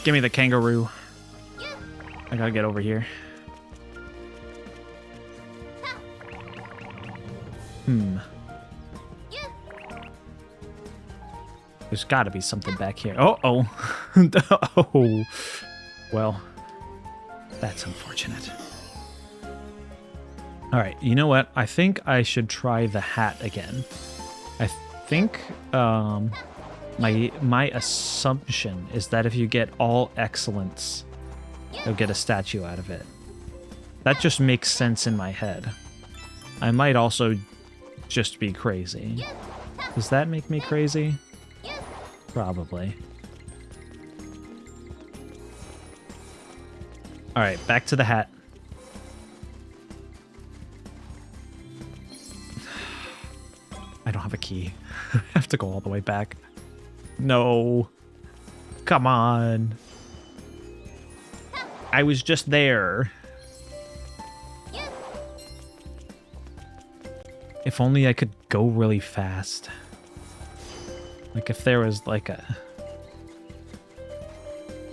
Give me the kangaroo. I gotta get over here. There's gotta be something back here. Oh. Oh. Well, that's unfortunate. Alright, you know what? I think I should try the hat again. I think, my assumption is that if you get all excellence, you'll get a statue out of it. That just makes sense in my head. I might also just be crazy. Does that make me crazy? Probably. Alright, back to the hat. I don't have a key. I have to go all the way back. No. Come on. I was just there. If only I could go really fast. Like if there was like a...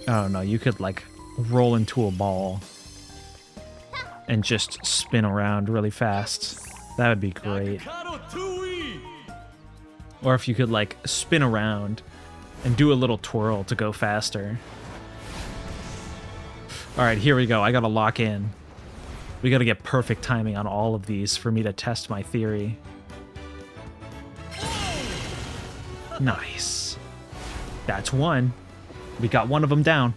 I don't know, you could like roll into a ball and just spin around really fast. That would be great. Or if you could like spin around and do a little twirl to go faster. Alright, here we go. I gotta lock in. We gotta get perfect timing on all of these for me to test my theory. Nice. That's one. We got one of them down.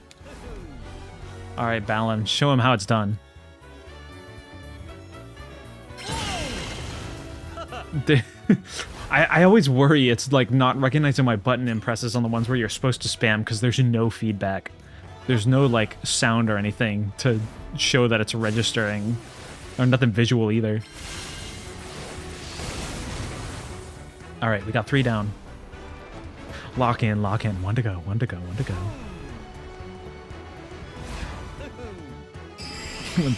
Alright, Balan, show him how it's done. I always worry it's like not recognizing my button impresses on the ones where you're supposed to spam because there's no feedback. There's no like sound or anything to show that it's registering, or nothing visual either. All right, we got 3 down. Lock in, lock in. 1 to go, 1 to go, 1 to go.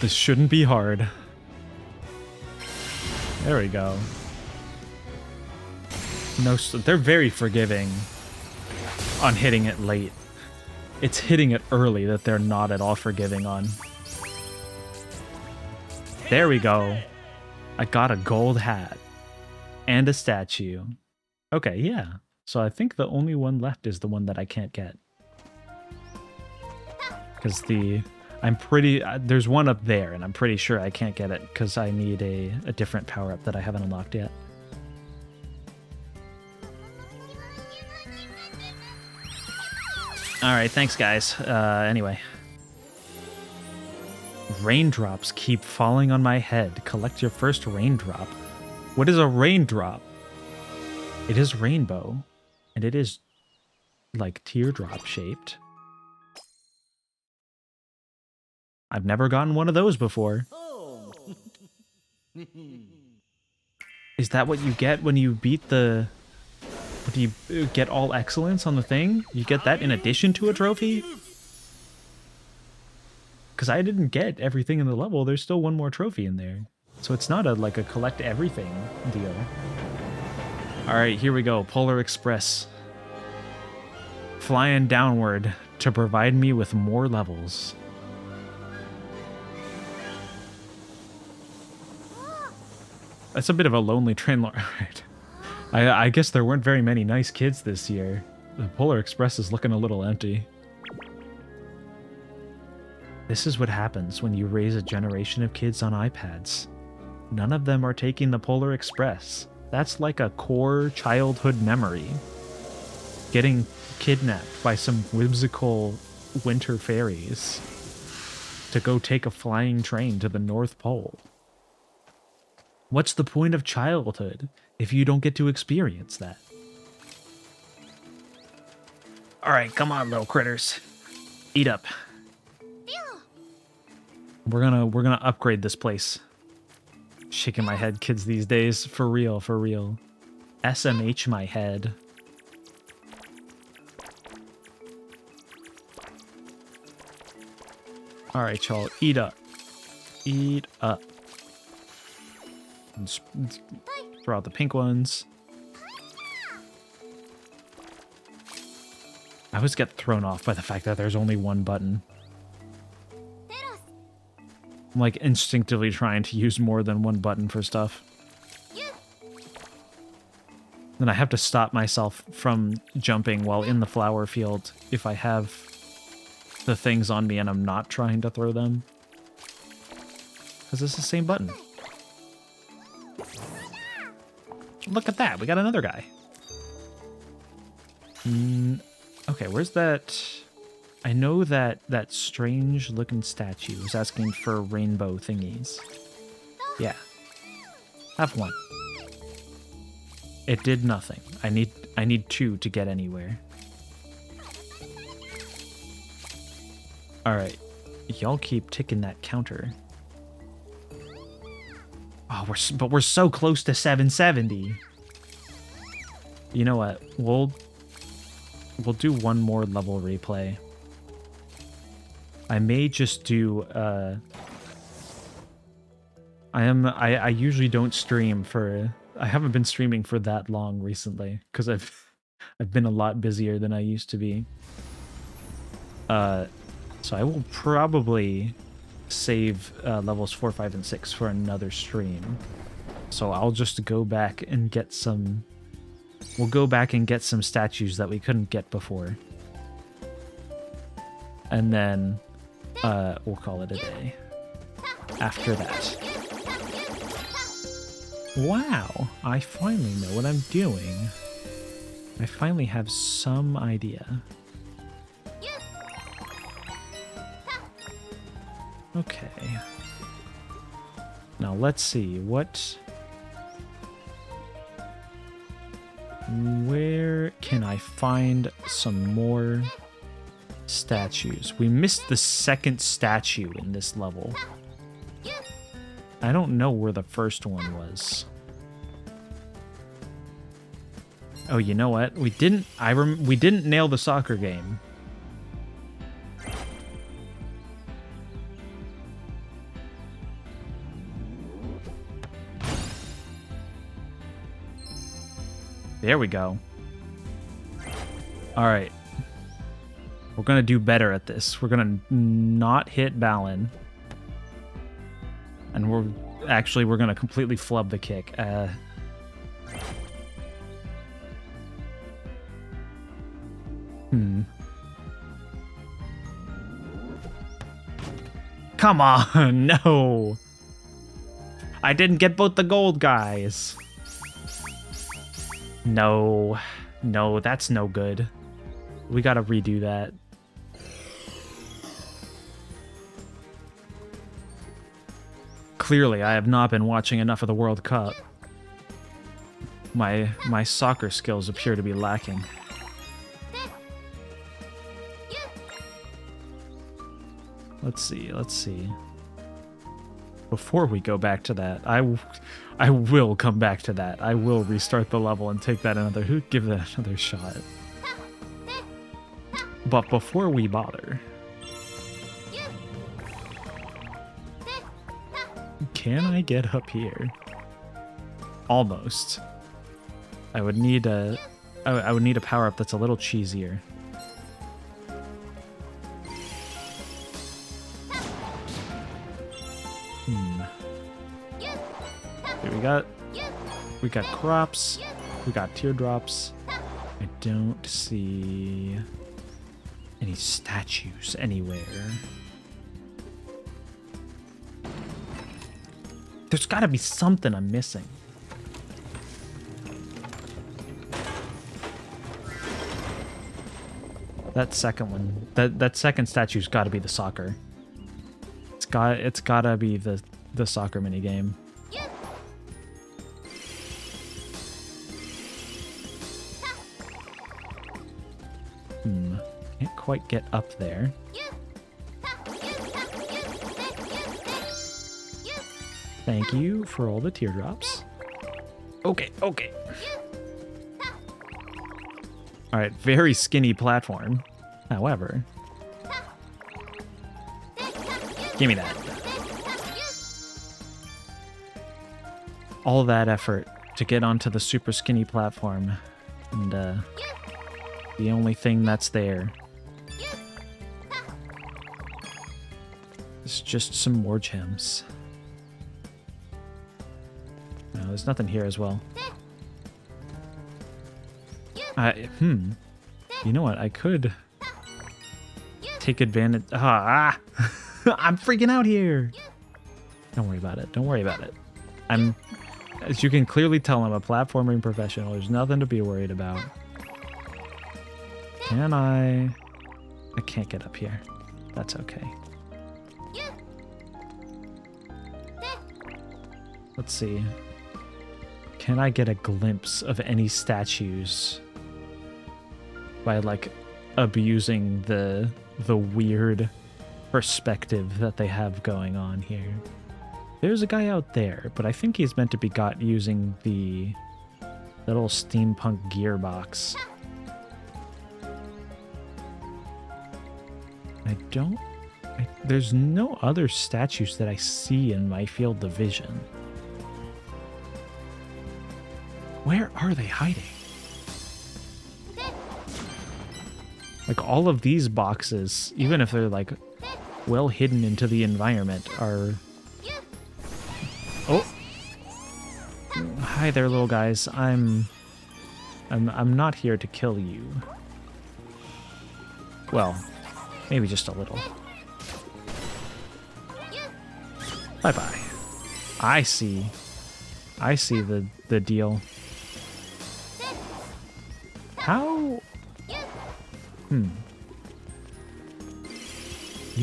This shouldn't be hard. There we go. No, they're very forgiving on hitting it late. It's hitting it early that they're not at all forgiving on. There we go. I got a gold hat and a statue. Okay, yeah. So I think the only one left is the one that I can't get. Because I'm pretty... there's one up there, and I'm pretty sure I can't get it because I need a different power-up that I haven't unlocked yet. Alright, thanks guys. Anyway. Raindrops keep falling on my head. Collect your first raindrop. What is a raindrop? It is rainbow. And it is like teardrop shaped. I've never gotten one of those before. Is that what you get when you beat the... Do you get all excellence on the thing? You get that in addition to a trophy? Because I didn't get everything in the level. There's still one more trophy in there. So it's not like a collect everything deal. Alright, here we go. Polar Express. Flying downward to provide me with more levels. That's a bit of a lonely train. Alright. I guess there weren't very many nice kids this year. The Polar Express is looking a little empty. This is what happens when you raise a generation of kids on iPads. None of them are taking the Polar Express. That's like a core childhood memory. Getting kidnapped by some whimsical winter fairies. to go take a flying train to the North Pole. What's the point of childhood if you don't get to experience that? All right, come on, little critters. Eat up. We're gonna upgrade this place. Shaking my head, kids these days. For real, for real. SMH my head. All right, y'all, eat up. Eat up. And throw out the pink ones. I always get thrown off by the fact that there's only one button. I'm like instinctively trying to use more than one button for stuff. Then I have to stop myself from jumping while in the flower field if I have the things on me and I'm not trying to throw them. Because it's the same button. Look at that, we got another guy. Okay, where's that? I know that that strange looking statue was asking for rainbow thingies. Yeah. Have one. It did nothing. I need 2 to get anywhere. Alright. Y'all keep ticking that counter. Oh, we're so close to 770. You know what? We'll do one more level replay. I may just do I usually don't stream for I haven't been streaming for that long recently because I've been a lot busier than I used to be. So I will probably save levels 4, 5, and 6 for another stream. So I'll just go back and get some. We'll go back and get some statues that we couldn't get before. And then we'll call it a day after that. Wow, I finally know what I'm doing. I finally have some idea. Okay. Now let's see, where can I find some more statues? We missed the second statue in this level. I don't know where the first one was. Oh, you know what? We didn't nail the soccer game. There we go. All right. We're going to do better at this. We're going to not hit Balin. And we're going to completely flub the kick. Come on, no. I didn't get both the gold guys. No, that's no good. We gotta redo that. Clearly, I have not been watching enough of the World Cup. My soccer skills appear to be lacking. Let's see. Before we go back to that, I will come back to that. I will restart the level and give that another shot. But before we bother, can I get up here? Almost. I would need a power up that's a little cheesier. Here we got crops, we got teardrops. I don't see any statues anywhere. There's got to be something I'm missing. That second one, that second statue's got to be the soccer. gotta be the soccer mini game. Can't quite get up there. Thank you for all the teardrops. Okay, okay. Alright, very skinny platform. However, give me that. All that effort to get onto the super skinny platform, and the only thing that's there is just some more gems. No, there's nothing here as well. You know what? I could take advantage. I'm freaking out here. Don't worry about it. Don't worry about it. As you can clearly tell, I'm a platforming professional. There's nothing to be worried about. Can I can't get up here. That's okay. Let's see. Can I get a glimpse of any statues by, like, abusing the weird perspective that they have going on here? There's a guy out there, but I think he's meant to be got using the little steampunk gearbox. There's no other statues that I see in my field of vision. Where are they hiding? Like, all of these boxes, even if they're, like, well hidden into the environment, are... Oh! Hi there, little guys. I'm not here to kill you. Well, maybe just a little. Bye-bye. I see the deal. How? You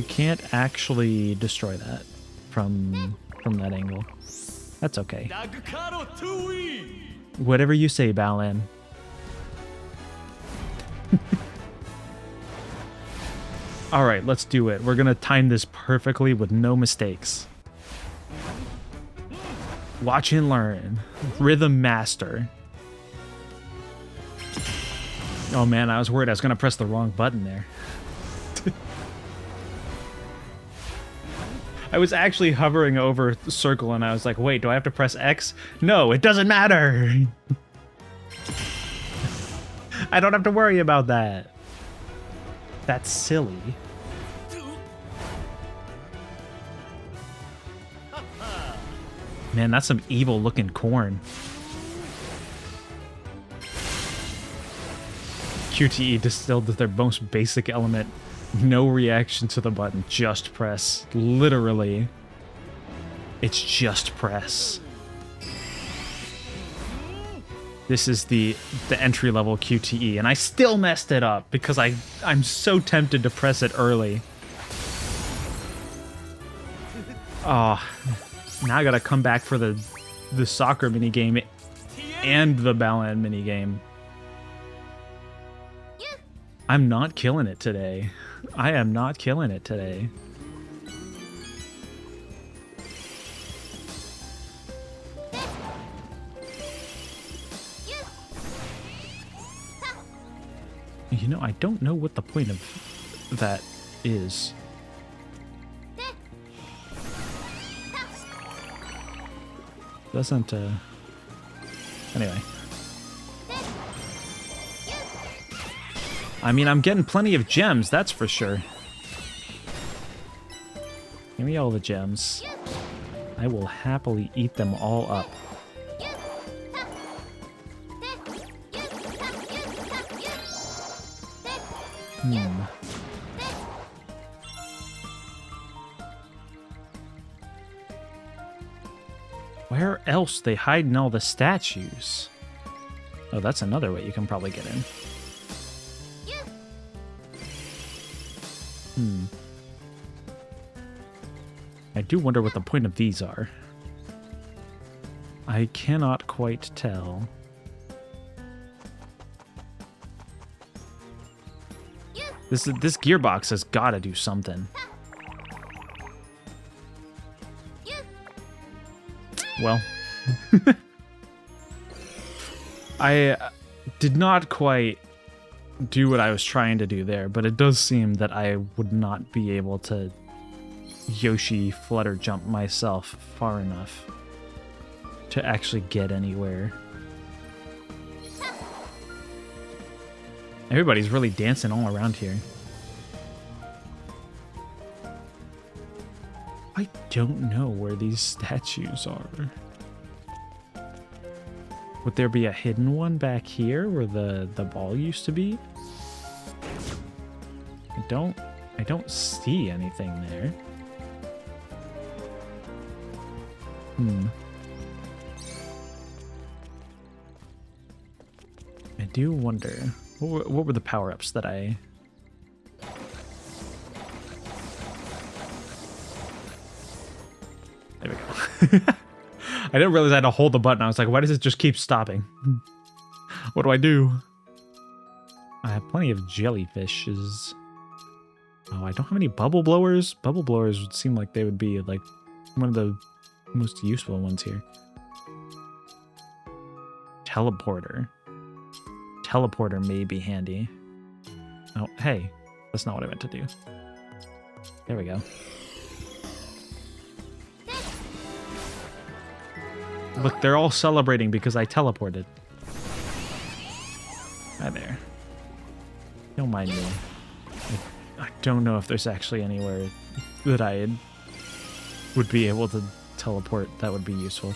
can't actually destroy that from that angle. That's okay. Whatever you say, Balan. Alright, let's do it. We're gonna time this perfectly with no mistakes. Watch and learn. Rhythm Master. Oh man, I was worried I was gonna press the wrong button there. I was actually hovering over the circle and I was like, wait, do I have to press X? No, it doesn't matter! I don't have to worry about that. That's silly. Man, that's some evil looking corn. QTE distilled to their most basic element. No reaction to the button, just press. Literally. It's just press. This is the entry-level QTE, and I still messed it up because I'm so tempted to press it early. Oh, now I gotta come back for the soccer minigame and the Balan minigame. I'm not killing it today. I am not killing it today. You know, I don't know what the point of that is. Doesn't, anyway. I mean, I'm getting plenty of gems, that's for sure. Give me all the gems. I will happily eat them all up. Where else they hiding all the statues? Oh, that's another way you can probably get in. I do wonder what the point of these are. I cannot quite tell. This gearbox has got to do something. Well, I did not quite do what I was trying to do there, but it does seem that I would not be able to Yoshi flutter jump myself far enough to actually get anywhere. Everybody's really dancing all around here. I don't know where these statues are. Would there be a hidden one back here where the ball used to be? I don't see anything there. I do wonder, what were the power-ups that I... There we go. I didn't realize I had to hold the button. I was like, why does it just keep stopping? What do I do? I have plenty of jellyfishes. Oh, I don't have any bubble blowers. Bubble blowers would seem like they would be like one of the most useful ones here. Teleporter. Teleporter may be handy. Oh, hey. That's not what I meant to do. There we go. Look, they're all celebrating because I teleported. Hi there. Don't mind me. I don't know if there's actually anywhere that I would be able to teleport that would be useful.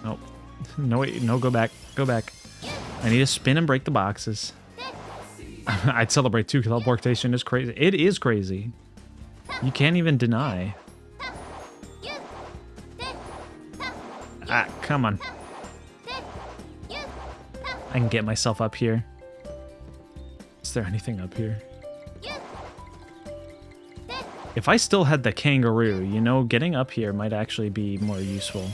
Oh. No, wait. No, go back. Go back. I need to spin and break the boxes. I'd celebrate too. Teleportation is crazy. It is crazy. You can't even deny. Ah, come on. I can get myself up here. Is there anything up here? If I still had the kangaroo, you know, getting up here might actually be more useful.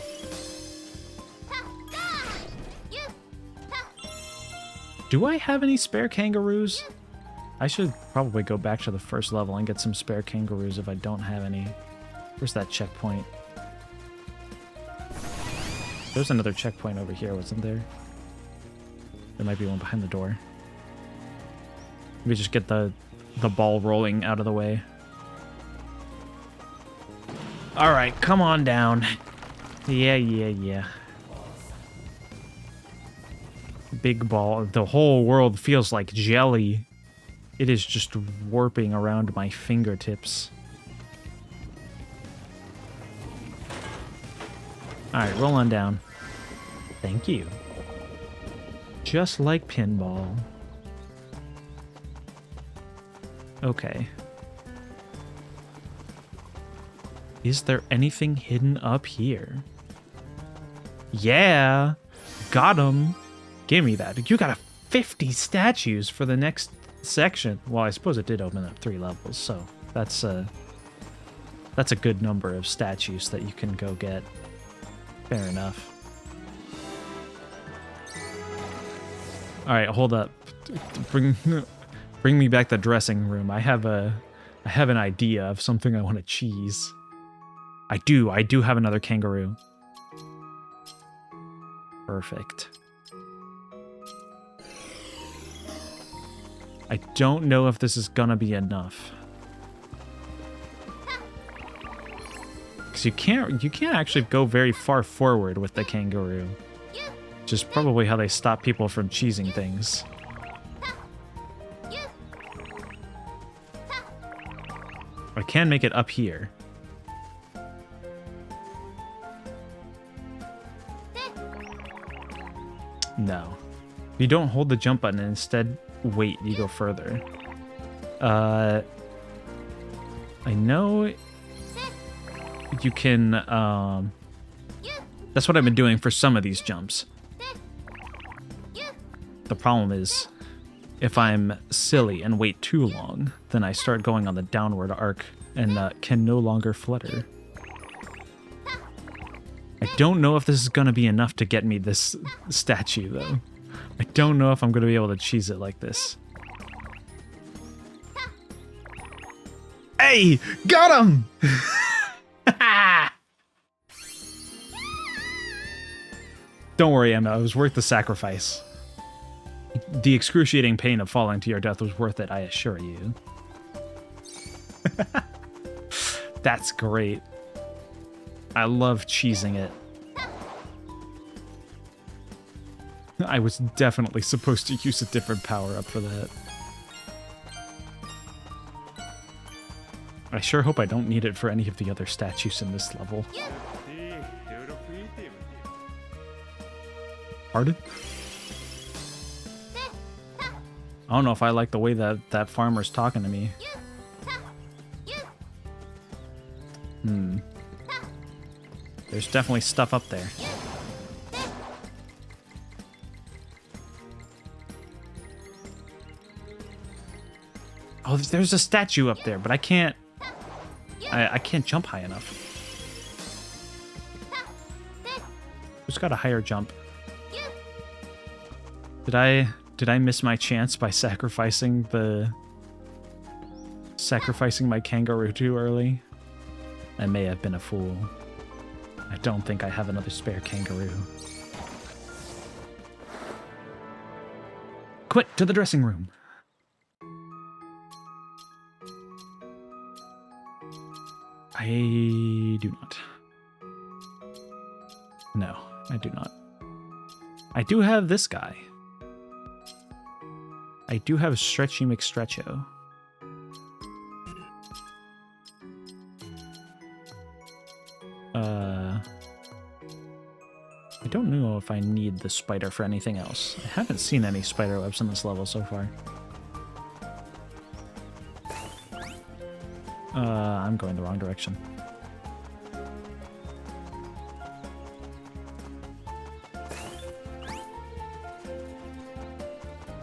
Do I have any spare kangaroos? I should probably go back to the first level and get some spare kangaroos if I don't have any. Where's that checkpoint? There's another checkpoint over here, wasn't there? There might be one behind the door. Maybe just get the ball rolling out of the way. Alright, come on down. Yeah. Big ball. The whole world feels like jelly. It is just warping around my fingertips. Alright, roll on down. Thank you. Just like pinball. Okay. Is there anything hidden up here? Yeah! Got him! Give me that. You got 50 statues for the next section. Well, I suppose it did open up 3 levels, so that's a good number of statues that you can go get. Fair enough. Alright, hold up. Bring me back the dressing room. I have an idea of something I want to cheese. I do have another kangaroo. Perfect. I don't know if this is gonna be enough. Because you can't actually go very far forward with the kangaroo. Which is probably how they stop people from cheesing things. I can make it up here. No. You don't hold the jump button and instead wait, you go further. I know you can, that's what I've been doing for some of these jumps. The problem is, if I'm silly and wait too long, then I start going on the downward arc and can no longer flutter. I don't know if this is going to be enough to get me this statue, though. I don't know if I'm going to be able to cheese it like this. Hey! Got him! Don't worry, Emma. It was worth the sacrifice. The excruciating pain of falling to your death was worth it, I assure you. That's great. I love cheesing it. I was definitely supposed to use a different power-up for that. I sure hope I don't need it for any of the other statues in this level. Pardon? I don't know if I like the way that farmer's talking to me. There's definitely stuff up there. Oh, there's a statue up there, but I can't... I can't jump high enough. Who's got a higher jump? Did I miss my chance by sacrificing my kangaroo too early? I may have been a fool. I don't think I have another spare kangaroo. Quit to the dressing room. I do not. No, I do not. I do have this guy. I do have Stretchy McStretcho. I don't know if I need the spider for anything else. I haven't seen any spider webs in this level so far. I'm going the wrong direction.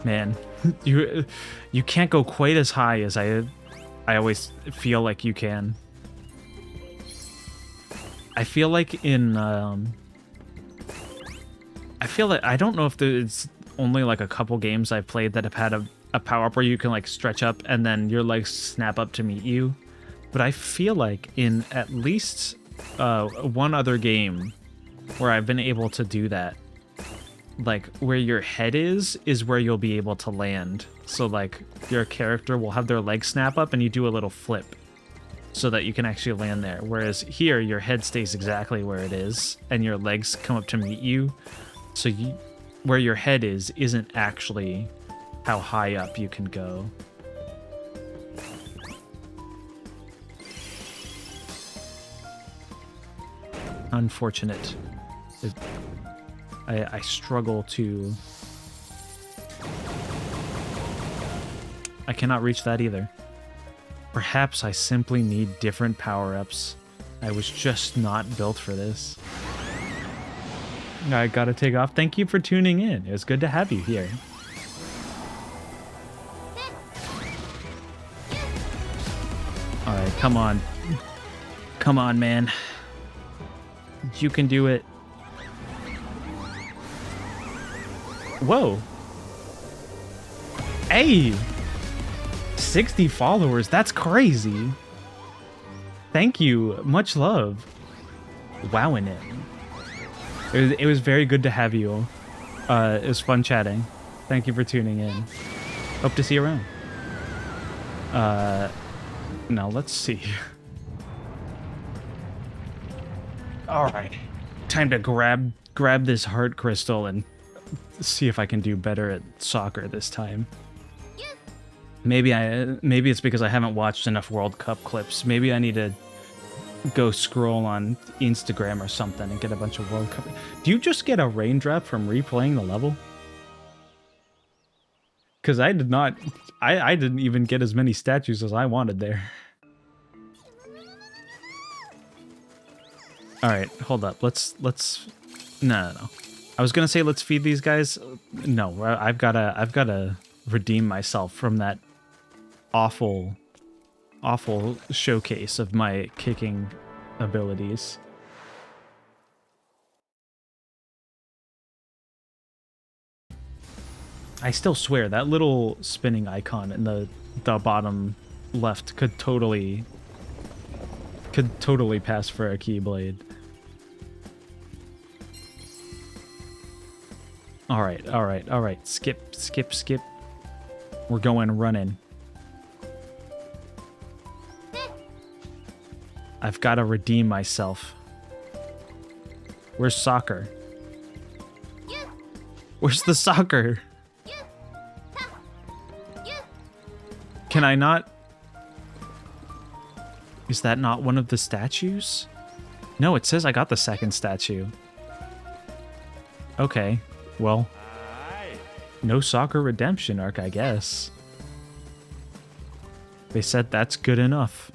Man, you can't go quite as high as I always feel like you can. I feel like in I don't know if it's only like a couple games I've played that have had a power-up where you can like stretch up and then your legs snap up to meet you. But I feel like in at least one other game where I've been able to do that, like where your head is where you'll be able to land. So like your character will have their legs snap up and you do a little flip so that you can actually land there. Whereas here, your head stays exactly where it is and your legs come up to meet you. So where your head is isn't actually how high up you can go. Unfortunate. I struggle to... I cannot reach that either. Perhaps I simply need different power-ups. I was just not built for this. I gotta take off. Thank you for tuning in. It was good to have you here. Alright, come on. Come on, man. You can do it. Whoa. Hey! 60 followers. That's crazy. Thank you. Much love. Wowing it. It was very good to have you. It was fun chatting. Thank you for tuning in. Hope to see you around. Now let's see. All right, time to grab this heart crystal and see if I can do better at soccer this time. Maybe it's because I haven't watched enough World Cup clips. Maybe I need to go scroll on Instagram or something and get a bunch of World Cup. Do you just get a raindrop from replaying the level? Because I did not. I didn't even get as many statues as I wanted there. All right, hold up. Let's. No. I was gonna say let's feed these guys. No, I've gotta redeem myself from that awful awful showcase of my kicking abilities. I still swear that little spinning icon in the bottom left could totally pass for a Keyblade. All right. Skip. We're going running. I've got to redeem myself. Where's soccer? Where's the soccer? Can I not? Is that not one of the statues? No, it says I got the second statue. Okay, well, no soccer redemption arc, I guess. They said that's good enough.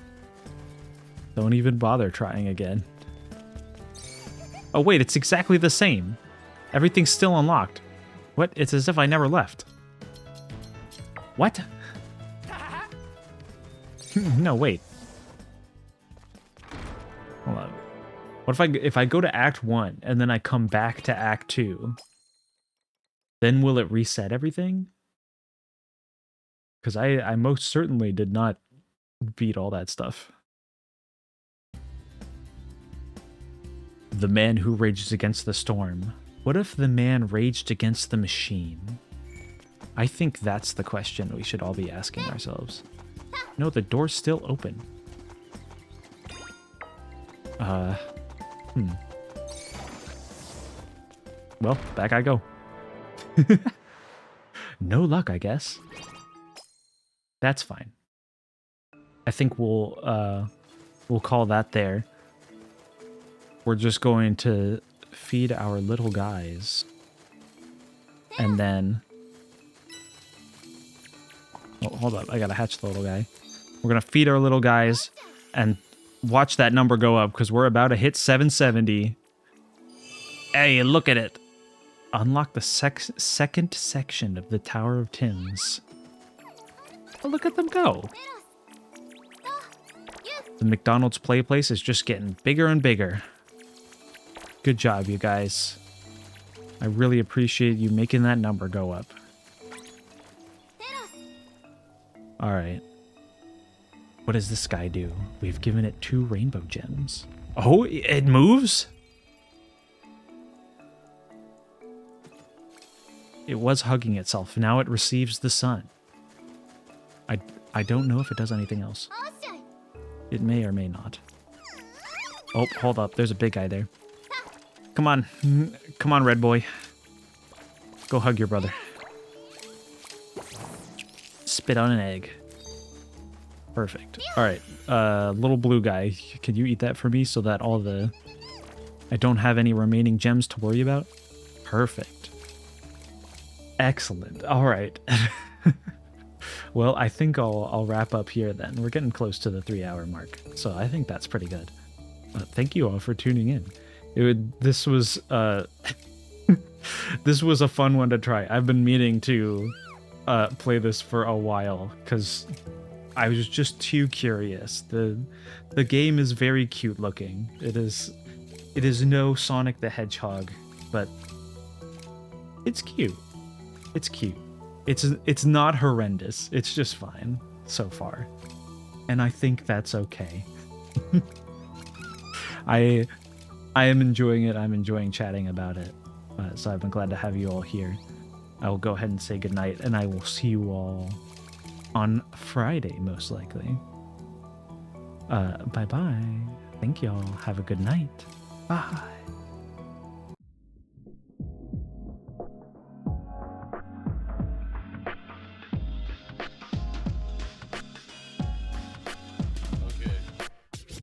Don't even bother trying again. Oh wait, it's exactly the same. Everything's still unlocked. What? It's as if I never left. What? No, wait. Hold on. What if I go to Act 1 and then I come back to Act 2? Then will it reset everything? Because I most certainly did not beat all that stuff. The man who rages against the storm. What if the man raged against the machine? I think that's the question we should all be asking ourselves. No, the door's still open. Well, back I go. No luck, I guess. That's fine. I think we'll call that there. We're just going to feed our little guys. And then... Oh, hold up. I gotta hatch the little guy. We're gonna feed our little guys and watch that number go up because we're about to hit 770. Hey, look at it. Unlock the second section of the Tower of Tins. Oh, look at them go. The McDonald's play place is just getting bigger and bigger. Good job, you guys. I really appreciate you making that number go up. All right. What does this guy do? We've given it 2 rainbow gems. Oh, it moves? It was hugging itself. Now it receives the sun. I don't know if it does anything else. It may or may not. Oh, hold up. There's a big guy there. Come on. Come on, red boy. Go hug your brother. Spit on an egg. Perfect. All right. Little blue guy. Can you eat that for me so that I don't have any remaining gems to worry about? Perfect. Excellent. All right. Well, I think I'll wrap up here then. We're getting close to the 3-hour mark, so I think that's pretty good. Thank you all for tuning in. This was this was a fun one to try. I've been meaning to play this for a while because I was just too curious. The game is very cute looking. It is no Sonic the Hedgehog, but it's cute. It's cute. It's not horrendous. It's just fine so far. And I think that's okay. I am enjoying it. I'm enjoying chatting about it. So I've been glad to have you all here. I will go ahead and say goodnight, and I will see you all on Friday, most likely. Bye-bye. Thank y'all. Have a good night. Bye.